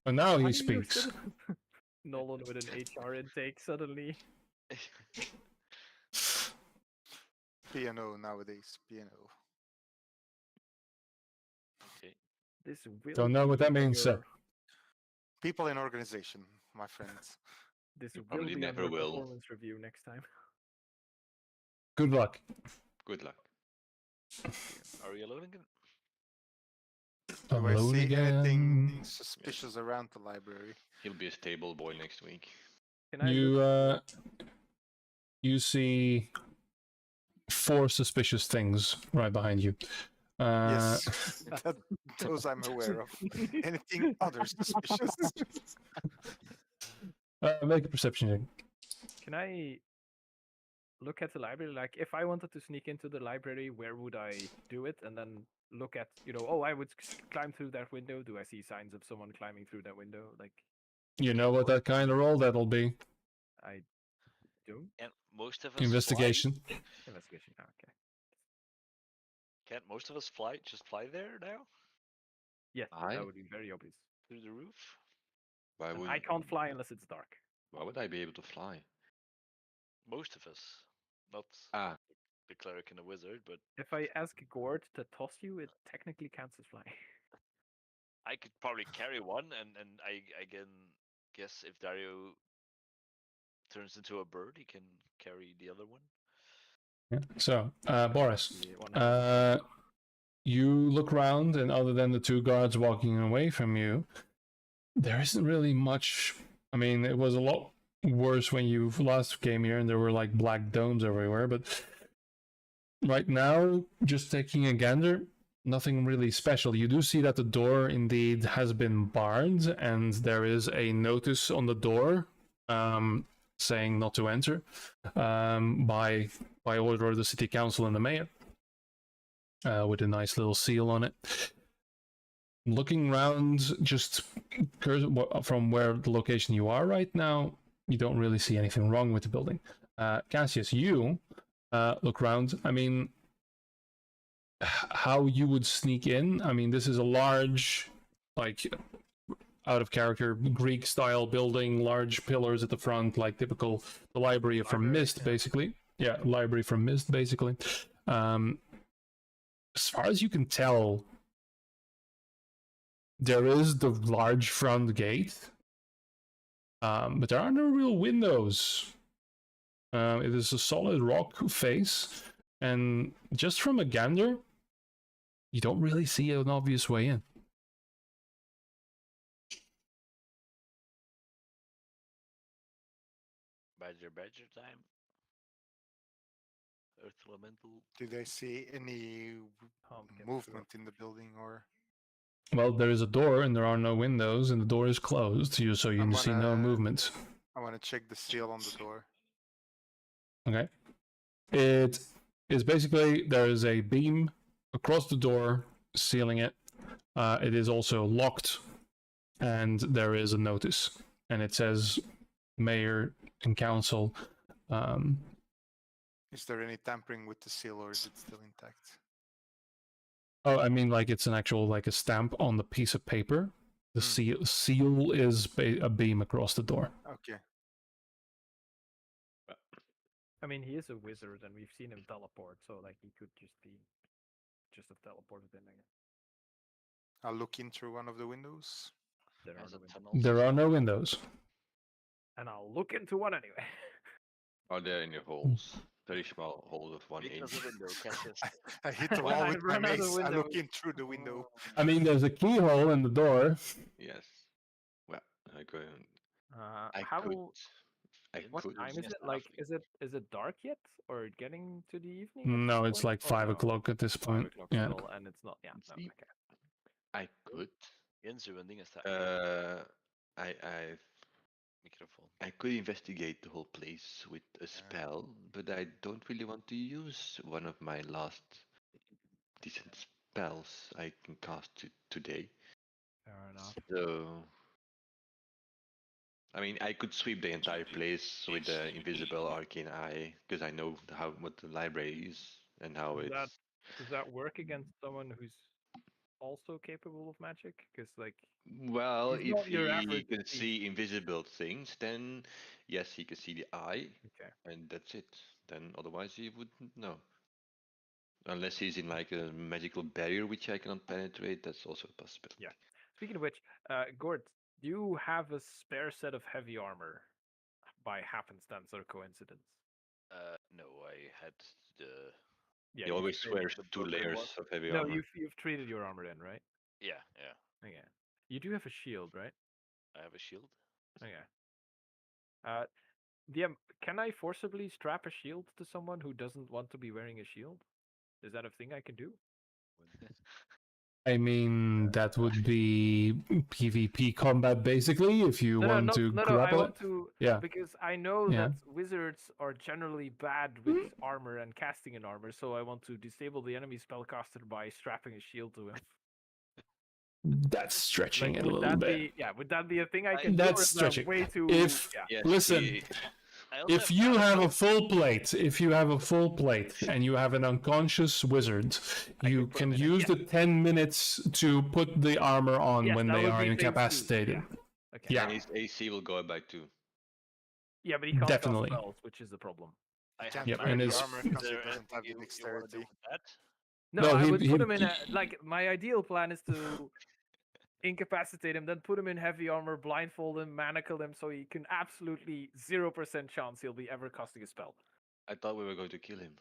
And now Why he do you speaks. sit- Nolan with an HR intake suddenly. P&O nowadays. P&O. Okay. This will Don't know what be that on means, sir. your- People in organization, my friends. This You will probably be never on your will. performance review next time. Good luck. Good luck. Are you alone again? Do I Alone see anything again. suspicious around the library? He'll be a stable boy next week. Can I You look- you see 4 suspicious things right behind you. Yes, those I'm aware of. Anything other suspicious? Make a perception check. Can I look at the library? Like, if I wanted to sneak into the library, where would I do it? And then look at, I would climb through that window. Do I see signs of someone climbing through that window? Like, You know what that kind of roll that'll be. I don't. And most of us Investigation. Investigation. Oh, okay. Can't most of us fly? Just fly there now Yes, I- that would be very obvious. through the roof. Why And would I can't fly unless it's dark. Why would I be able to fly? Most of us, not Ah, the cleric and the wizard, but If I ask Gord to toss you, it technically counts as flying. I could probably carry one, and I can guess if Dario turns into a bird, he can carry the other one. Yeah. So, Boris, The one you look around, and other than the 2 guards walking away from you, there isn't really much. I mean, it was a lot worse when you last came here, and there were like black domes everywhere. But right now, just taking a gander, nothing really special. You do see that the door indeed has been barred, and there is a notice on the door saying not to enter by order of the city council and the mayor, with a nice little seal on it. Looking around, just from where the location you are right now, you don't really see anything wrong with the building. Cassius, you look around. I mean, how you would sneak in? I mean, this is a large, like, out of character Greek style building, large pillars at the front, like typical the library from Library, Mist, yeah. basically. Yeah, library from Mist, basically. As far as you can tell, there is the large front gate, but there are no real windows It is a solid rock face, and just from a gander, you don't really see an obvious way in. Badger time. Earth Elemental. Did I see any Can't get through movement it. in the building or? Well, there is a door and there are no windows, and the door is closed, so you I'm see no gonna- movement. I want to check the seal on the door. Okay. It is basically there is a beam across the door sealing it. It is also locked, and there is a notice, and it says mayor and council. Is there any tampering with the seal, or is it still intact? Oh, I mean, like it's an actual like a stamp on the piece of paper. The seal is a beam across the door. Okay. I mean, he is a wizard, and we've seen him teleport, so like he could just have teleported in again. I'll look in through one of the windows. There are Has no a windows. tunnel. There are no windows. And I'll look into one anyway. Are there any holes? Very small hole of 1 Big as inch. a window, Cassius. I hit the When wall I with my run out of mace. I look windows- in through the window. I mean, there's a keyhole in the door. Yes. Well, I could. How? I What could. time is Yes, it? Like, halfling. is it dark yet, or getting to the evening? at No, this it's point? like Or 5 o'clock at this 5 point. o'clock Yeah. still, and it's not. Yeah. No, See? okay. I could. Inzuending is that I microphone. I could investigate the whole place with a spell, but I don't really want to use one of my last decent spells I can cast today. Fair enough. So, I mean, I could sweep the entire place with the invisible arcane eye because I know what the library is and how Does it's. Does that work against someone who's also capable of magic? Because like, Well, he's if not your he average can thief. see invisible things, then yes, he can see the eye, okay. and that's it. Then otherwise he wouldn't know. Unless he's in like a magical barrier which I cannot penetrate, that's also a possibility. Yeah. Speaking of which, Gord, do you have a spare set of heavy armor by happenstance or coincidence? No, I had the. Yeah. He you've always traded- wears the 2 broken layers one. of heavy No, armor. you've treated your armor in, right? Yeah. Okay. You do have a shield, right? I have a shield. Okay. DM, can I forcibly strap a shield to someone who doesn't want to be wearing a shield? Is that a thing I can do? I mean, that would be PvP combat basically. If you want to I grapple want it, to yeah. because I know Yeah. that wizards are generally bad with armor and casting in armor, so I want to disable the enemy spellcaster by strapping a shield to him. That's stretching it a would little that bit. be would that be a thing I can do? That's Or is that stretching. way too If Yes, listen, I also if you magic have a armor. full plate, and you have an unconscious wizard, you put can him in use the 10 minutes to put the armor on Yes, when that they would are be phase two, incapacitated. yeah. Okay. Yeah. And his AC will go up by 2. Yeah, but he can't Definitely. cast spells, which is the problem. I Can't have Yep, wear and the it's- armor Is because there it doesn't have the anything you wanna do dexterity. with that? No, No, I he- would he- put him in like my ideal plan is to incapacitate him, then put him in heavy armor, blindfold him, manacle him, so he can absolutely 0% chance he'll be ever casting a spell. I thought we were going to kill him.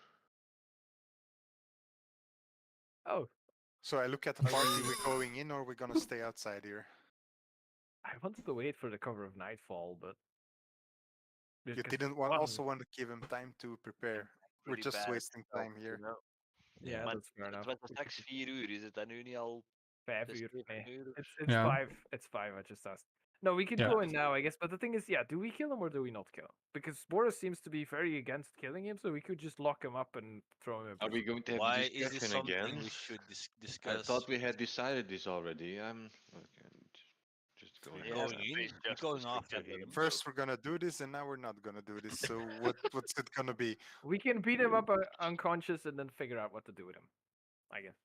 Oh, So I look at the party. We're going in, or we're gonna stay outside here. I wanted to wait for the cover of nightfall, but You because didn't also want to give him time to prepare. We're Pretty just bad wasting spells, time here. you know? yeah, Maar that's fair enough. het was straks 4 uur, is het dan nu niet al 5 6, uur. 7 Nee, uur? it's Yeah. 5. It's 5. I just asked. No, we could Yeah. go in now, I guess. But the thing is, yeah, do we kill him or do we not kill him? Because Boris seems to be very against killing him, so we could just lock him up and throw him in Are we prison. going to have Why this is this discussion something again? we should I discuss? thought we had decided this already. Okay, just going. Yeah, You're off. going in, face you're justice, going we after can't let him. him First, we're gonna do this, and now we're not gonna do this. So what's it gonna be? We can beat him up unconscious and then figure out what to do with him. I guess.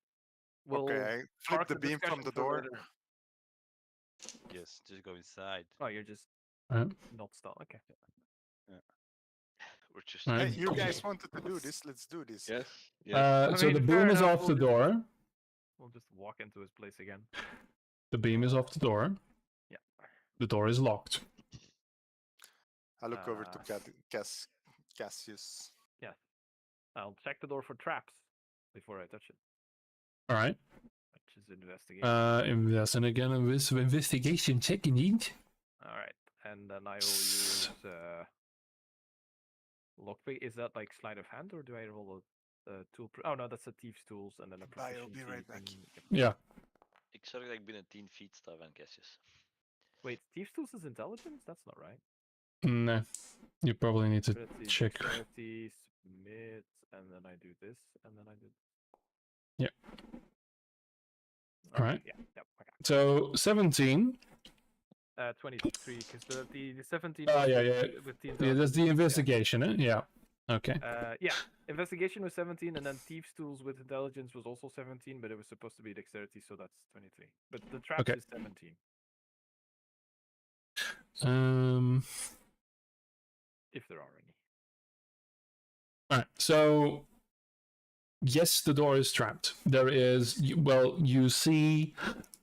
We'll Okay, I flip park the beam from discussion the for door. later. Yes, just go inside. Oh, you're just Alright. not stalled. Okay. We're just Alright. Hey, you guys wanted to do this. Let's do this. Yes. Yes. I So mean, the fair beam is enough, off the we'll door. We'll just walk into his place again. The beam is off the door. Yeah. The door is locked. I look over to Uh, Cassius. I'll check the door for traps before I touch it, All right. which is investigation. That's and again investigation check indeed. All right, and then I will use lockpick. Is that like sleight of hand, or do I roll a tool? Oh no, that's a thief's tools, and then a Bye, I'll proficiency. be right back. Yep. Yeah. Ik zorg dat ik binnen 10 feet sta van Cassius. Wait, thief's tools is intelligence? That's not right. No. You probably need to Let's see, check. dexterity, submit, and then I do this, and then I do. Yeah. All right. Yeah. Yep. Okay. So 17. 23, because the 17. Oh was yeah, with- yeah. With the Yeah, that's the intelligence, investigation, eh? Yeah. Okay. Yeah, investigation was 17, and then thieves tools with intelligence was also 17, but it was supposed to be dexterity, so that's 23. But the traps Okay. is 17, if there are any. All right. So yes, the door is trapped. There is, well, you see,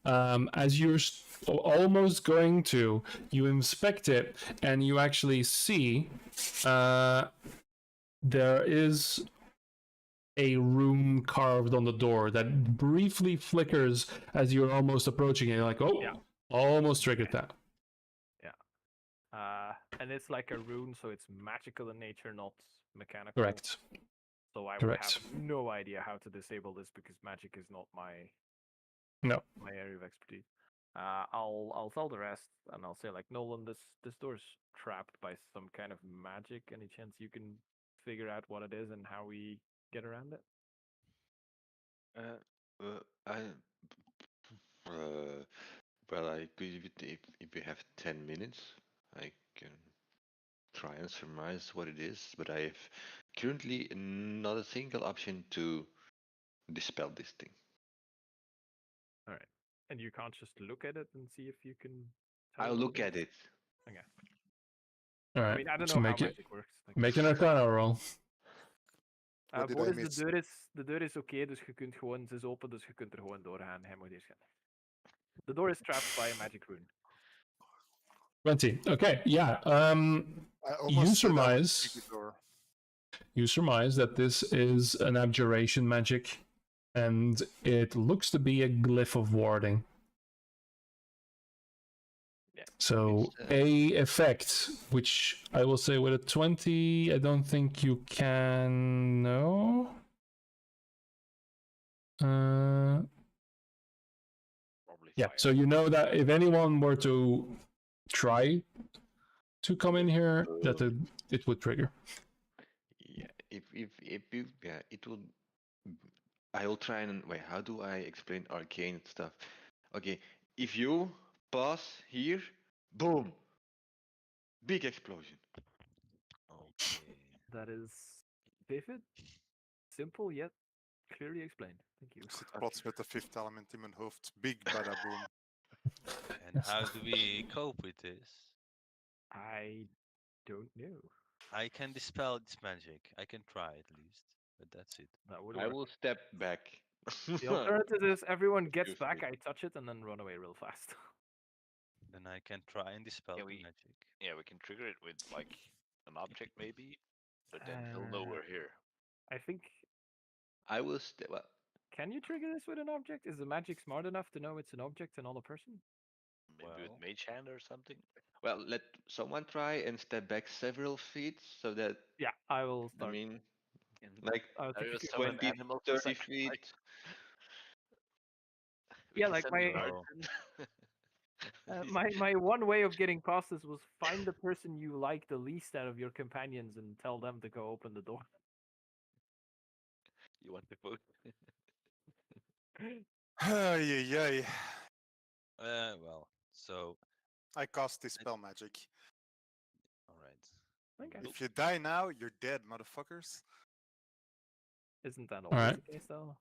as you're almost going to, you inspect it, and you actually see there is a rune carved on the door that briefly flickers as you're almost approaching it. You're like, oh, Yeah. almost triggered that. And it's like a rune, so it's magical in nature, not mechanical. Correct. So I would Correct. have no idea how to disable this because magic is not my my area of expertise. I'll tell the rest, and I'll say like, Nolan, this door's trapped by some kind of magic. Any chance you can figure out what it is and how we get around it? Well, I could if you have 10 minutes, I can try and surmise what it is, but I have currently not a single option to dispel this thing. All right, and you can't just look at it and see if you can. tell I'll what look is? at it. Okay. All I right. mean, I don't so know how make it, magic works. Like, make an Arcana roll. What did I Boris, miss? de deur is oké, dus je kunt gewoon, ze is open, dus je kunt er gewoon doorgaan. Hij moet eerst gaan. The door is trapped by a magic rune. 20. Okay. Yeah. I almost said I would surmise- kick the door. You surmise that this is an abjuration magic, and it looks to be a glyph of warding. Yeah. So It's, a effect, which I will say with a 20, I don't think you can know. Probably Yeah, fire. so you know that if anyone were to try to come in here, that it would trigger. Yeah, if you yeah, it will. I will try and wait. How do I explain arcane stuff? Okay, if you pass here, boom, big explosion. Okay. That is vivid, simple yet clearly explained. Thank you. Zit plots met de fifth element in mijn hoofd. Big bada boom. And how do we cope with this? I don't know. I can dispel this magic. I can try at least, but that's it. That would I work. will step back. The alternative is everyone gets Excuse back, me. I touch it, and then run away real fast. Then I can try and dispel Yeah, the we- magic. Yeah, we can trigger it with like an object maybe, but then he'll know we're here. I think. I will step. Well, Can you trigger this with an object? Is the magic smart enough to know it's an object and not a person? Maybe Well- with mage hand or something. well, let someone try and step back several feet so that Yeah, I will I start. mean, And like I'll there take is a so many 20, animals 30 inside, feet. like- We Yeah, can like send my- guards in. My one way of getting past this was find the person you like the least out of your companions and tell them to go open the door. You want to vote? Ay, ay, ay. Well, so I cast Dispel Magic. all right. Okay. If you die now, you're dead, motherfuckers. Isn't that always Alright. the case though?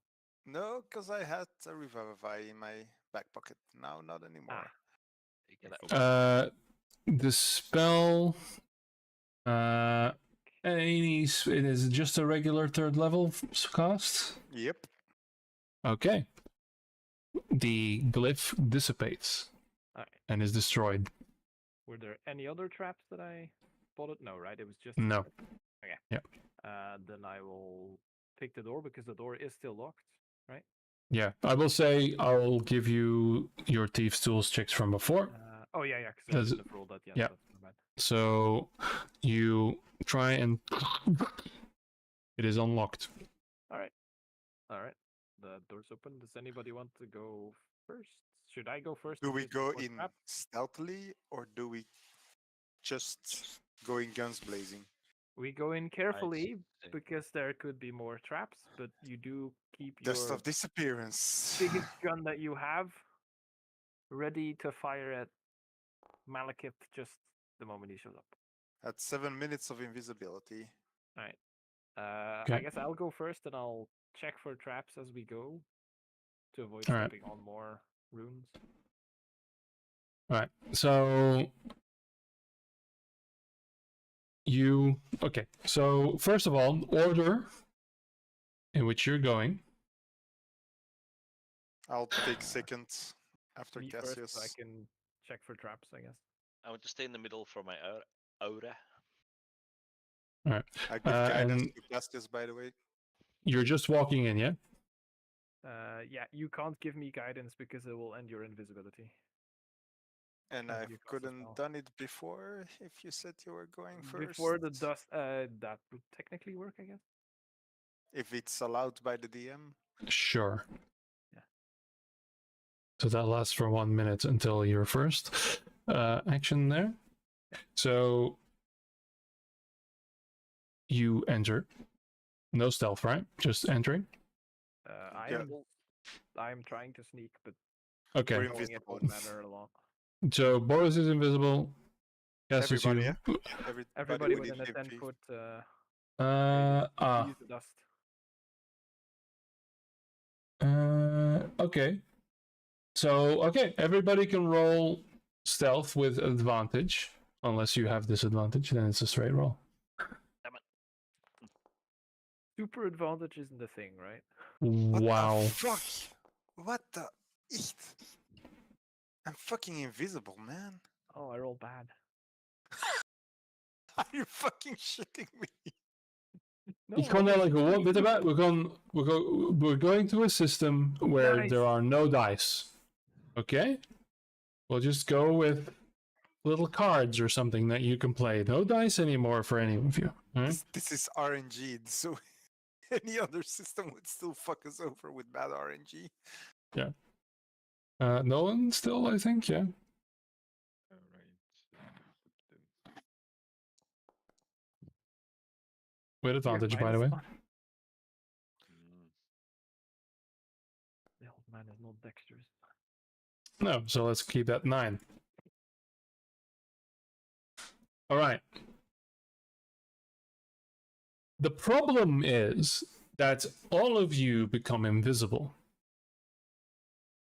No, because I had a Revivify in my back pocket. Now, not anymore. You can I open The spell. It is just a regular third level cast. Yep. Okay. The glyph dissipates Alright. and is destroyed. Were there any other traps that I spotted? No, right? It was just. No. Okay. Yeah. Then I will take the door because the door is still locked, right? Yeah, I will say I'll give you your thieves' tools checks from before. Oh yeah, because I Does shouldn't it- have rolled that yet. yeah. That's my bad. So you try and it is unlocked. All right. The door's open. Does anybody want to go first? Should I go first? Do and we use the go force in trap? stealthily or do we just go in guns blazing? We go in carefully say- because there could be more traps, but you do keep Dust your of disappearance. biggest gun that you have ready to fire at Malekith just the moment he shows up. At 7 minutes of invisibility. All right. Okay. I guess I'll go first, and I'll check for traps as we go to avoid All right. stepping on more runes. All right. So okay. So first of all, order in which you're going. I'll take second after Me first, Cassius. so I can check for traps. I guess. I want to stay in the middle for my aura. All right. I give guidance and to Cassius, by the way. you're just walking in, yeah? Yeah, you can't give me guidance because it will end your invisibility. And As I you cast a couldn't spell. done it before if you said you were going first. Before the dust, that would technically work, I guess. If it's allowed by the DM. Sure. Yeah. So that lasts for 1 minute until your first action there. So you enter. No stealth, right? Just entering. Yeah. I'm trying to sneak, but Okay. We're knowing it invisible. won't matter a lot. So Boris is invisible. Cassius, Everybody, you. yeah? Everybody within within a 10 50. foot Uh, use the dust. Okay. So, okay, everybody can roll stealth with advantage. Unless you have disadvantage, then it's a straight roll. Super advantage isn't the thing, right? What Wow. the fuck? What the eat? I'm fucking invisible, man. Oh, I roll bad. Are you fucking shitting me? No, Ik kan I'm eigenlijk actually gewoon, weet je pretty wat? We're going to a system where Nice. there are no dice. Okay? We'll just go with little cards or something that you can play. No dice anymore for any of you. All right? This is RNG, so any other system would still fuck us over with bad RNG. Nolan still, I think, yeah. With advantage, by the way. -1. The old man is not dexterous. No, so let's keep that 9. All right. The problem is that all of you become invisible.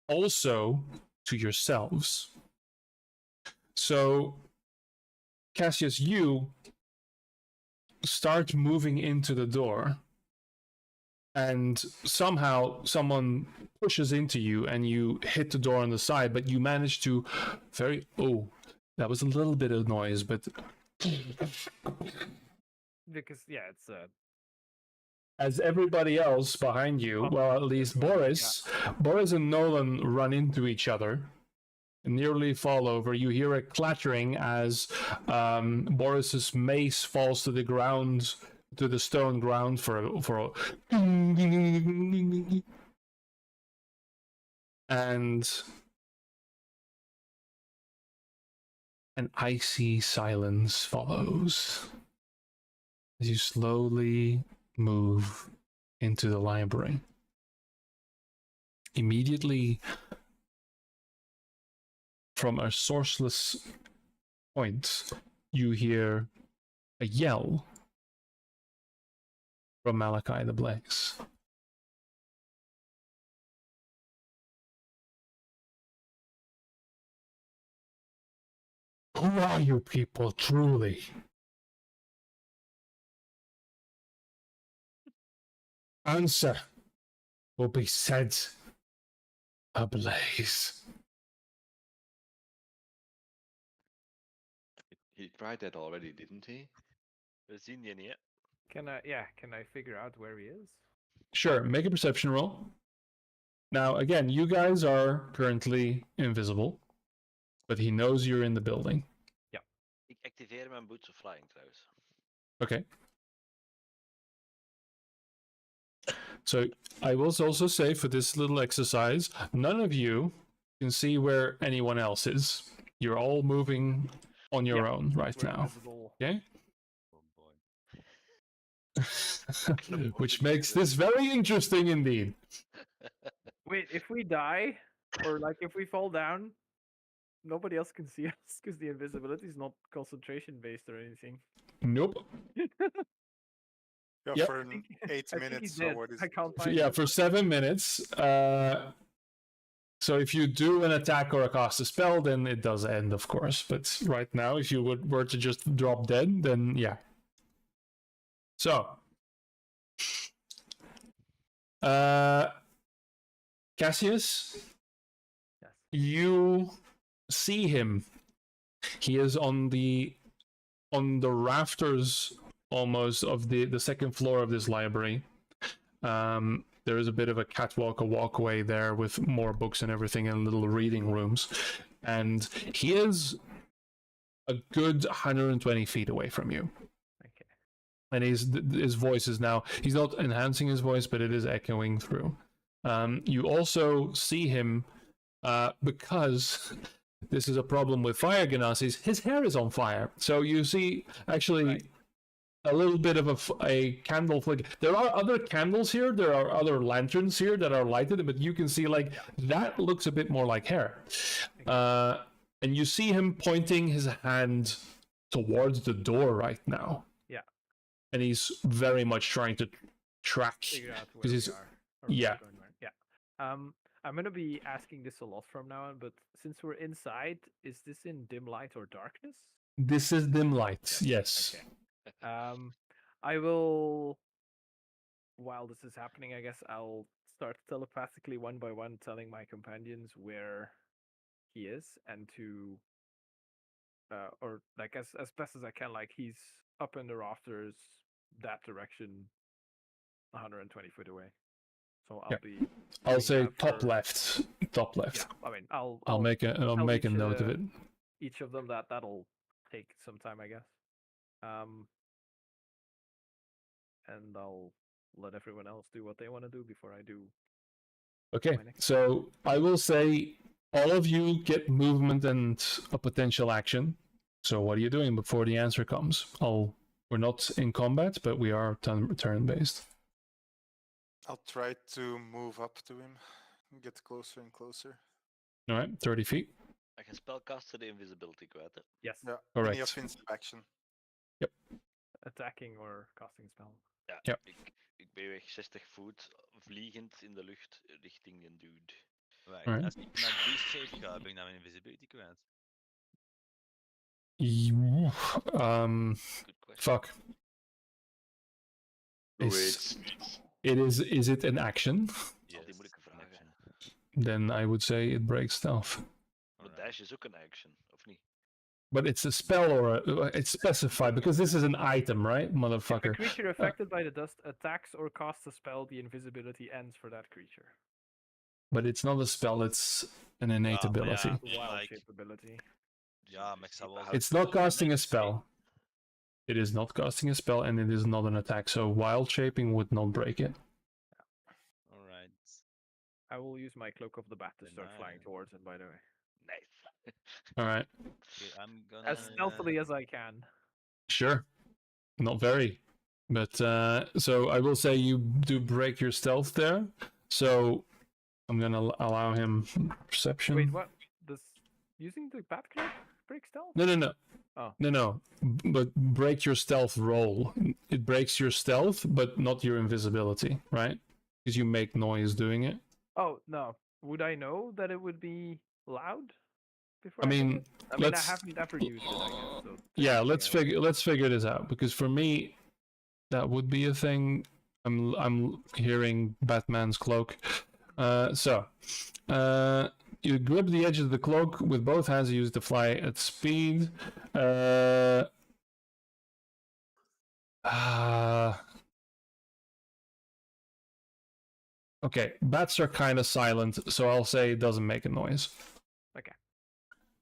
Also to yourselves. So, Cassius, you start moving into the door, and somehow someone pushes into you and you hit the door on the side, but you manage to that was a little bit of noise, but Because yeah, it's as everybody else behind you, well, at least Boris and Nolan run into each other and nearly fall over. You hear a clattering as Boris's mace falls to the ground, to the stone ground and an icy silence follows as you slowly move into the library. Immediately from a sourceless point, you hear a yell from Malachi the Blaze. Who are you people, truly? Answer will be set ablaze. He tried that already, didn't he? We've seen you yet. Can I figure out where he is? Sure, make a perception roll. Now, again, you guys are currently invisible, but he knows you're in the building. Ik activeer mijn boots of flying trouwens. Okay. So I will also say for this little exercise, none of you can see where anyone else is. You're all moving on your own right We're now. invisible. Okay? Oh boy. Which makes this very interesting indeed. Wait, if we die, or like if we fall down, nobody else can see us because the invisibility is not concentration based or anything. Nope. Yeah, Yep. for I think- 8 I think minutes. he's So dead. what is I can't For- find yeah, him. for 7 minutes. So if you do an attack or a cast a spell, then it does end, of course. But right now, if you were to just drop dead, then yeah. So, Cassius, Yes. you see him. He is on the rafters almost of the second floor of this library. There is a bit of a catwalk, a walkway there with more books and everything and little reading rooms. And he is a good 120 feet away from you. Okay. And his voice is now, he's not enhancing his voice, but it is echoing through. You also see him because this is a problem with fire Ganasis. His hair is on fire. So you see actually Right. a little bit of a candle flick. There are other candles here. There are other lanterns here that are lighted, but you can see like that looks a bit more like hair. And you see him pointing his hand towards the door right now. Yeah. And he's very much trying to track. Figure out where 'Cause we he's- are. or where yeah. we're going where. Yeah. I'm gonna be asking this a lot from now on, but since we're inside, is this in dim light or darkness? This is dim light. Yes. Okay. I will. While this is happening, I guess I'll start telepathically one by one telling my companions where he is and to, or like as best as I can, like he's up in the rafters, that direction, 120 foot away. So I'll Yeah. be. I'll doing say that top for- left. Top left. Yeah, I mean, I'll I'll make a tell make a each, note of it. each of them that'll take some time, I guess. And I'll let everyone else do what they want to do before I do. Okay, my next so I will say all of you get movement and a potential action. So what are you doing before the answer comes? We're not in combat, but we are turn based. I'll try to move up to him, get closer and closer. All right, 30 feet. I can spellcasten the invisibility kwijt. Yes, Yeah, Correct. any offensive action. attacking or casting spell. Ja, Ja. ik beweeg 60 voet vliegend in de lucht richting een dude. Right. Alright. Als ik naar beast shape ga, ben ik naar mijn invisibility kwijt. Good question. Fuck. Wait. Is it an action? Dat is altijd Yes, moeilijke vragen. action. Then I would say it breaks stealth. Maar Alright. dash is ook een action, of niet? But it's a spell or it's specified because this is an item, right, If a motherfucker? creature affected by the dust attacks or casts a spell, the invisibility ends for that creature. But it's not a spell; it's an innate Ah, but ability. yeah. The wild like- shape ability. Ja, maar ik zou wel... It's not casting a spell. It is not casting a spell, and it is not an attack. So wild shaping would not break it. Alright. I will use my cloak of the bat to Then start flying I- towards it, by the way. Nice. All right, Okay, I'm gonna... As stealthily as I can. sure. Not very, but so I will say you do break your stealth there. So I'm gonna allow him perception. Wait, what? Does using the bat cloak break stealth? No. Oh. No. But break your stealth roll. It breaks your stealth, but not your invisibility, right? Because you make noise doing it. Oh no. Would I know that it would be loud? Before I do mean, it? I mean, I let's- haven't ever used it. I guess. So Yeah, technically let's figure this out because for me, that would be a thing. I'm hearing Batman's cloak. You grip the edge of the cloak with both hands. Use to fly at speed. Okay, bats are kind of silent, so I'll say it doesn't make a noise. Okay.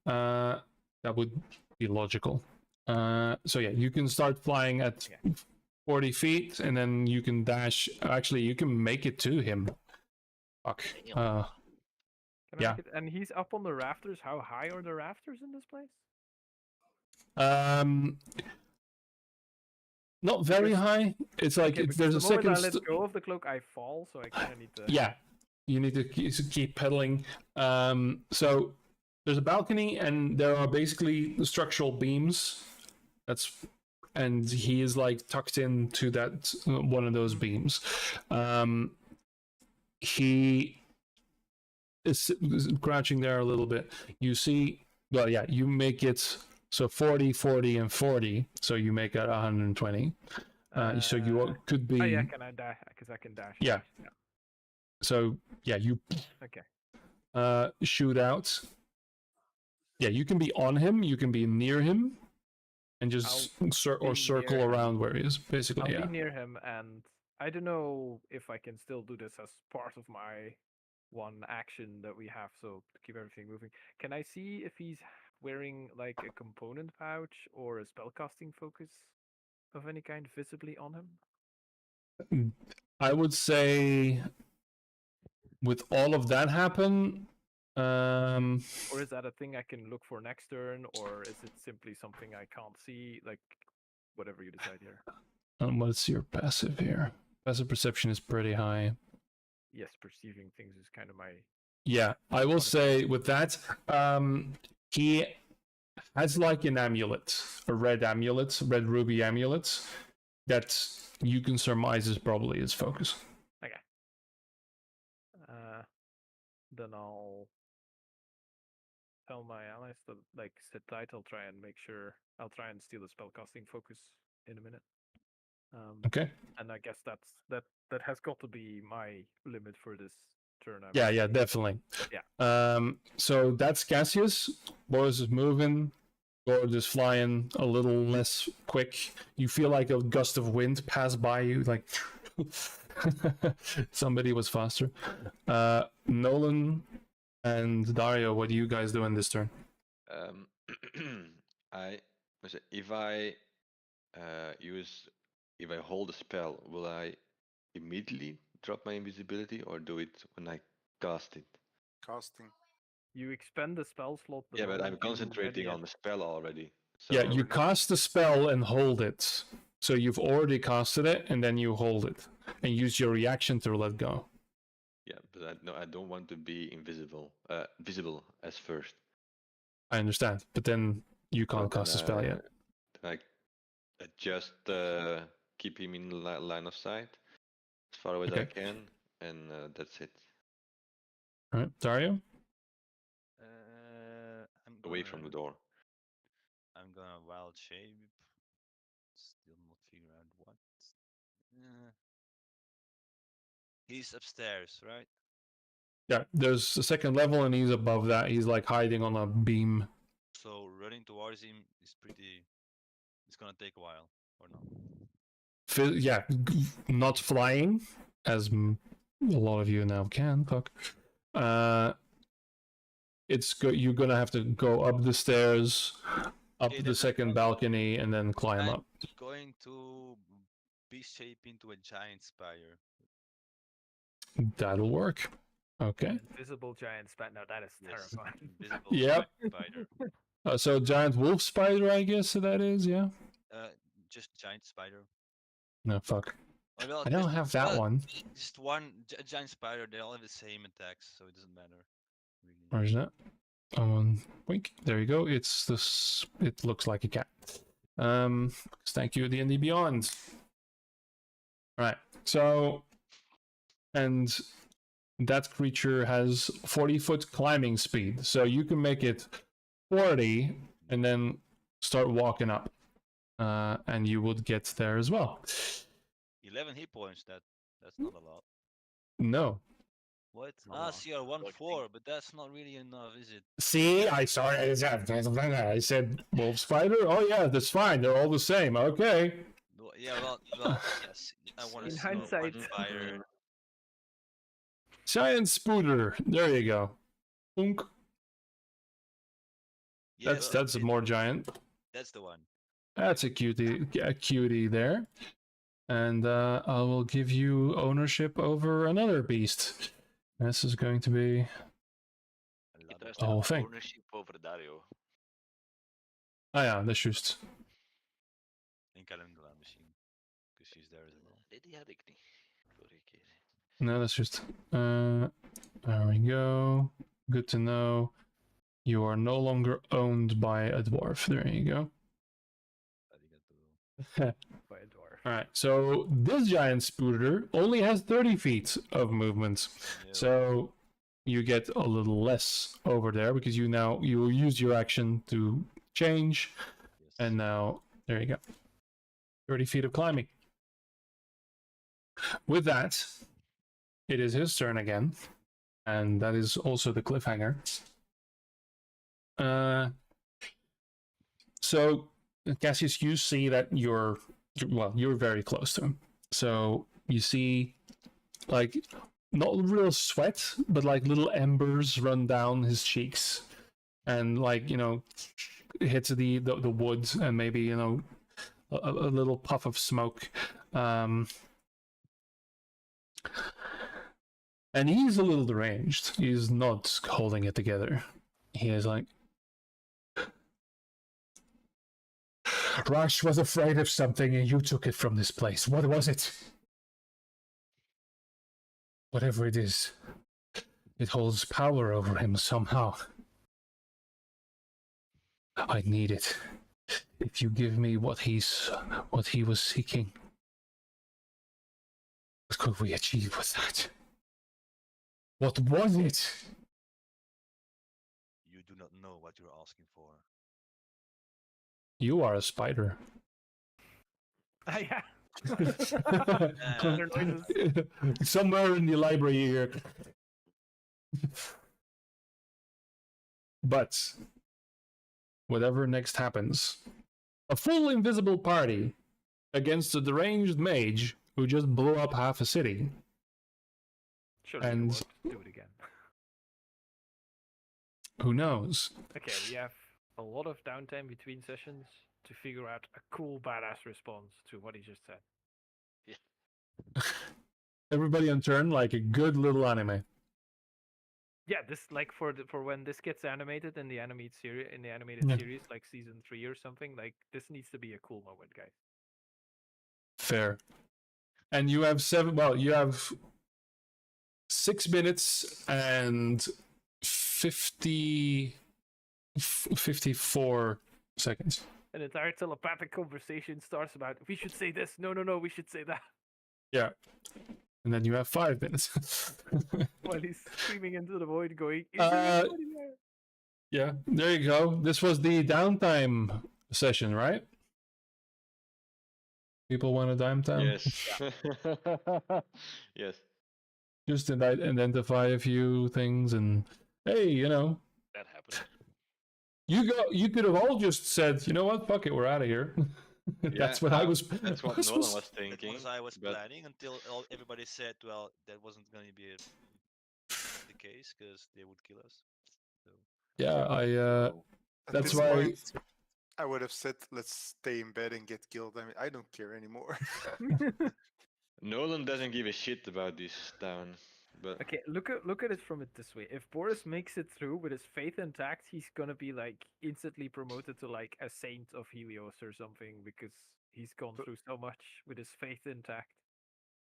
That would be logical. So yeah, you can start flying at 40 feet, and then you can dash. Actually, you can make it to him. Fuck. Damn. Can I Yeah. make it? And he's up on the rafters. How high are the rafters in this place? Not very Because- high. It's like Okay, because there's the a moment second. I let go of the cloak, I fall, so I kind of need to. Yeah, you need to keep pedaling. So there's a balcony, and there are basically the structural beams. And he is like tucked into that one of those beams. He is crouching there a little bit. You see, well, yeah, you make it so 40, 40, and 40. So you make it 120. So you could be. Oh yeah, can I dash? Because I can dash. Yeah. So yeah, you Okay. shoot out. Yeah, you can be on him, you can be near him, and just circle near him. around where he is. Basically, I'll yeah. be near him, and I don't know if I can still do this as part of my one action that we have, so to keep everything moving. Can I see if he's wearing like a component pouch or a spellcasting focus of any kind visibly on him? I would say, with all of that happen, Or is that a thing I can look for next turn, or is it simply something I can't see? Like, whatever you decide here. what's your passive here? Passive perception is pretty high. Yes, perceiving things is kind of my. Yeah, I will say with that, he has like an amulet, a red ruby amulet, that you can surmise is probably his focus. Okay. Then I'll tell my allies to like sit tight. I'll try and steal the spellcasting focus in a minute. Okay. And I guess that has got to be my limit for this turn. Yeah, definitely. Yeah. So that's Cassius. Boris is moving. Gord is flying a little less quick. You feel like a gust of wind pass by you, like somebody was faster. Nolan and Dario, what do you guys do in this turn? If I hold a spell, will I immediately drop my invisibility, or do it when I cast it? Casting. You expend the spell slot. Yeah, but I'm moment you concentrating ready on the spell already. So Yeah, you cast the spell and hold it. So you've already casted it, and then you hold it and use your reaction to let go. Yeah, but I don't want to be visible as first. I understand, but then you can't Then, cast the spell yet. I just keep him in line of sight as far away as I Okay. can, and that's it. All right, Dario. I'm Away from the door. I'm gonna wild shape. Still not figure out what. He's upstairs, right? Yeah, there's a second level, and he's above that. He's like hiding on a beam. So running towards him is pretty. It's gonna take a while, or not? Yeah, not flying, as a lot of you now can. Fuck. You're gonna have to go up the stairs, up Okay, the that's second fine. balcony, and then climb I'm up. going to beast shape into a giant spire. That'll work. Okay. Invisible giant spider. No, that is Yes, terrifying. invisible Yep. spider. So giant wolf spider, I guess that is. Yeah. Just giant spider. No, fuck. Oh, well, I don't have that one. Just one giant spider. They all have the same attacks, so it doesn't matter. Really. Where's that? Wink. There you go. It's this. It looks like a cat. Thank you, D&D Beyond. All right. So, and that creature has 40-foot climbing speed, so you can make it 40 and then start walking up, and you would get there as well. 11 hit points. That's not a lot. No. What? Not a lot. CR 1-4, but that's not really enough, is it? See, I said wolf spider. Oh yeah, that's fine. They're all the same. Okay. Yeah, Yeah, well, yes. I want to In see what hindsight. fire. Giant spooter. There you go. Boonk. Yeah, That's more giant. that's the one. That's a cutie there. And I will give you ownership over another beast. This is going to be I love It has the whole thing. ownership over Dario. Ah ja, dat is juist. En Kalendula misschien. Because she's there as well. Nee, die had ik niet. Vorige keer. No, that's just. There we go. Good to know. You are no longer owned by a dwarf. There you go. Arigato. By a dwarf. All right. So this giant spooter only has 30 feet of movement. Yeah, So you get a little less over there because you will use your action to change, yes. and now there you go. 30 feet of climbing. With that, it is his turn again, and that is also the cliffhanger. So Cassius, you see that you're very close to him. So you see, like, not real sweat, but like little embers run down his cheeks, and like, you know, hits the wood, and maybe, you know, a little puff of smoke. And he's a little deranged. He's not holding it together. He is like, Rush was afraid of something and you took it from this place. What was it? Whatever it is, it holds power over him somehow. I need it. If you give me what he was seeking, what could we achieve with that? What was it? You do not know what you're asking for. You are a spider. Ah, yeah. Uh, Other noises. Somewhere in the library here. But whatever next happens, a full invisible party against a deranged mage who just blew up half a city. Surely And- you won't do it again. Who knows? Okay, we have a lot of downtime between sessions to figure out a cool, badass response to what he just said. Everybody on turn like a good little anime. Yeah, this like for when this gets animated in the animated series, Yeah. series, like season 3 or something. Like this needs to be a cool moment, guys. Fair. And you have you have 6 minutes and 54 seconds. An entire telepathic conversation starts about we should say this. No, we should say that. Yeah. And then you have 5 minutes. While he's screaming into the void, going, "Is Uh, there anybody there?" Yeah, there you go. This was the downtime session, right? People want a downtime? Yes. Yes. Just identify a few things and, hey, you know, That happened. you could have all just said, you know what, fuck it, we're out of here. That's what I was. That's what was- Nolan was That thinking. was I was but- planning until everybody said, well, that wasn't going to be the case because they would kill us. So Yeah, At That's this why- point, I would have said, let's stay in bed and get killed. I mean, I don't care anymore. Nolan doesn't give a shit about this town, but Okay, look at it from it this way. If Boris makes it through with his faith intact, he's gonna be like instantly promoted to like a saint of Helios or something because he's gone through so much with his faith intact.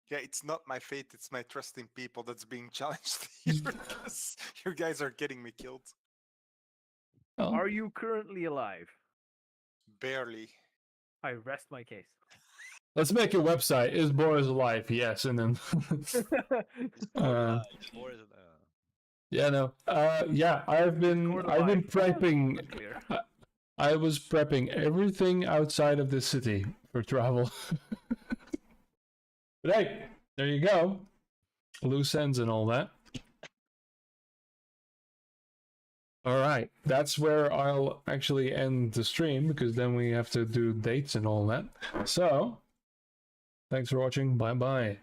Yeah, it's not my fate, it's my trust in people that's being challenged here because you guys are getting me killed. Oh, Are you currently alive? Barely. I rest my case. let's make a website. Is Boris alive? Yes, and then. it's more alive, more is Yeah, no. Yeah, I've been Record prepping. alive. Clear. I was prepping everything outside of the city for travel. But hey, there you go. Loose ends and all that. All right, that's where I'll actually end the stream because then we have to do dates and all that. So, Thanks for watching. Bye bye.